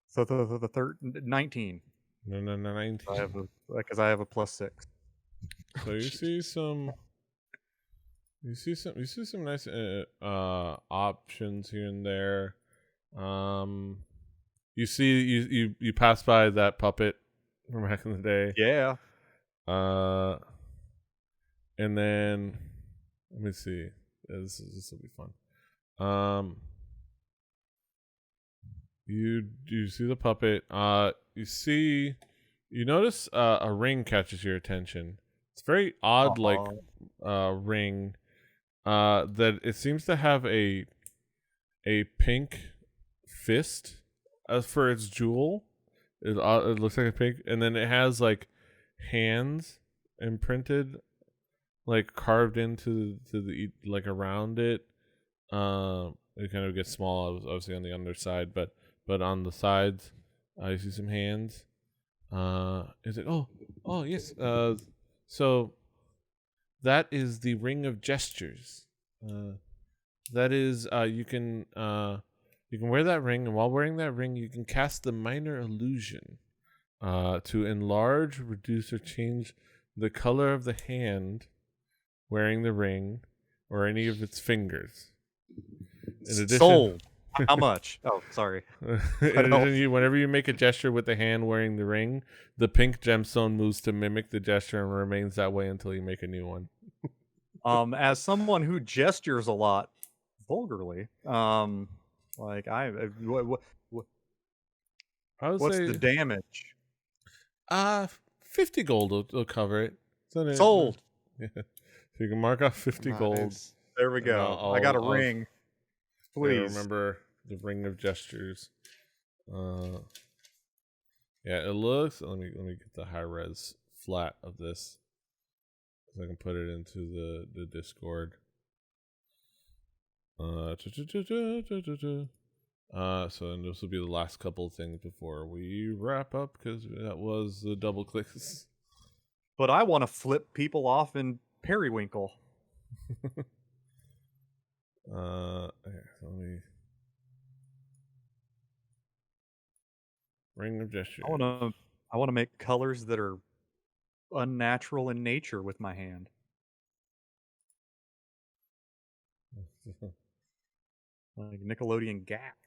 So the third 19. No, 19. Because I have a +6. So you see some nice options here and there. You see you pass by that puppet from back in the day. Yeah. And then let me see. This will be fun. You see the puppet. You notice a ring catches your attention. It's very odd, like ring. That it seems to have a pink fist as for its jewel. It looks like a pink, and then it has like hands imprinted, like carved into the like around it. It kind of gets small, obviously on the underside, but on the sides, you see some hands. Is it? Oh yes. So that is the ring of gestures. That is you can wear that ring, and while wearing that ring, you can cast the minor illusion to enlarge, reduce, or change the color of the hand wearing the ring or any of its fingers. In addition, sold. How much? Oh, sorry. In addition, whenever you make a gesture with the hand wearing the ring, the pink gemstone moves to mimic the gesture and remains that way until you make a new one. As someone who gestures a lot vulgarly, like what's the damage? 50 gold will cover it. Sold. Yeah. So you can mark off 50 gold. Nice. There we go. I got a ring. Please remember the ring of gestures. Yeah, it looks. Let me get the high res flat of this, so I can put it into the Discord. So then this will be the last couple of things before we wrap up, because that was the double clicks. But I want to flip people off in Periwinkle. Let me. Ring of gestures. I I want to make colors that are unnatural in nature with my hand. Like Nickelodeon Gap.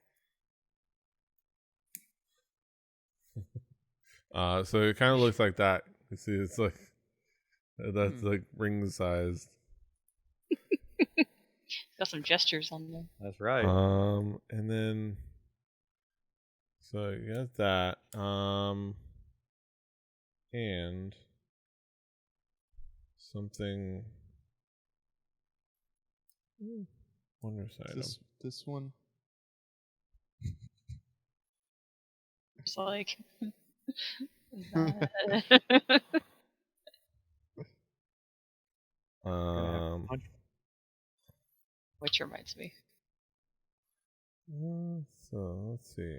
So it kind of looks like that. You see, it's like that's like ring sized. Got some gestures on there. That's right. And then so you got that. And something. Wondrous item. This one. It's like. Which reminds me. So let's see.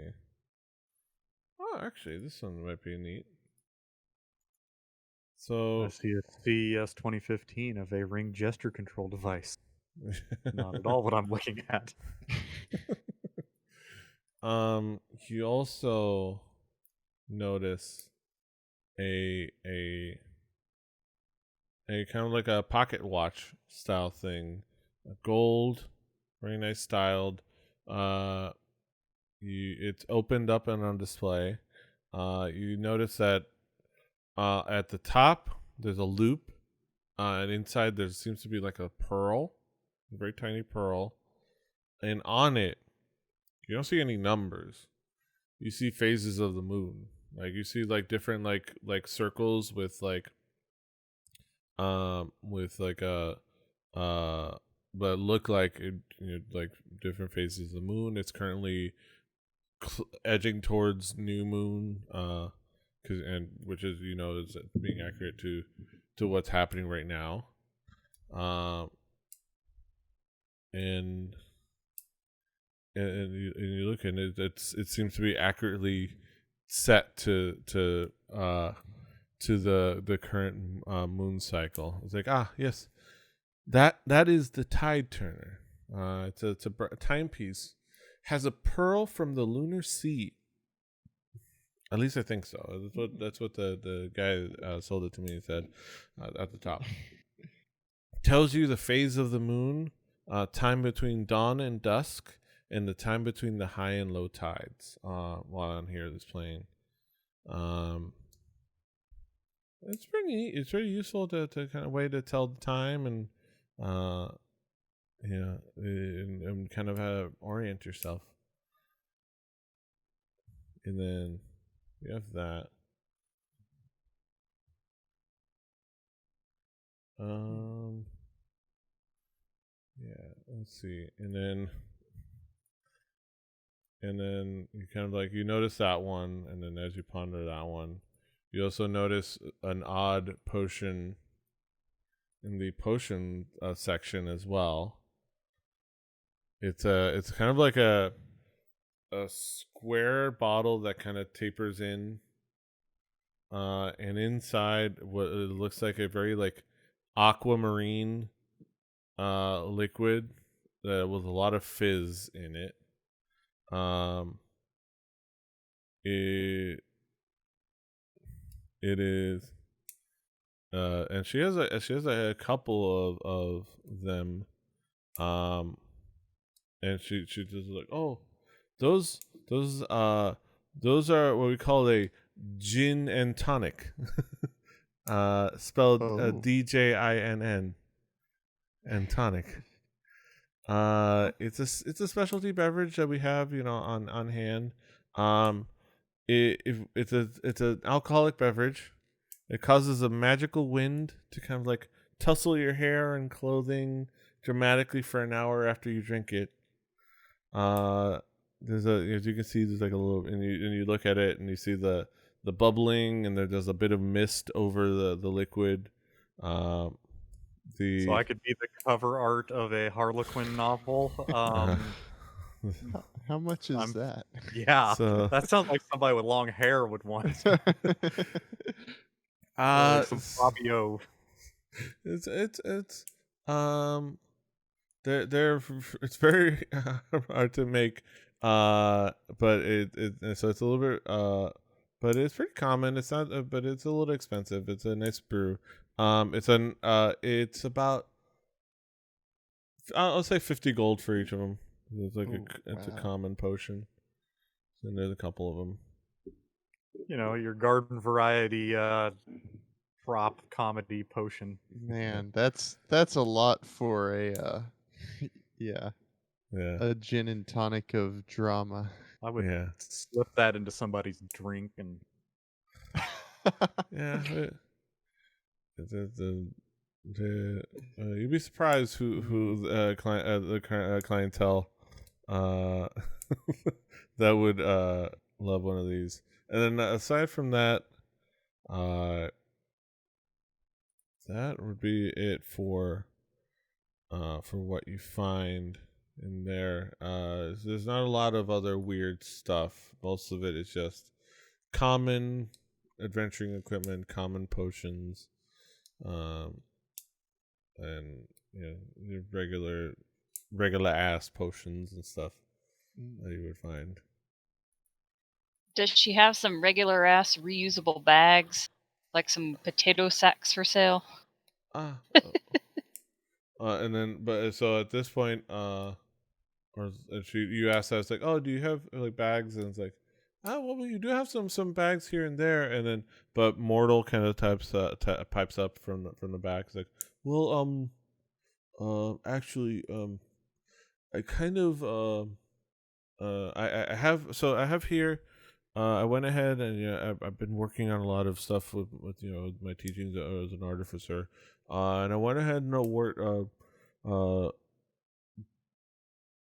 Oh, actually, this one might be neat. So I see a CES 2015 of a ring gesture control device. Not at all what I'm looking at. You also notice a kind of like a pocket watch style thing, gold, very nice styled. It's opened up and on display. You notice that at the top there's a loop, and inside there seems to be like a pearl, a very tiny pearl, and on it you don't see any numbers. You see phases of the moon. Like you see like different like circles with like a but look like like different phases of the moon. It's currently edging towards new moon, which is is being accurate to what's happening right now, and you look and it seems to be accurately set to the current moon cycle. It's like, yes, that is the tide turner. It's a timepiece, has a pearl from the lunar sea. At least I think so. That's what the guy sold it to me. He said at the top. Tells you the phase of the moon, time between dawn and dusk, and the time between the high and low tides. While on here is playing. It's pretty neat. It's very useful to kind of way to tell the time and and kind of how to orient yourself. And then you have that. Let's see. And then you kind of like you notice that one, and then as you ponder that one, you also notice an odd potion in the potion section as well. It's kind of like a square bottle that kind of tapers in, and inside what it looks like a very like aquamarine liquid with a lot of fizz in it. It is, and she has a couple of them, and she just like, oh, those are what we call a gin and tonic, spelled DJINN, and tonic. It's a specialty beverage that we have on hand. It's an alcoholic beverage. It causes a magical wind to kind of like tussle your hair and clothing dramatically for an hour after you drink it. As you can see, there's like a little, and you look at it and you see the bubbling, and there's a bit of mist over the liquid. So I could be the cover art of a Harlequin novel. How much is that? Yeah, So, that sounds like somebody with long hair would want. Some Fabio. It's it's very hard to make, but so it's a little bit but it's pretty common. It's not, but it's a little expensive. It's a nice brew. It's about, I'll say 50 gold for each of them. It's like it's a common potion, and there's a couple of them. Your garden variety prop comedy potion. Man, that's a lot for a a gin and tonic of drama. I would slip that into somebody's drink and you'd be surprised who the clientele that would love one of these. And then aside from that, that would be it for what you find in there. There's not a lot of other weird stuff. Most of it is just common adventuring equipment, common potions, and your regular ass potions and stuff that you would find. Does she have some regular ass reusable bags, like some potato sacks for sale? And then, but so at this point, you asked us like, oh, do you have like bags? And it's like, well, you do have some bags here and there. And then, but Mortal kind of pipes up from the back. It's like, well, actually, I kind of, I have here. I went ahead and I've been working on a lot of stuff with my teachings as an artificer, and I went ahead and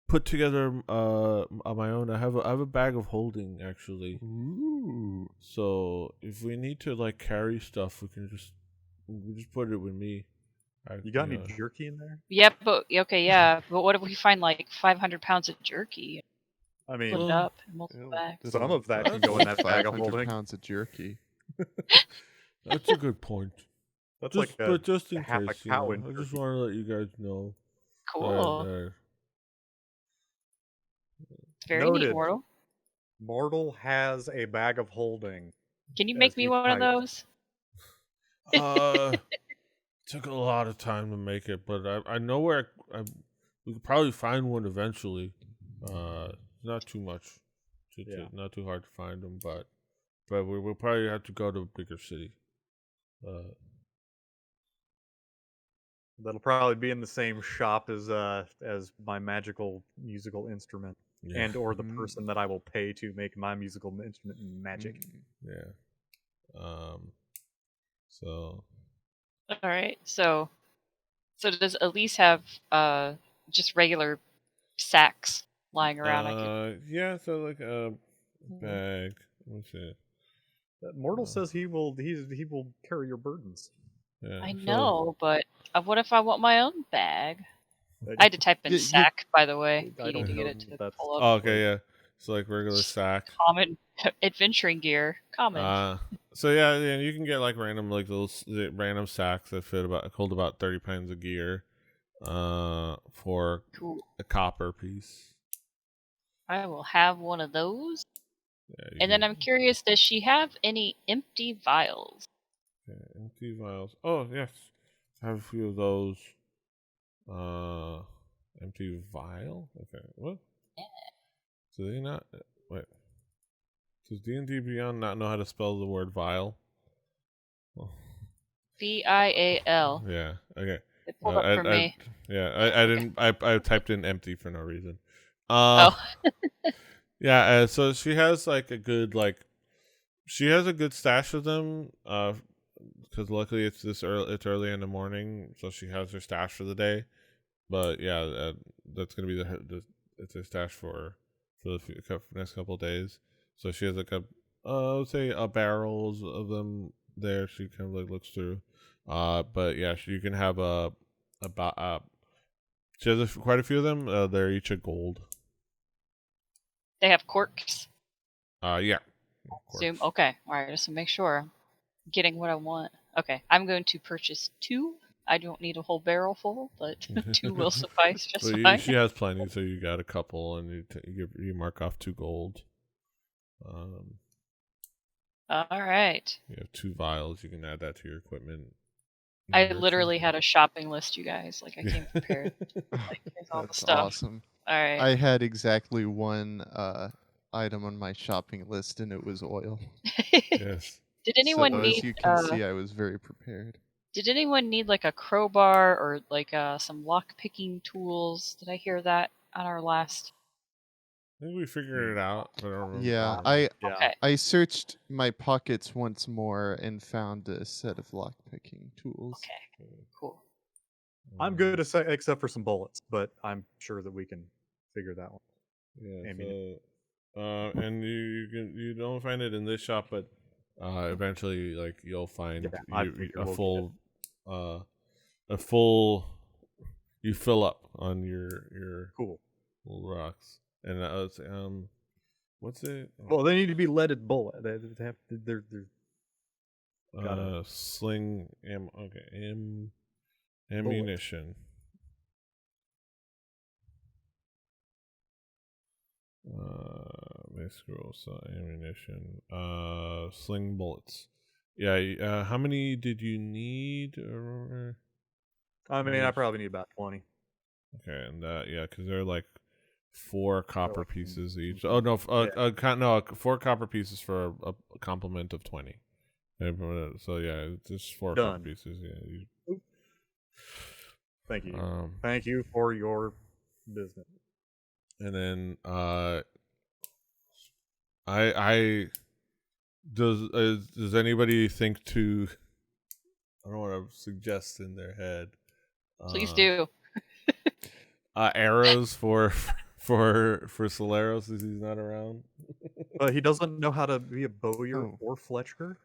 put together on my own. I have a bag of holding actually. Ooh. So if we need to like carry stuff, we just put it with me. You got any jerky in there? Yep, but what if we find like 500 pounds of jerky? I mean, split it up in multiple bags. Some of that can go in that bag of 500 holding. pounds of jerky. That's a good point. That's just in half case, a cow I just want to let you guys know. Cool. Very Noted. neat, Mortal. Mortal has a bag of holding. Can you make me one of those? Took a lot of time to make it, but I know where we could probably find one eventually. Not too much, not too hard to find them, but we'll probably have to go to a bigger city. That'll probably be in the same shop as my magical musical instrument, and or the person that I will pay to make my musical instrument magic. So. All right. So does Elise have just regular sacks lying around? So like a bag. Let's see. Mortal says he will carry your burdens. Yeah, I know, but what if I want my own bag? I had to type in sack, by the way. I You need don't to get know it to that's- pull up. Oh, okay, yeah. So like regular sack. Common adventuring gear. Common. So yeah, you can get like random like those random sacks that hold about 30 pounds of gear, for a copper piece. I will have one of those. Yeah, and then I'm curious, does she have any empty vials? Yeah, empty vials. Oh yes, I have a few of those. Empty vial. Okay, what? Yeah. Do they not? Wait. Does D&D Beyond not know how to spell the word vial? Oh. VIAL. Yeah. Okay. It pulled up for me. I didn't. I typed in empty for no reason. Oh. Yeah. So she has like a good she has a good stash of them. Because luckily it's It's early in the morning, so she has her stash for the day. But yeah, that's gonna be it's her stash for the next couple of days. So she has like I would say barrels of them there. She kind of like looks through. But yeah, you can have she has quite a few of them. They're each a gold. They have corks. Yeah. Zoom. Okay. All right. Just to make sure I'm getting what I want. Okay. I'm going to purchase 2. I don't need a whole barrel full, but 2 will suffice just fine. She has plenty, so you got a couple, and you mark off 2 gold. All right. You have 2 vials. You can add that to your equipment. I literally had a shopping list, you guys. Like, I came prepared. Like, here's all the That's stuff. awesome. All right. I had exactly one item on my shopping list, and it was oil. Yes. Did anyone so need? as you can see, I was very prepared. Did anyone need like a crowbar or like some lock picking tools? Did I hear that on our last? I think we figured it out, but I don't remember. Yeah, Okay. I searched my pockets once more and found a set of lockpicking tools. Okay. Cool. I'm good except for some bullets, but I'm sure that we can figure that one. Yeah. So, and you don't find it in this shop, but eventually, like you'll find a full. You fill up on your cool rocks, and what's it? Well, they need to be leaded bullet. They're sling ammunition. Ammunition. Sling bullets. Yeah. How many did you need? I mean, I probably need about 20. Okay, and because they're like 4 copper pieces each. Yeah. Oh no, 4 copper pieces for a complement of 20. So yeah, just 4 copper pieces. Yeah. Thank you. Thank you for your business. And then does anybody think to? I don't want to suggest in their head. Please do. Arrows for Cilero since he's not around. He doesn't know how to be a bowyer or fletcher.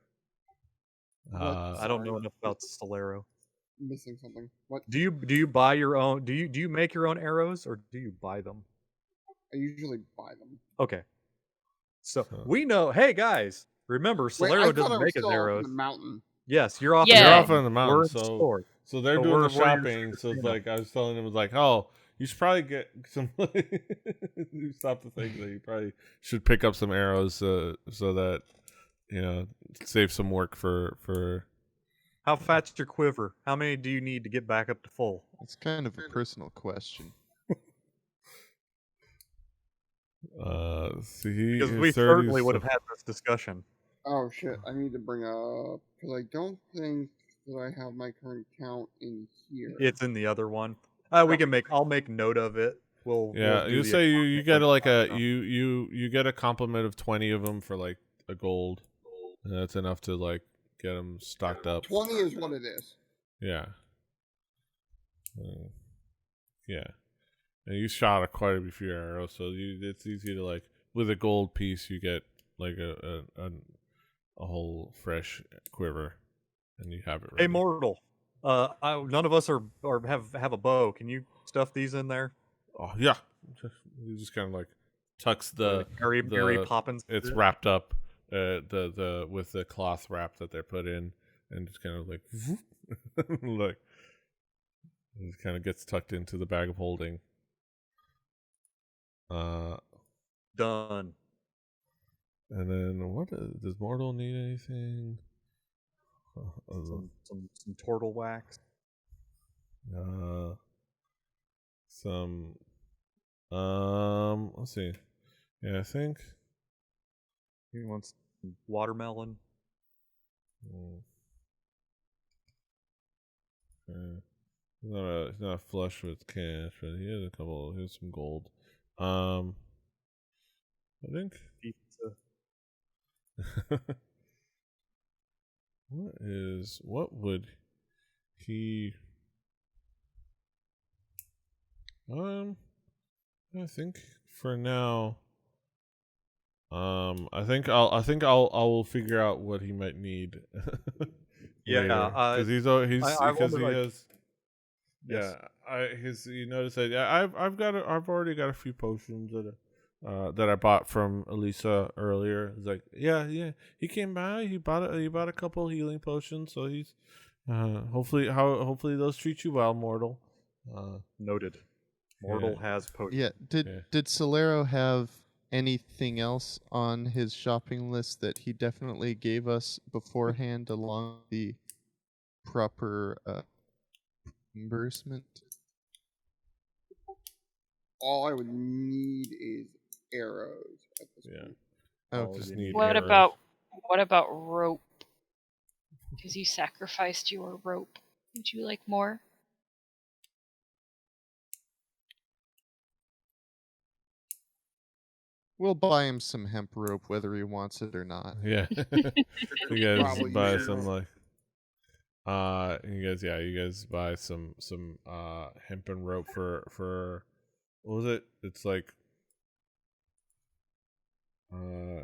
I don't know enough about Cilero. Missing something. What? Do you buy your own? Do you make your own arrows or do you buy them? I usually buy them. Okay. So we know. Hey guys, remember Cilero doesn't make his arrows. On the mountain. Yes, you're off. Yeah. You're off on the mountain. We're in the store. So they're doing the shopping. So it's like I was telling him, it was like, oh, you should probably get some. You stop to think that you probably should pick up some arrows so that save some work for. How fat's your quiver? How many do you need to get back up to full? It's kind of a personal question. Because we certainly would have had this discussion. Oh shit! I need to bring up because I don't think that I have my current count in here. It's in the other one. I'll make note of it. You say you get you get a complement of 20 of them for like a gold. And that's enough to like get them stocked up. 20 is what it is. Yeah. Yeah. And you shot quite a few arrows, so it's easy to like with a gold piece you get like a whole fresh quiver, and you have it ready. Hey, Mortal. None of us have a bow. Can you stuff these in there? Oh yeah. You just kind of like tucks the Mary Poppins. It's wrapped up the with the cloth wrap that they're put in, and just kind of like like it kind of gets tucked into the bag of holding. Done. And then what does Mortal need anything? Some Tortle wax. Let's see. Yeah, I think he wants watermelon. He's not flush with cash, but he has some gold. I think pizza. What would he I think for now I think I will figure out what he might need. Because he has. Yes. Yeah, you notice that. Yeah, I've already got a few potions that I bought from Elisa earlier. It's like, yeah, he came by. He bought a couple healing potions. So he's hopefully those treat you well, Mortal. Noted. Mortal has potions. Yeah. Did Cilero have anything else on his shopping list that he definitely gave us beforehand along the proper reimbursement? All I would need is arrows at this point. Okay. Just need What arrows. about rope? Because you sacrificed your rope. Would you like more? We'll buy him some hemp rope whether he wants it or not. Yeah. You guys Probably buy should. some like you guys buy some hemp and rope for what was it? It's like 1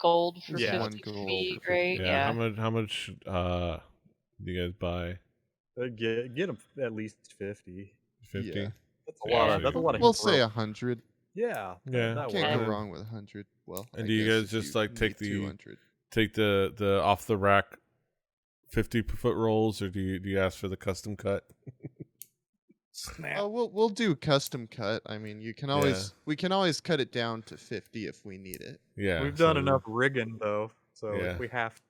gold for Yeah. 50 1 gold feet, for 50 right? yeah, how much do you guys buy? Get him at least 50. 50? Yeah. That's a Yeah. lot. That's a lot of. We'll hemp say rope. 100. Yeah. Yeah. That Can't And go then- wrong with 100. Well, and I do you guess guys if just you like take need the 200. take the off the rack 50-foot rolls, or do you ask for the custom cut? Snap. We'll do custom cut. I mean, we can always cut it down to 50 if we need it. Yeah, We've done so- enough rigging though, so Yeah. if we have.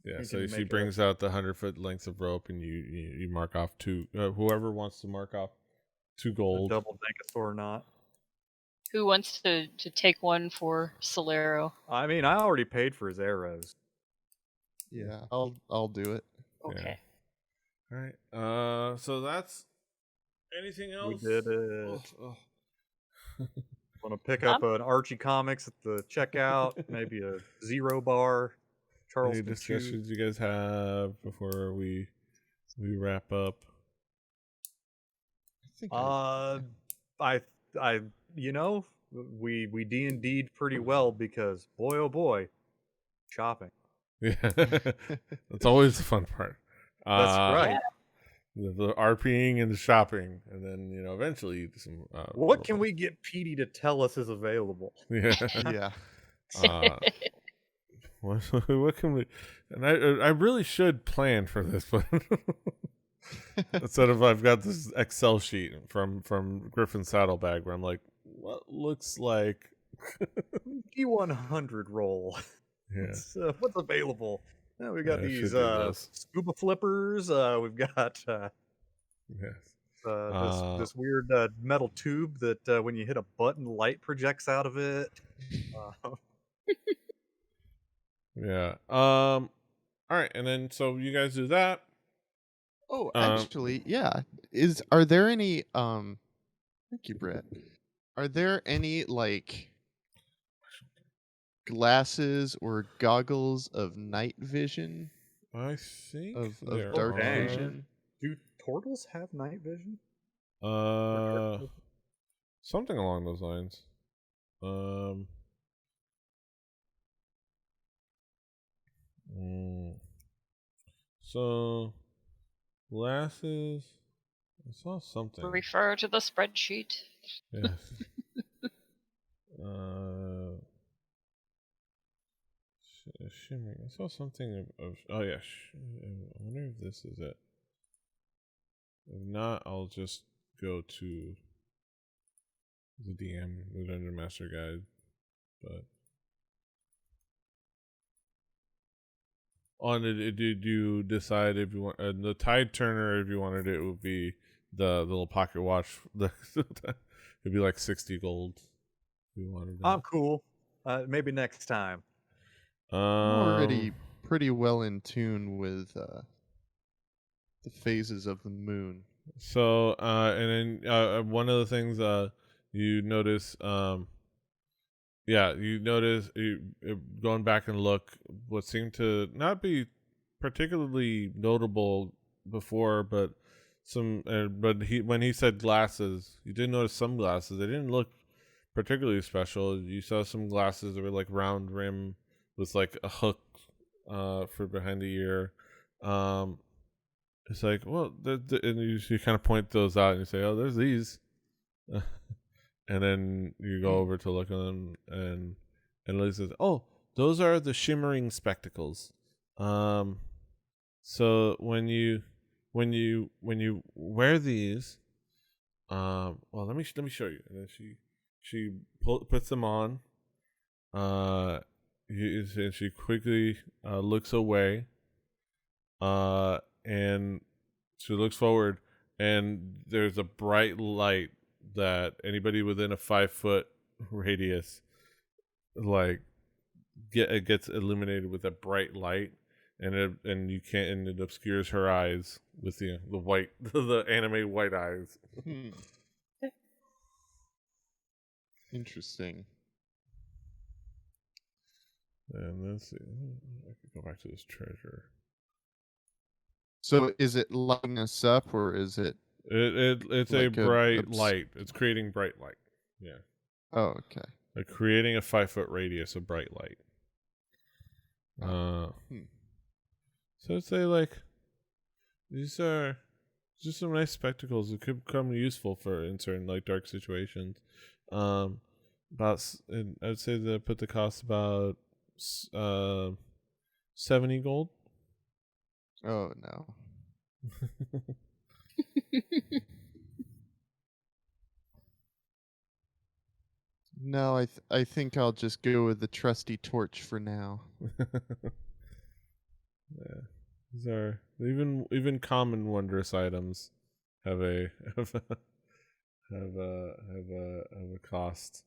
Yeah, We so can she make a- brings out the 100-foot lengths of rope, and you mark off two. Whoever wants to mark off 2 A gold. double Dankasaur or not. Who wants to take one for Cilero? I mean, I already paid for his arrows. Yeah, I'll do it. Okay. All right. So that's anything else? We did it. Oh. Want to pick up an Archie Comics at the checkout? Maybe a Zero Bar. Any Charleston discussions you guys have before we wrap up? I think I we D&D'd pretty well because boy oh boy, shopping. Yeah, that's always the fun part. That's right. The RPing and the shopping, and then eventually some. What can we get Petey to tell us is available? Yeah. yeah. What can we? And I really should plan for this, but instead of I've got this Excel sheet from Griffin's Saddlebag where I'm like, what looks like D100 roll. yeah. What's available? We've got Yeah, I should these do this. scuba flippers. We've got Yes. this weird metal tube that when you hit a button, light projects out of it. Yeah. All right, and then so you guys do that. Oh, actually, yeah. Are there any thank you, Brett. Are there any like glasses or goggles of night vision? I think Of there dark dang. vision? Do turtles have night vision? Something along those lines. So glasses. I saw something. Refer to the spreadsheet. Yes. Shimmering. I saw something of oh yeah. I wonder if this is it. If not, I'll just go to the DM, the Dungeon Master Guide. But did you decide if you want the Tide Turner? If you wanted it, would be the little pocket watch. It'd be like 60 gold. If you wanted it. I'm cool. Maybe next time. I'm already pretty well in tune with the phases of the moon. So and then one of the things you notice you notice going back and look what seemed to not be particularly notable before, but when he said glasses, you did notice some glasses. They didn't look particularly special. You saw some glasses that were like round rim with like a hook for behind the ear. It's like, well, and you kind of point those out and you say, oh, there's these. And then you go over to look at them, and Lily says, "Oh, those are the shimmering spectacles. So when you wear these, well, let me show you." And then she puts them on. And she quickly looks away. And she looks forward, and there's a bright light that anybody within a 5-foot radius, like, it gets illuminated with a bright light, and it obscures her eyes with the white, the anime white eyes. Interesting. And let's see, I could go back to this treasure. So is it lighting us up, or is it? It's like a bright light. It's creating bright light. Yeah. Oh, okay. Like creating a 5-foot radius of bright light. So I'd say, like, these are just some nice spectacles that could become useful in certain, like, dark situations. I'd say that put the cost about 70 gold. Oh no. No, I think I'll just go with the trusty torch for now. Yeah, these are even common wondrous items have a cost.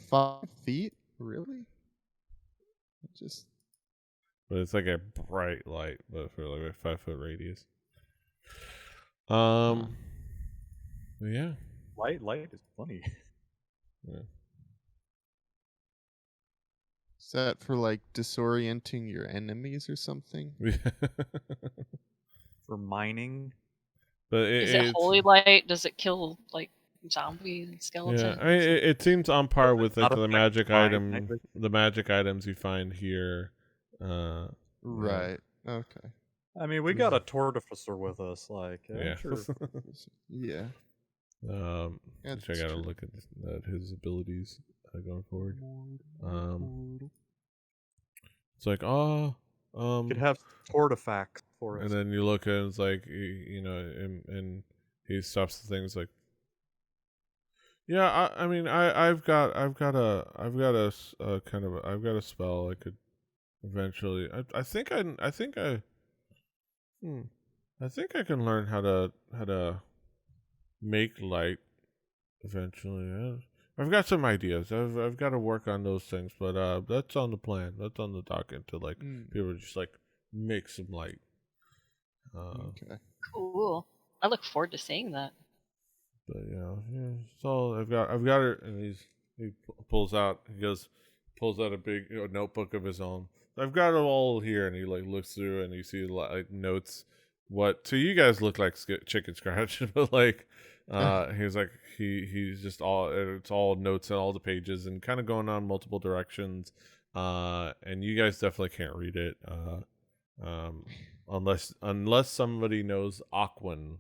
5 feet, really? Just. But it's like a bright light, but for like a 5-foot radius. Yeah. Light is funny. Yeah. Is that for like disorienting your enemies or something? For mining. But Is it holy light? Does it kill like zombies and skeletons? Yeah, I mean, it seems on par with like Not the affect magic mine. the magic items you find here. Right. Okay. I mean, we got a tortificer with us, like, Yeah. sure. Yeah. Which I gotta look at his abilities going forward. It's like, Could have tortifacts for us. and then you look and it's like, and he stops the things like, yeah, I mean, I've got a spell I could eventually. I think I can learn how to make light eventually. I've got some ideas. I've got to work on those things, but that's on the plan. That's on the docket to like be able to just like make some light. Okay. Cool. I look forward to seeing that. But it's all I've got it, and he pulls out a big notebook of his own. I've got it all here, and he like looks through, and you see like notes. What to you guys look like chicken scratch, but like he's like he's just it's all notes on all the pages and kind of going on multiple directions. And you guys definitely can't read it, unless somebody knows Aquan.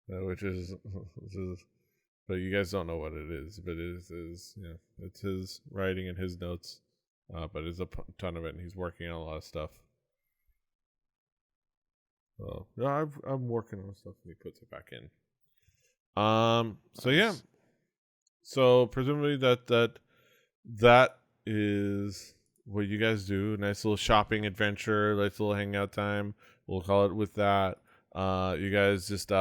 which is, but you guys don't know what it is. But it is it's his writing and his notes. But there's a ton of it, and he's working on a lot of stuff. So yeah, I'm working on stuff, and he puts it back in. So yeah, so presumably that is what you guys do. Nice little shopping adventure, nice little hangout time. We'll call it with that. You guys just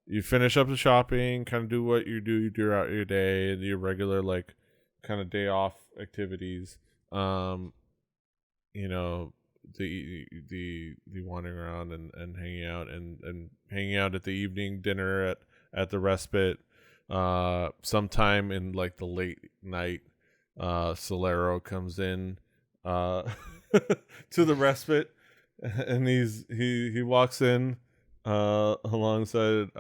you finish up the shopping, kind of do what you do throughout your day, your regular like kind of day off activities. The wandering around and hanging out and hanging out at the evening dinner at the respite. Sometime in like the late night, Cilero comes in to the respite, and he walks in alongside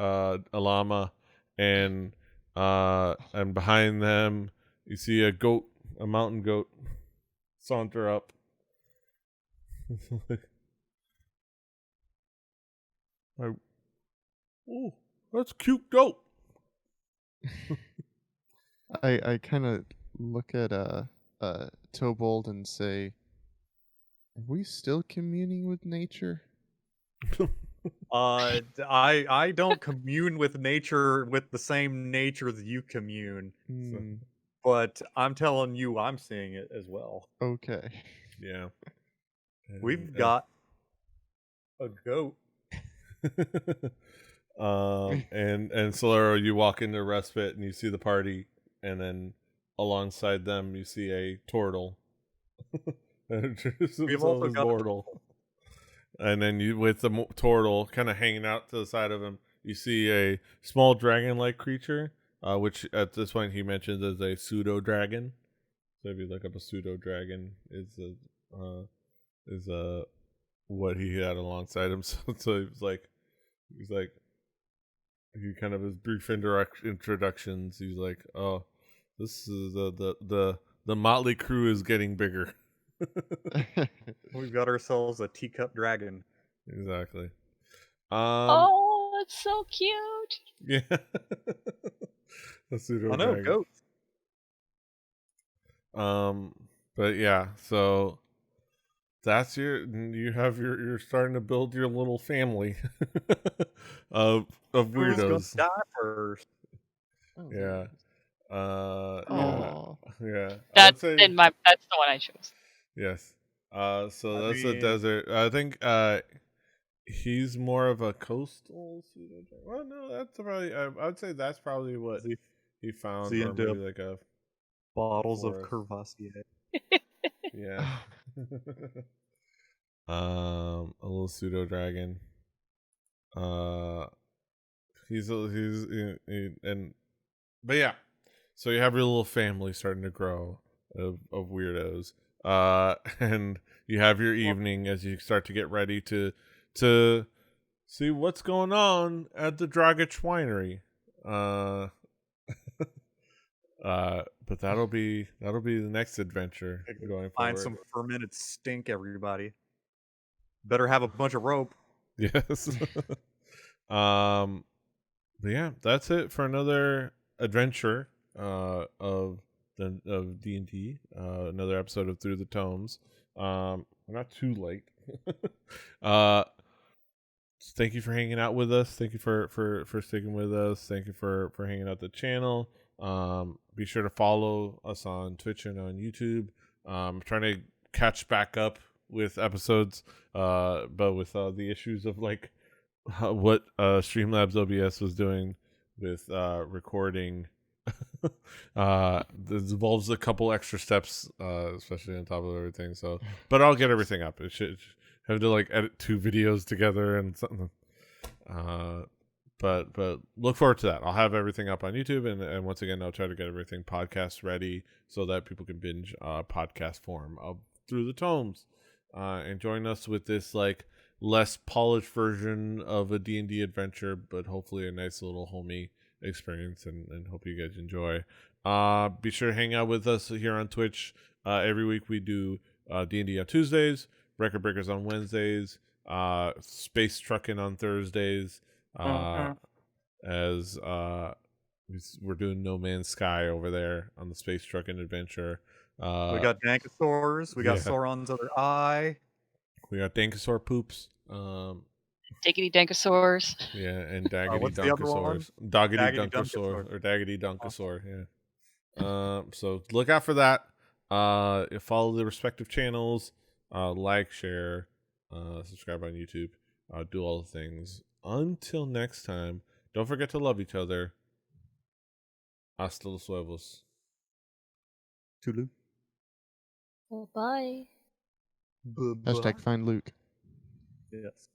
Alama, and behind them you see a mountain goat saunter up. Oh, that's cute goat. I kind of look at Tobold and say, "Are we still communing with nature?" I don't commune with nature with the same nature that you commune, but I'm telling you, I'm seeing it as well. Okay. Yeah. We've got a goat. And Cilero, you walk into Respite and you see the party, and then alongside them you see a Tortle. We've also got Tortle. And then you, with the Tortle kind of hanging out to the side of him, you see a small dragon-like creature, which at this point he mentions as a pseudo dragon. So if you look up a pseudo dragon, is what he had alongside him. So he's like, he kind of his brief introductions. He's like, oh, this is the motley crew is getting bigger. We've got ourselves a teacup dragon. Exactly. Oh, that's so cute. Yeah. A pseudo I know, dragon. goats. But yeah, so that's you're starting to build your little family of Who's weirdos. gonna die first? Yeah. Aw. Yeah. That's the one I chose. Yes. So I that's a mean- desert. I think he's more of a coastal pseudo dragon. Well, no, that's probably I'd say that's probably what he found, he or into maybe like a bottles of forest. Courvoisier. Yeah. A little pseudo dragon. But yeah. So you have your little family starting to grow of weirdos. And you have your evening as you start to get ready to see what's going on at the Dragich Winery. But that'll be the next adventure going Find forward. some fermented stink, everybody. Better have a bunch of rope. Yes. But yeah, that's it for another adventure of D&D. Another episode of Through the Tomes. We're not too late. Thank you for hanging out with us. Thank you for sticking with us. Thank you for hanging out the channel. Be sure to follow us on Twitch and on YouTube. Trying to catch back up with episodes, but with the issues of like what Streamlabs OBS was doing with recording. This involves a couple extra steps, especially on top of everything. So, but I'll get everything up. It should have to like edit 2 videos together and something. But look forward to that. I'll have everything up on YouTube, and once again, I'll try to get everything podcast ready so that people can binge podcast form of Through the Tomes, and join us with this like less polished version of a D&D adventure, but hopefully a nice little homey experience, and hope you guys enjoy. Be sure to hang out with us here on Twitch. Every week we do D&D on Tuesdays, Record Breakers on Wednesdays, Space Trucking on Thursdays, as we're doing No Man's Sky over there on the Space Trucking adventure. We got Dankosaurs. We got yeah. Sauron's other eye. We got Dankosaur poops. Diggity Dankosaurs. Yeah, and Daggity what's the other one? Dunkosaurs. Doggity Daggity Dunkosaur. Dunkosaur. Or Daggity Dunkosaur, yeah. So look out for that. Follow the respective channels. Like, share, subscribe on YouTube. Do all the things. Until next time, don't forget to love each other. Hasta los huevos. Tulu. Bye. Hashtag find Luke. Yes.